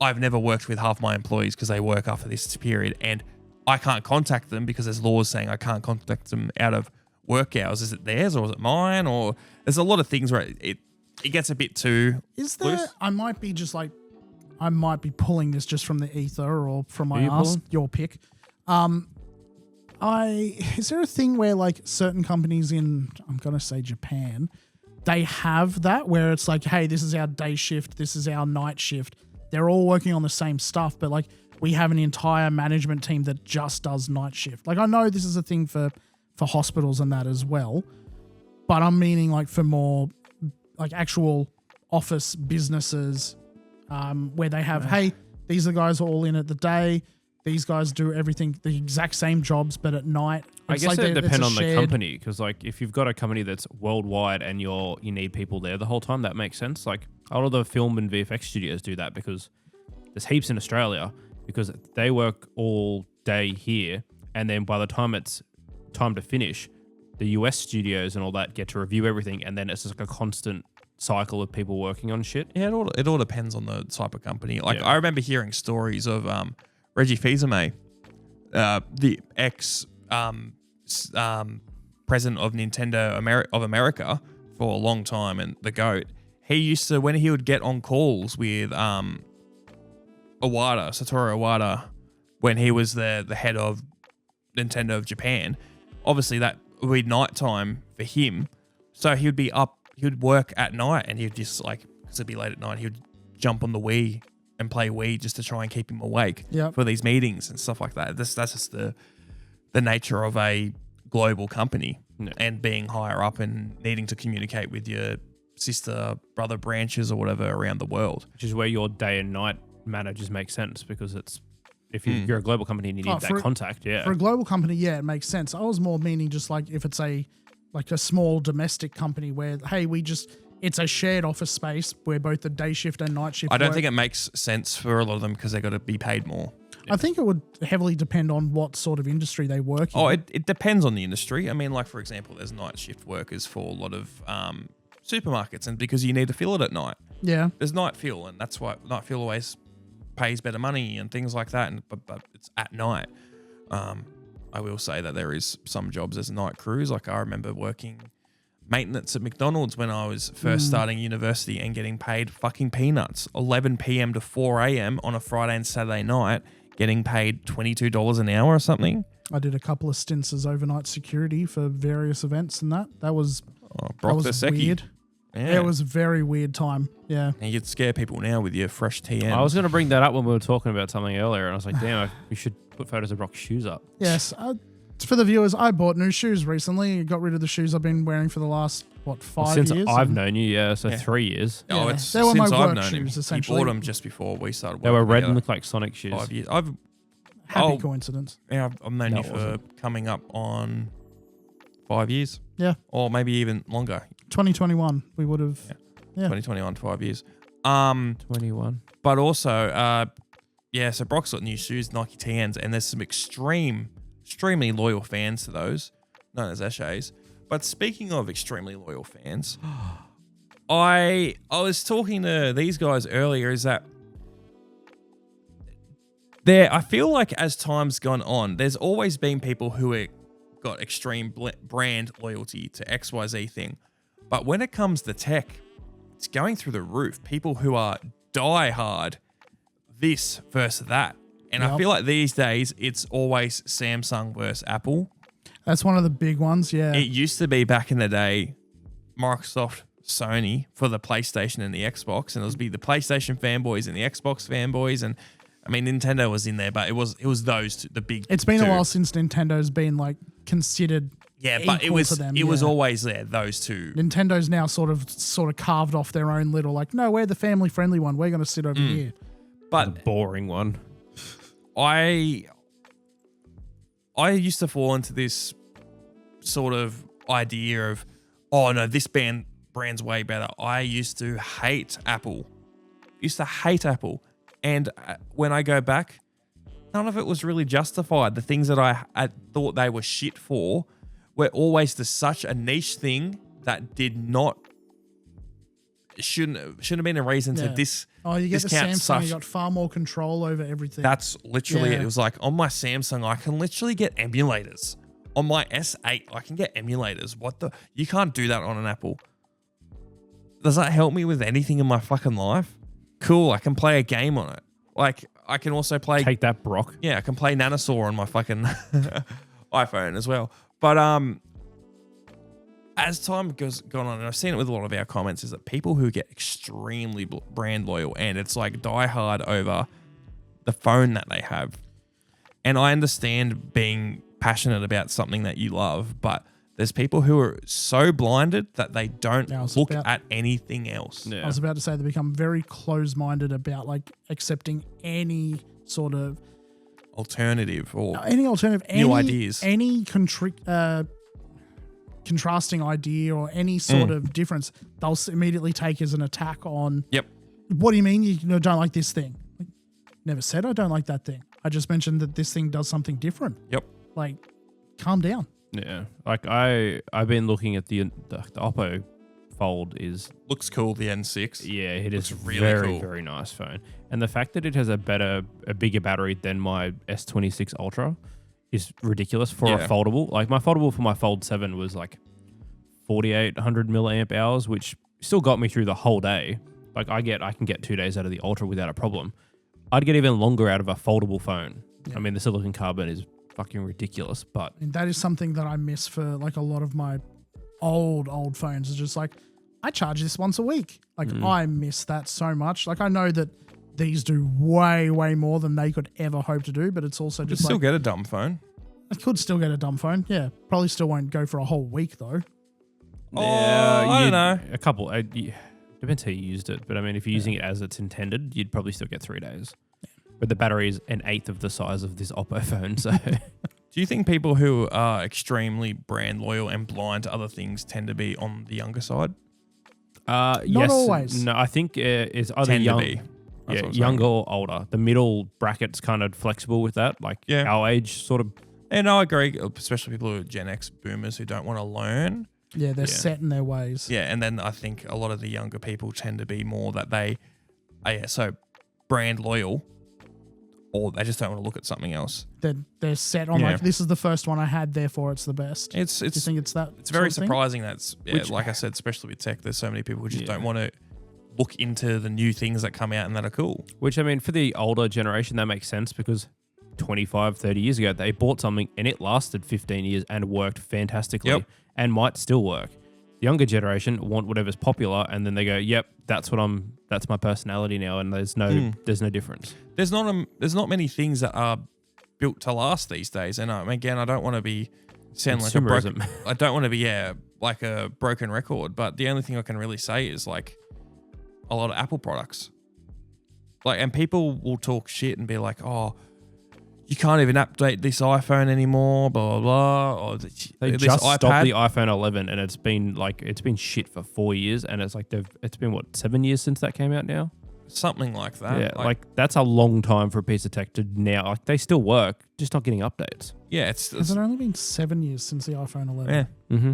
I've never worked with half my employees because they work after this period, and I can't contact them because there's laws saying I can't contact them out of work hours. Is it theirs or is it mine? Or there's a lot of things where it gets a bit too Is there? loose. I might be pulling this just from the ether or from my Who you ass. pulling? Your pick. Is there a thing where like certain companies in, I'm gonna say Japan, they have that where it's like, hey, this is our day shift, this is our night shift. They're all working on the same stuff, but like we have an entire management team that just does night shift. Like I know this is a thing for hospitals and that as well, but I'm meaning like for more like actual office businesses where they have, hey, these are the guys who are all in at the day. These guys do everything, the exact same jobs, but at night. I guess like it depends on the shared- company, because like if you've got a company that's worldwide and you need people there the whole time, that makes sense. Like a lot of the film and VFX studios do that because there's heaps in Australia because they work all day here, and then by the time it's time to finish, the US studios and all that get to review everything, and then it's just like a constant cycle of people working on shit. Yeah, it all depends on the type of company. Like Yeah. I remember hearing stories of Reggie Fils-Aimé, the ex president of Nintendo of America for a long time, and the GOAT. He used to, when he would get on calls with Satoru Iwata, when he was the head of Nintendo of Japan, obviously that would be nighttime for him. So he would be up, he would work at night, and he'd just like, because it'd be late at night, he would jump on the Wii and play Wii just to try and keep him awake for these meetings and stuff like that. That's just the nature of a global company and being higher up and needing to communicate with your sister, brother branches or whatever around the world. Which is where your day and night managers make sense, because it's if you're a global company and you need that contact, For a global company, yeah, it makes sense. I was more meaning just like if it's a small domestic company where, hey, it's a shared office space where both the day shift and night shift I don't work. think it makes sense for a lot of them because they got to be paid more. I think it would heavily depend on what sort of industry they work in. Oh, it depends on the industry. I mean, like, for example, there's night shift workers for a lot of supermarkets, and because you need to fill it at night. Yeah. There's night fuel, and that's why night fuel always pays better money and things like that, but it's at night. I will say that there is some jobs as night crews. Like I remember working maintenance at McDonald's when I was first starting university and getting paid fucking peanuts. 11 p.m. to 4 a.m. on a Friday and Saturday night, getting paid $22 an hour or something. I did a couple of stints as overnight security for various events and that. That was weird. Yeah. It was a very weird time. Yeah. And you'd scare people now with your fresh TM. I was going to bring that up when we were talking about something earlier, and I was like, damn, we should put photos of Brock's shoes up. Yes. For the viewers, I bought new shoes recently. Got rid of the shoes I've been wearing for the last, 5 Since years? I've known you, so 3 years. Oh, Yeah. it's They were my since I've work known him. shoes, He essentially. bought them just before we started They were working red together. and looked like Sonic shoes. 5 years. Happy coincidence. Yeah, I've known No, you it for wasn't. coming up on 5 years. Yeah. Or maybe even longer. 2021, we would have. Yeah. 2021, 5 years. 21. But also, so Brock's got new shoes, Nike TNs, and there's some extremely loyal fans to those, known as Eshays. But speaking of extremely loyal fans, I was talking to these guys earlier, is that I feel like as time's gone on, there's always been people who got extreme brand loyalty to XYZ thing. But when it comes to tech, it's going through the roof. People who are die hard this versus that. And I feel like these days it's always Samsung versus Apple. That's one of the big ones, yeah. It used to be back in the day, Microsoft, Sony for the PlayStation and the Xbox, and it would be the PlayStation fanboys and the Xbox fanboys, and I mean Nintendo was in there, but it was those two, the big. It's been two. a while since Nintendo's been like considered. Yeah, but it was to them, it was always there. Those two. Nintendo's now sort of carved off their own little like, no, we're the family friendly one. We're going to sit over here. The But boring one. I used to fall into this sort of idea of, oh no, this brand's way better. I used to hate Apple. And when I go back, none of it was really justified. The things that I thought they were shit for were always such a niche thing that did not shouldn't have been a reason to you get the discount Samsung, you got far more control over everything. That's literally it. It was like on my Samsung, I can literally get emulators. On my S8, I can get emulators. You can't do that on an Apple. Does that help me with anything in my fucking life? Cool, I can play a game on it. Like, I can also play... Take that, Brock. Yeah, I can play Nanosaur on my fucking iPhone as well. But as time gone on, and I've seen it with a lot of our comments, is that people who get extremely brand loyal, and it's like die hard over the phone that they have. And I understand being passionate about something that you love, but there's people who are so blinded that they don't look at anything else. I was about to say they become very close-minded about like accepting any sort of alternative or new ideas, any contrasting idea or any sort of difference. They'll immediately take as an attack on. Yep. What do you mean you don't like this thing? Like, never said I don't like that thing. I just mentioned that this thing does something different. Yep. Like, calm down. Yeah, like I've been looking at the Oppo Fold looks cool. The N6. Yeah, it is really very cool. Very nice phone, and the fact that it has a bigger battery than my S26 Ultra is ridiculous for a foldable. Like my foldable for my Fold 7 was like 4,800 milliamp hours, which still got me through the whole day. Like I can get 2 days out of the Ultra without a problem. I'd get even longer out of a foldable phone. Yeah. I mean, the silicon carbon is fucking ridiculous, but and that is something that I miss for like a lot of my old phones. It's just like I charge this once a week. Like I miss that so much. Like I know that these do way more than they could ever hope to do, but it's also just still get a dumb phone. I could still get a dumb phone. Yeah, probably still won't go for a whole week though. Yeah, I don't know. A couple. Depends how you used it, but I mean, if you're using it as it's intended, you'd probably still get 3 days. But the battery is an eighth of the size of this Oppo phone. So, do you think people who are extremely brand loyal and blind to other things tend to be on the younger side? Not always. No, I think it's either younger or older. The middle bracket's kind of flexible with that, like our age sort of. And I agree, especially people who are Gen X boomers who don't want to learn. Yeah, they're set in their ways. Yeah, and then I think a lot of the younger people tend to be more that they are so brand loyal, or they just don't want to look at something else. They're set on like, this is the first one I had, therefore it's the best. Do you think it's that? It's very surprising that's like I said, especially with tech, there's so many people who just don't want to look into the new things that come out and that are cool. Which, I mean, for the older generation, that makes sense because 25, 30 years ago, they bought something and it lasted 15 years and worked fantastically and might still work. The younger generation want whatever's popular and then they go, yep, that's my personality now, and there's no difference. There's not many things that are built to last these days. And again, I don't want to sound like I don't want to be like a broken record, but the only thing I can really say is like a lot of Apple products. Like, and people will talk shit and be like, oh, you can't even update this iPhone anymore, blah, blah, blah. Or they just stopped the iPhone 11 and it's been shit for 4 years, and it's been 7 years since that came out now? Something like that. Yeah, like that's a long time for a piece of tech to now. Like they still work, just not getting updates. Yeah, has it only been 7 years since the iPhone 11? Yeah.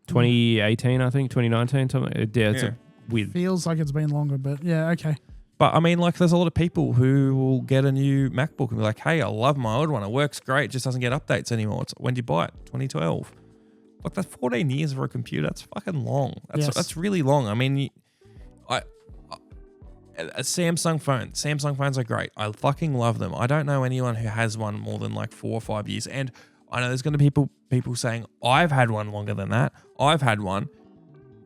2018, I think, 2019, something. Yeah, it's weird. Feels like it's been longer, but yeah, okay. But I mean, like, there's a lot of people who will get a new MacBook and be like, hey, I love my old one. It works great. It just doesn't get updates anymore. When did you buy it? 2012. Like, that's 14 years for a computer. That's fucking long. That's really long. I mean, a Samsung phone. Samsung phones are great. I fucking love them. I don't know anyone who has one more than like 4 or 5 years. And I know there's going to be people saying, I've had one longer than that. I've had one.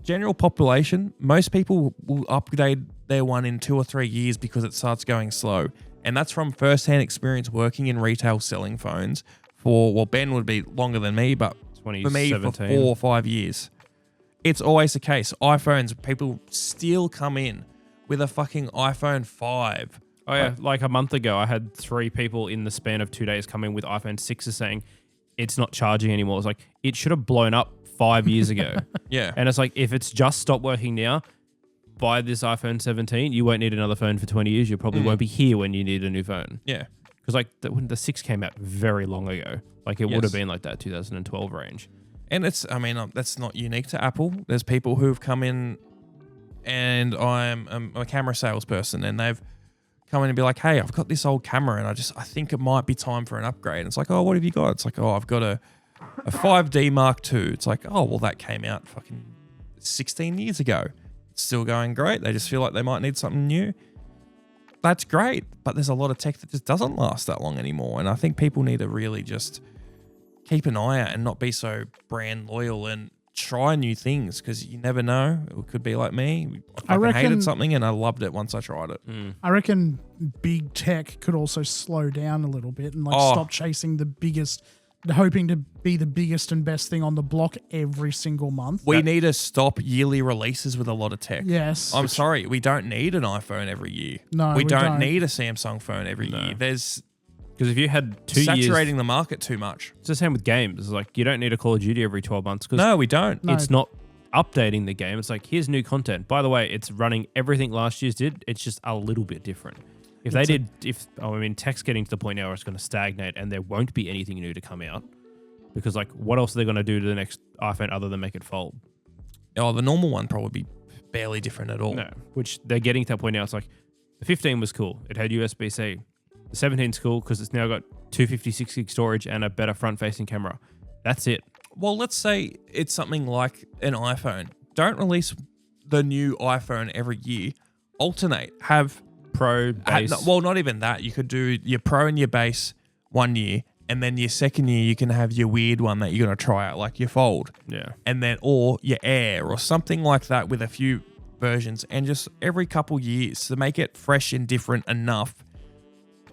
General population, most people will upgrade their one in 2 or 3 years because it starts going slow. And that's from first-hand experience working in retail selling phones for, Ben would be longer than me, but for me for 4 or 5 years. It's always the case. iPhones, people still come in with a fucking iPhone 5. Oh yeah, like a month ago, I had 3 people in the span of 2 days come in with iPhone 6s saying it's not charging anymore. It's like, it should have blown up 5 years ago. Yeah. And it's like, if it's just stopped working now, buy this iPhone 17, you won't need another phone for 20 years. You probably won't be here when you need a new phone. Yeah. Because like when the 6 came out very long ago, like it would have been like that 2012 range. And that's not unique to Apple. There's people who've come in and I'm a camera salesperson, and they've come in and be like, hey, I've got this old camera, and I think it might be time for an upgrade. And it's like, oh, what have you got? It's like, oh, I've got a 5D Mark II. It's like, oh, well, that came out fucking 16 years ago. It's still going great. They just feel like they might need something new. That's great, but there's a lot of tech that just doesn't last that long anymore. And I think people need to really just keep an eye out and not be so brand loyal and try new things, because you never know. It could be like me. I hated something and I loved it once I tried it. I reckon big tech could also slow down a little bit and stop chasing the biggest, hoping to be the biggest and best thing on the block every single month. We need to stop yearly releases with a lot of tech. Yes. I'm sorry. We don't need an iPhone every year. No, we don't need a Samsung phone every year. Because if you had 2 years... Saturating the market too much. It's the same with games. It's like, you don't need a Call of Duty every 12 months. No, we don't. It's not updating the game. It's like, here's new content. By the way, it's running everything last year's did. It's just a little bit different. Tech's getting to the point now where it's going to stagnate and there won't be anything new to come out. Because, like, what else are they going to do to the next iPhone other than make it fold? Oh, the normal one probably barely different at all. No, which they're getting to that point now. It's like, the 15 was cool. It had USB-C. The 17's cool because it's now got 256 gig storage and a better front-facing camera. That's it. Well, let's say it's something like an iPhone. Don't release the new iPhone every year. Alternate. Have Pro, base. Not even that. You could do your Pro and your base 1 year, and then your second year you can have your weird one that you're going to try out, like your Fold. Yeah. And then, or your Air or something like that with a few versions, and just every couple years to make it fresh and different enough.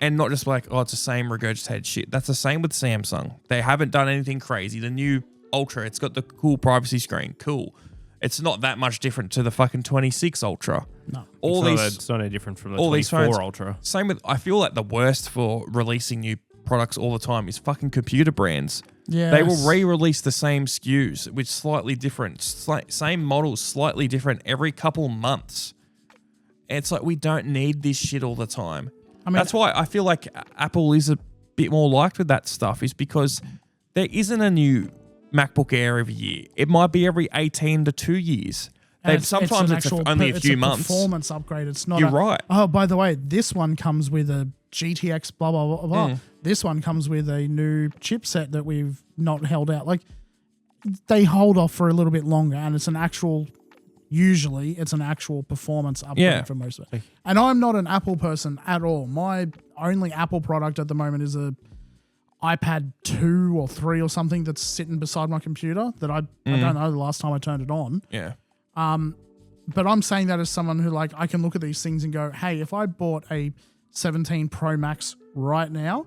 And not just like, oh, it's the same regurgitated shit. That's the same with Samsung. They haven't done anything crazy. The new Ultra, it's got the cool privacy screen. Cool. It's not that much different to the fucking 26 Ultra. No. It's not any different from the 24 Ultra. Same with, I feel like the worst for releasing new products all the time is fucking computer brands. Yeah. They will re-release the same SKUs with slightly different, same models, slightly different every couple months. And it's like, we don't need this shit all the time. I mean, that's why I feel like Apple is a bit more liked with that stuff, is because there isn't a new MacBook Air every year. It might be every 18 to 2 years. Sometimes it's only a few months. Performance upgrade. It's not. You're right. Oh, by the way, this one comes with a GTX blah blah blah blah. This one comes with a new chipset that we've not held out. Like, they hold off for a little bit longer, and it's an actual. Usually, it's an actual performance upgrade for most of it. And I'm not an Apple person at all. My only Apple product at the moment is a iPad 2 or 3 or something that's sitting beside my computer that I don't know the last time I turned it on. Yeah. But I'm saying that as someone who, like, I can look at these things and go, hey, if I bought a 17 Pro Max right now,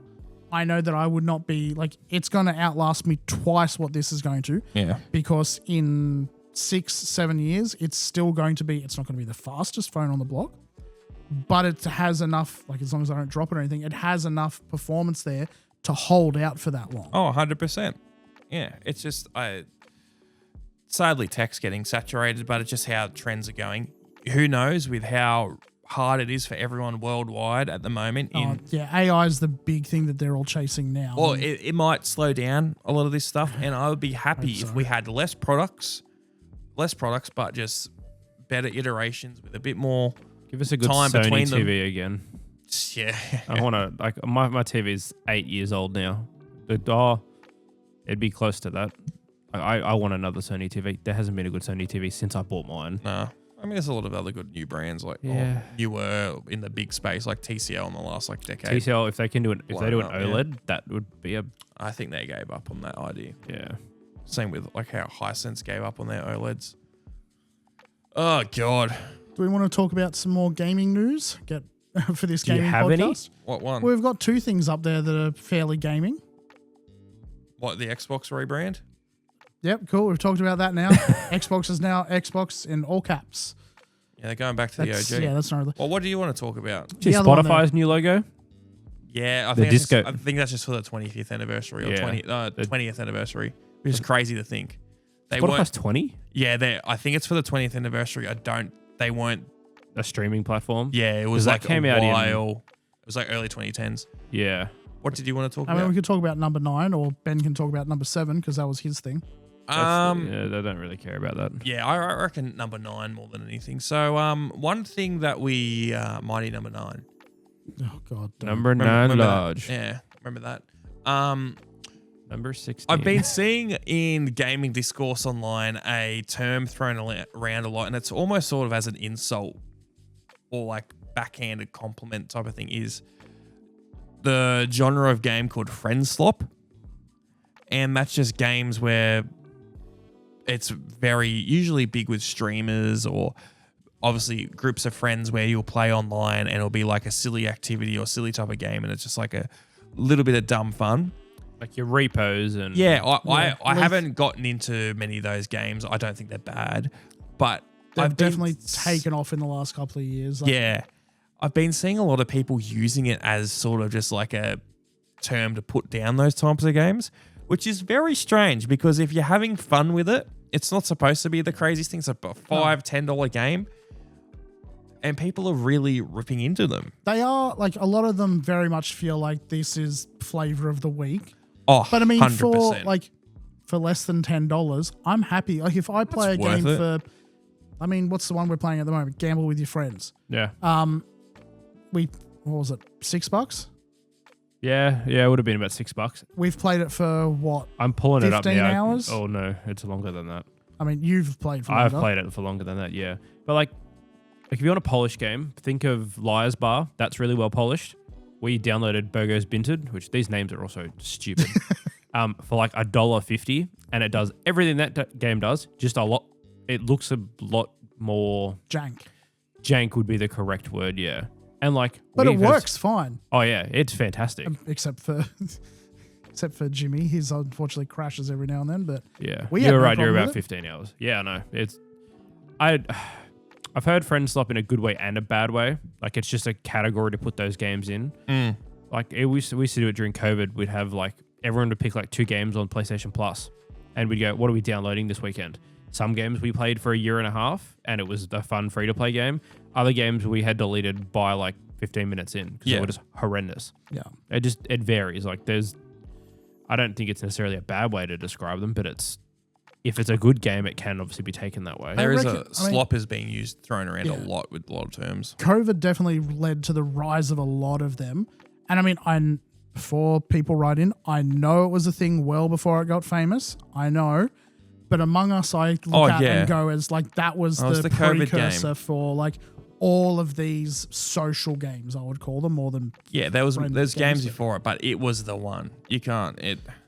I know that I would not be, like, it's going to outlast me twice what this is going to. Yeah. Because in 6-7 years, it's still going to be, it's not going to be the fastest phone on the block, but it has enough, like, as long as I don't drop it or anything, it has enough performance there to hold out for that long. Oh, 100%. Yeah. It's just, sadly, tech's getting saturated, but it's just how trends are going. Who knows with how hard it is for everyone worldwide at the moment. AI is the big thing that they're all chasing now. Well, it might slow down a lot of this stuff, and I would be happy if we had less products, but just better iterations with a bit more. Give us a good time Sony between TV them. again. Yeah, I want to, like, my TV is 8 years old now. It'd be close to that. I want another Sony TV. There hasn't been a good Sony TV since I bought mine. No. I mean, there's a lot of other good new brands, like newer in the big space, like TCL in the last decade. TCL, if they can do it, if they do an OLED, that would be a. I think they gave up on that idea. Yeah. Same with like how Hisense gave up on their OLEDs. Oh God. Do we want to talk about some more gaming news? For this gaming podcast? Do you have any? What one? We've got two things up there that are fairly gaming. What, the Xbox rebrand? Yep, cool. We've talked about that now. Xbox is now Xbox in all caps. Yeah, they're going back to the OG. Yeah, that's not really. Well, what do you want to talk about? Spotify's new logo? Yeah, I think that's just for the 25th anniversary or 20th anniversary, which is crazy to think. Spotify's 20? Yeah, I think it's for the 20th anniversary. They weren't a streaming platform. Yeah, it was like a while. It was like early 2010s. Yeah. What did you want to talk about? I mean, we could talk about number 9, or Ben can talk about number 7 because that was his thing. Yeah, they don't really care about that. Yeah, I reckon number 9 more than anything. So one thing that we Mighty number 9. Oh God. don't. Number 9 Remember large. that? Yeah, remember that. Number 16. I've been seeing in gaming discourse online a term thrown around a lot, and it's almost sort of as an insult or like backhanded compliment type of thing, is the genre of game called friend slop. And that's just games where it's very usually big with streamers or obviously groups of friends where you'll play online and it'll be like a silly activity or silly type of game, and it's just like a little bit of dumb fun. Like your repos and... Yeah, I haven't gotten into many of those games. I don't think they're bad, but They've definitely taken off in the last couple of years. Like, yeah, I've been seeing a lot of people using it as sort of just like a term to put down those types of games, which is very strange because if you're having fun with it, it's not supposed to be the craziest thing. It's a $5-10 game, and people are really ripping into them. They are, like, a lot of them very much feel like this is flavor of the week. Oh, But I mean, 100%. for less than $10, I'm happy. Like if I play That's a game worth it. for, I mean, what's the one we're playing at the moment? Gamble with your friends. Yeah. What was it? $6? Yeah, it would have been about $6. We've played it for what? I'm pulling it up 15 now. hours? Oh no, it's longer than that. I mean, you've played for I've longer. played it for longer than that, yeah. But like if you want a polished game, think of Liar's Bar. That's really well polished. We downloaded Burgos Binted, which these names are also stupid, for like $1.50, and it does everything that game does, just a lot. It looks a lot more Jank. jank would be the correct word, yeah. And like, But it works fine. Oh yeah, it's fantastic. Except for Jimmy. He's unfortunately crashes every now and then, but Yeah, we had you're no right. You're problem about with it. 15 hours. Yeah, I know. I've heard friend slop in a good way and a bad way. Like it's just a category to put those games in. Like we used to do it during COVID. We'd have like everyone would pick like 2 games on PlayStation Plus, and we'd go, "What are we downloading this weekend?" Some games we played for a year and a half, and it was a fun free to play game. Other games we had deleted by like 15 minutes in because they were just horrendous. yeah. It varies. Like I don't think it's necessarily a bad way to describe them, but if it's a good game, it can obviously be taken that way. There is reckon- a slop is being used, thrown around Yeah. a lot with a lot of terms. COVID definitely led to the rise of a lot of them. And I mean, before people write in, I know it was a thing well before it got famous. I know. But Among Us, I look at and go as like that was the COVID precursor game. for like all of these social games, I would call them, more than There's games, games but- before it, but it was the one. You can't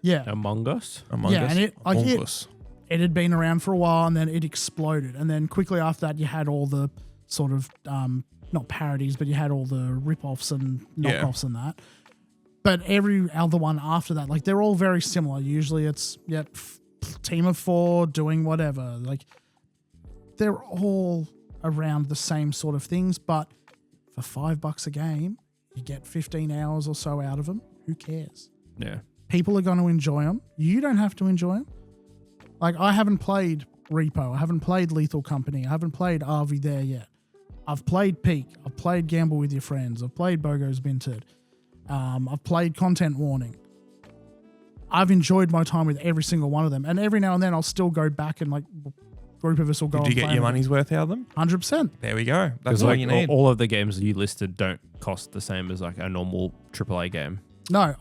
yeah. Among Us? Among Yeah, Us. and Among Us. It had been around for a while and then it exploded. And then quickly after that, you had all the sort of, not parodies, but you had all the rip-offs and knockoffs and that. But every other one after that, like they're all very similar. Usually it's, team of 4 doing whatever. Like they're all around the same sort of things. But for $5 a game, you get 15 hours or so out of them. Who cares? Yeah. People are going to enjoy them. You don't have to enjoy them. Like, I haven't played Repo. I haven't played Lethal Company. I haven't played RV there yet. I've played Peak. I've played Gamble with Your Friends. I've played Bogo's Binted. I've played Content Warning. I've enjoyed my time with every single one of them. And every now and then I'll still go back and, like, a group of us will go Did and you get play your them. money's worth out of them? 100%. There we go. That's Because all like you need. all of the games you listed don't cost the same as like a normal AAA game. No,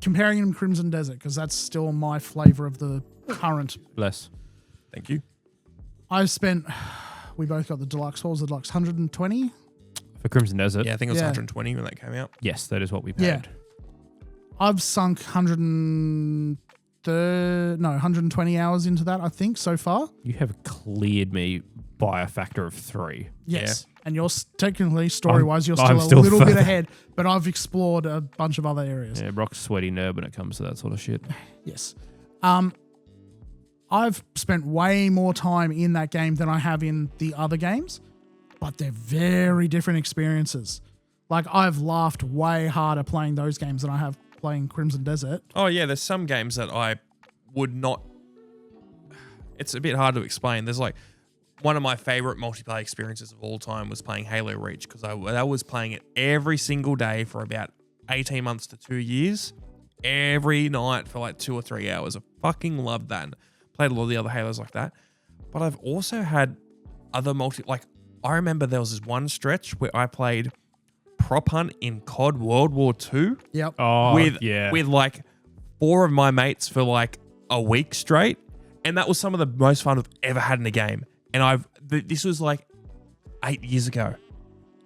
comparing them to Crimson Desert, because that's still my flavor of the current. Less. Thank you. We both got the deluxe. What was the deluxe? 120? For Crimson Desert, Yeah, I think it was Yeah. 120 when that came out. yes, that is what we paid. Yeah. I've sunk 120 hours into that, I think, so far. You have cleared me by a factor of 3. Yes. And you're technically, story-wise, you're I'm still a still little bit further. ahead, but I've explored a bunch of other areas. Yeah, Rock's sweaty nerd when it comes to that sort of shit. Yes. I've spent way more time in that game than I have in the other games, but they're very different experiences. Like, I've laughed way harder playing those games than I have playing Crimson Desert. Oh, yeah, there's some games that I would not... It's a bit hard to explain. There's like... One of my favorite multiplayer experiences of all time was playing Halo Reach, because I was playing it every single day for about 18 months to 2 years. every night for like 2 or 3 hours. I fucking loved that. And played a lot of the other Halos like that. But I've also had other I remember there was this one stretch where I played Prop Hunt in COD World War II. Yep. Oh, with like 4 of my mates for like a week straight. And that was some of the most fun I've ever had in a game. And this was like 8 years ago.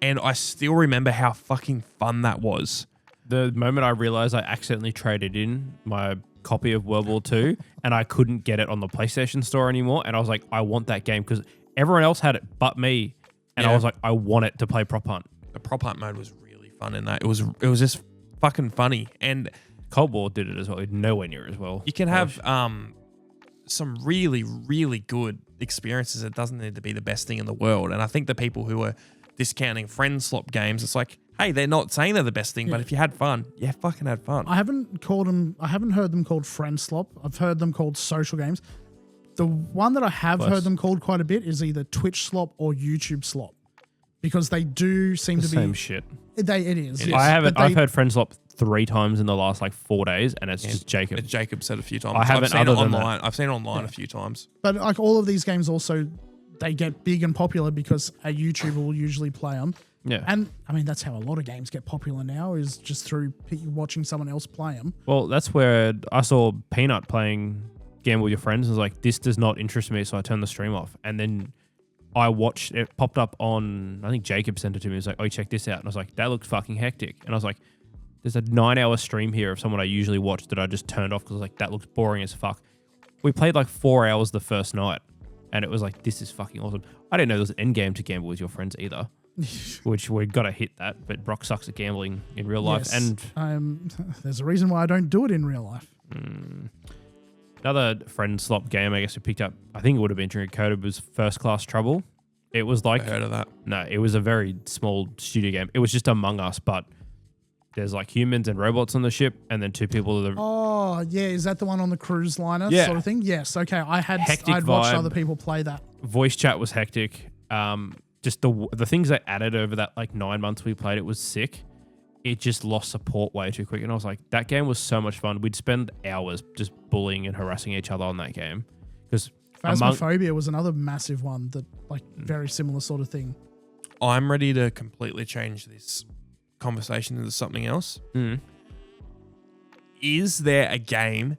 And I still remember how fucking fun that was. The moment I realized I accidentally traded in my copy of World War II and I couldn't get it on the PlayStation Store anymore. And I was like, I want that game because everyone else had it but me. And I was like, I want it to play Prop Hunt. The Prop Hunt mode was really fun in that. It was just fucking funny. And Cold War did it as well. Nowhere near as well. you can have some really, really good experiences. It doesn't need to be the best thing in the world. And I think the people who are discounting friend slop games, it's like, hey, they're not saying they're the best thing, but if you had fun, you fucking had fun. I haven't heard them called friend slop. I've heard them called social games. The one that I have heard them called quite a bit is either Twitch slop or YouTube slop, because they do seem to be same shit. It is. Yes. I've I've heard friend slop 3 times in the last like 4 days, and it's just Jacob. Jacob said a few times. I haven't I've seen it other than online. that. I've seen it online a few times. But like all of these games also, they get big and popular because a YouTuber will usually play them. Yeah. And I mean, that's how a lot of games get popular now, is just through watching someone else play them. Well, that's where I saw Peanut playing Gamble with Your Friends and was like, this does not interest me, so I turned the stream off. And then I watched it, popped up on, I think Jacob sent it to me. He was like, oh, check this out. And I was like, that looks fucking hectic. And I was like, there's a 9-hour stream here of someone I usually watch that I just turned off because I was like, that looks boring as fuck. We played like 4 hours the first night, and it was like, this is fucking awesome. I didn't know there was an end game to Gamble with Your Friends either. Which we've got to hit that, but Brock sucks at gambling in real life. Yes, and there's a reason why I don't do it in real life. Another friend slop game I guess we picked up, I think it would have been during COVID, was First Class Trouble. It was like, I heard of that. No, it was a very small studio game. It was just Among Us, but there's like humans and robots on the ship, and then 2 people that are... Oh, yeah. Is that the one on the cruise liner sort of thing? Yes. Okay. I'd watched other people play that. Voice chat was hectic. Just the things they added over that like 9 months we played it was sick. It just lost support way too quick. And I was like, that game was so much fun. We'd spend hours just bullying and harassing each other on that game. Because Phasmophobia was another massive one that like very similar sort of thing. I'm ready to completely change this conversation into something else. Is there a game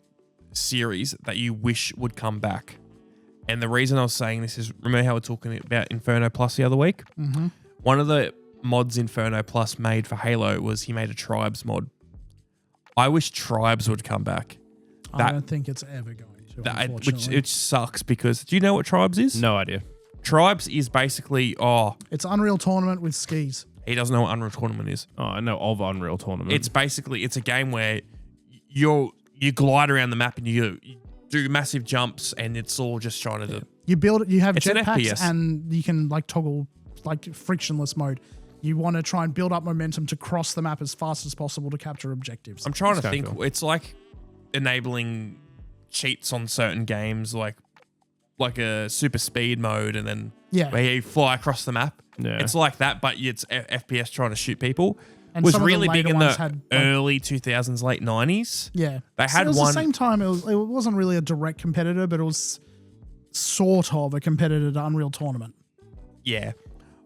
series that you wish would come back? And the reason I was saying this is, remember how we were talking about Inferno Plus the other week? Mm-hmm. One of the mods Inferno Plus made for Halo was he made a Tribes mod. I wish Tribes would come back. I don't think it's ever going to, unfortunately. Which sucks because, do you know what Tribes is? No idea. Tribes is basically, it's Unreal Tournament with skis. He doesn't know what Unreal Tournament is. Oh, I know of Unreal Tournament. It's basically, it's a game where you glide around the map and you do massive jumps, and it's all just trying to do. You have It's an jetpacks, FPS. and you can like toggle like frictionless mode. You want to try and build up momentum to cross the map as fast as possible to capture objectives. I'm trying to That's think. kinda cool. It's like enabling cheats on certain games, like a super speed mode, and then where you fly across the map. Yeah. It's like that, but it's FPS trying to shoot people. And was some of the really big later in ones the had, early 2000s, late 90s. Yeah. They So had it was one. the same time, it wasn't really a direct competitor, but it was sort of a competitor to Unreal Tournament. Yeah.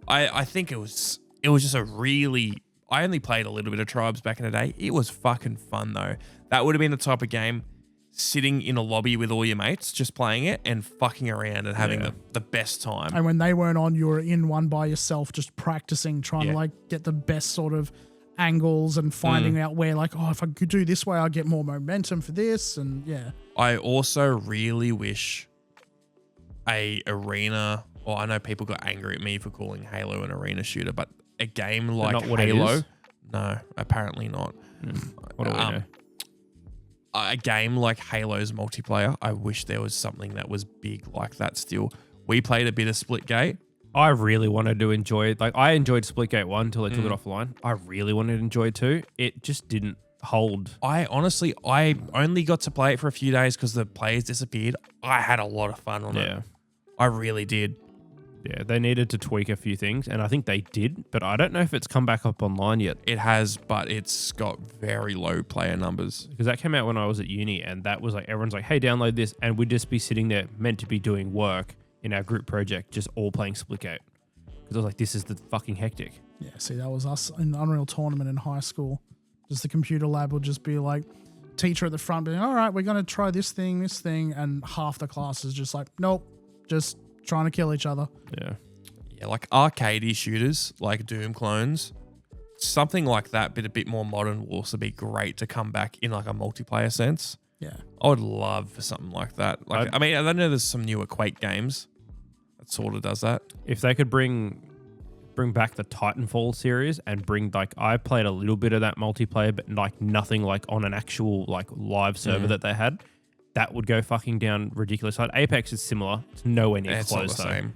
I think it was just a really... I only played a little bit of Tribes back in the day. It was fucking fun, though. That would have been the type of game, sitting in a lobby with all your mates, just playing it and fucking around and having the best time. And when they weren't on, you were in one by yourself, just practicing, trying to like get the best sort of angles and finding out where like, oh, if I could do this way, I'll get more momentum for this. And I also really wish a arena, or I know people got angry at me for calling Halo an arena shooter, but a game like not what it Halo, is? no, apparently not. What do we know? A game like Halo's multiplayer, I wish there was something that was big like that still. We played a bit of Splitgate. I really wanted to enjoy it. Like, I enjoyed Splitgate 1 until they took it offline. I really wanted to enjoy it 2. It just didn't hold. I only got to play it for a few days because the players disappeared. I had a lot of fun on it. I really did. Yeah, they needed to tweak a few things, and I think they did, but I don't know if it's come back up online yet. It has, but it's got very low player numbers. Because that came out when I was at uni, and that was like, everyone's like, hey, download this, and we'd just be sitting there meant to be doing work in our group project, just all playing Splitgate. Because I was like, this is the fucking hectic. Yeah, see, that was us in Unreal Tournament in high school. Just the computer lab would just be like, teacher at the front being, all right, we're going to try this thing, and half the class is just like, nope, just trying to kill each other. Yeah, like arcadey shooters, like Doom clones, something like that, but a bit more modern will also be great to come back in like a multiplayer sense. Yeah. I would love for something like that. Like, I mean, I know there's some newer Quake games that sort of does that. If they could bring back the Titanfall series and bring, like, I played a little bit of that multiplayer, but like nothing like on an actual like live server that they had, that would go fucking down ridiculous. Like Apex is similar. It's nowhere near It's close not the though. same.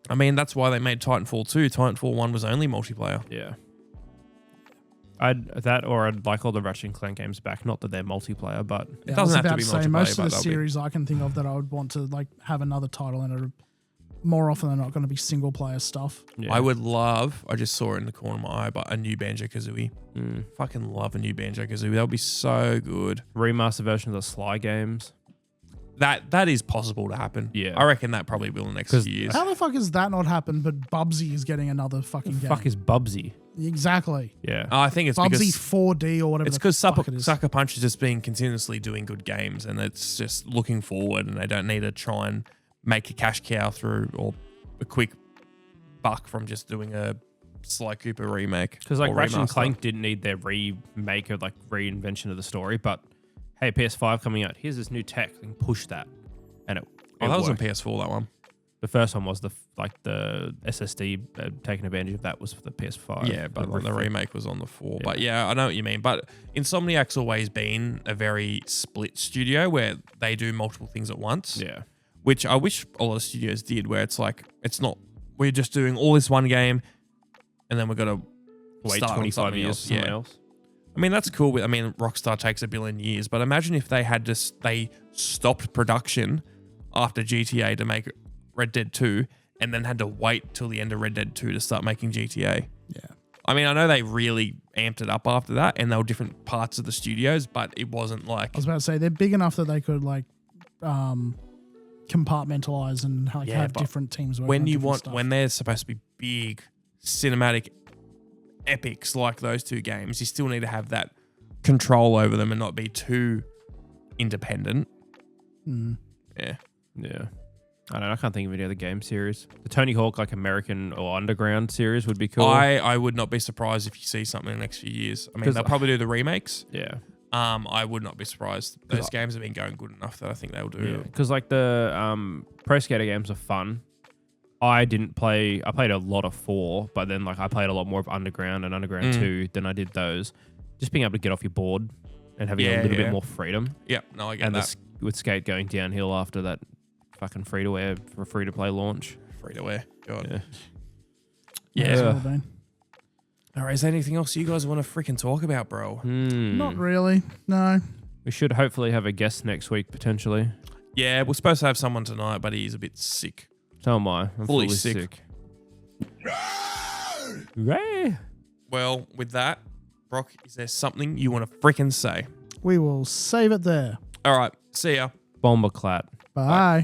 I mean, that's why they made Titanfall 2. Titanfall 1 was only multiplayer. Yeah. I'd like all the Ratchet and Clank games back. Not that they're multiplayer, but Yeah, doesn't have to I be was about multiplayer, most of but the that'll be- series I can think of that I would want to like have another title and it more often than not going to be single player stuff. yeah. I would love, I just saw it in the corner of my eye, but a new Banjo-Kazooie. Mm. Fucking love a new Banjo-Kazooie. That would be so good. Remaster version of the Sly games. That is possible to happen. Yeah. I reckon that probably will in the next 'Cause few years. How the fuck has that not happened? But Bubsy is getting another fucking game. Fuck is Bubsy? Exactly. Yeah. I think it's Bubsy because 4D or whatever. it's the because fuck it is. Sucker Punch has just been continuously doing good games, and it's just looking forward, and they don't need to try and make a cash cow through or a quick buck from just doing a Sly Cooper remake. Because like or Ratchet and remaster. Clank didn't need their remake or like reinvention of the story, but hey, PS5 coming out, here's this new tech, and push that, and it. Oh, that was on worked. PS4. That one. The first one was the SSD taking advantage of that was for the PS5. Yeah, but the remake was on the 4. Yeah. But yeah, I know what you mean. But Insomniac's always been a very split studio where they do multiple things at once. Yeah. Which I wish a lot of studios did, where it's like, it's not, we're just doing all this one game and then we're going to Wait start on 25 something years else. for someone Yeah. else. I mean, that's cool. I mean, Rockstar takes 1 billion years, but imagine if they had just, they stopped production after GTA to make Red Dead 2 and then had to wait till the end of Red Dead 2 to start making GTA. Yeah. I mean, I know they really amped it up after that and there were different parts of the studios, but it wasn't like, I was about to say they're big enough that they could like compartmentalize and like Yeah, have but different teams working when on you different want, stuff. when they're supposed to be big cinematic epics like those two games, you still need to have that control over them and not be too independent. Mm. Yeah. Yeah. I don't know. I can't think of any other game series. The Tony Hawk, like American or Underground series would be cool. I would not be surprised if you see something in the next few years. I mean, 'Cause they'll probably do the remakes. yeah. I would not be surprised. Those games have been going good enough that I think they'll do. Yeah. Because like the Pro Skater games are fun. I played a lot of 4, but then like I played a lot more of Underground and Underground 2 than I did those. Just being able to get off your board and having a little bit more freedom. Yeah, no, I get And that. with Skate going downhill after that fucking free-to-play launch. Free to wear. God. Yeah. Yeah. That's all been. All right, is there anything else you guys want to freaking talk about, bro? Not really. No. We should hopefully have a guest next week, potentially. Yeah, we're supposed to have someone tonight, but he's a bit sick. So am I. I'm Fully fully sick. Ray. Well, with that, Brock, is there something you want to freaking say? We will save it there. All right, see ya. Bomber clat. Bye.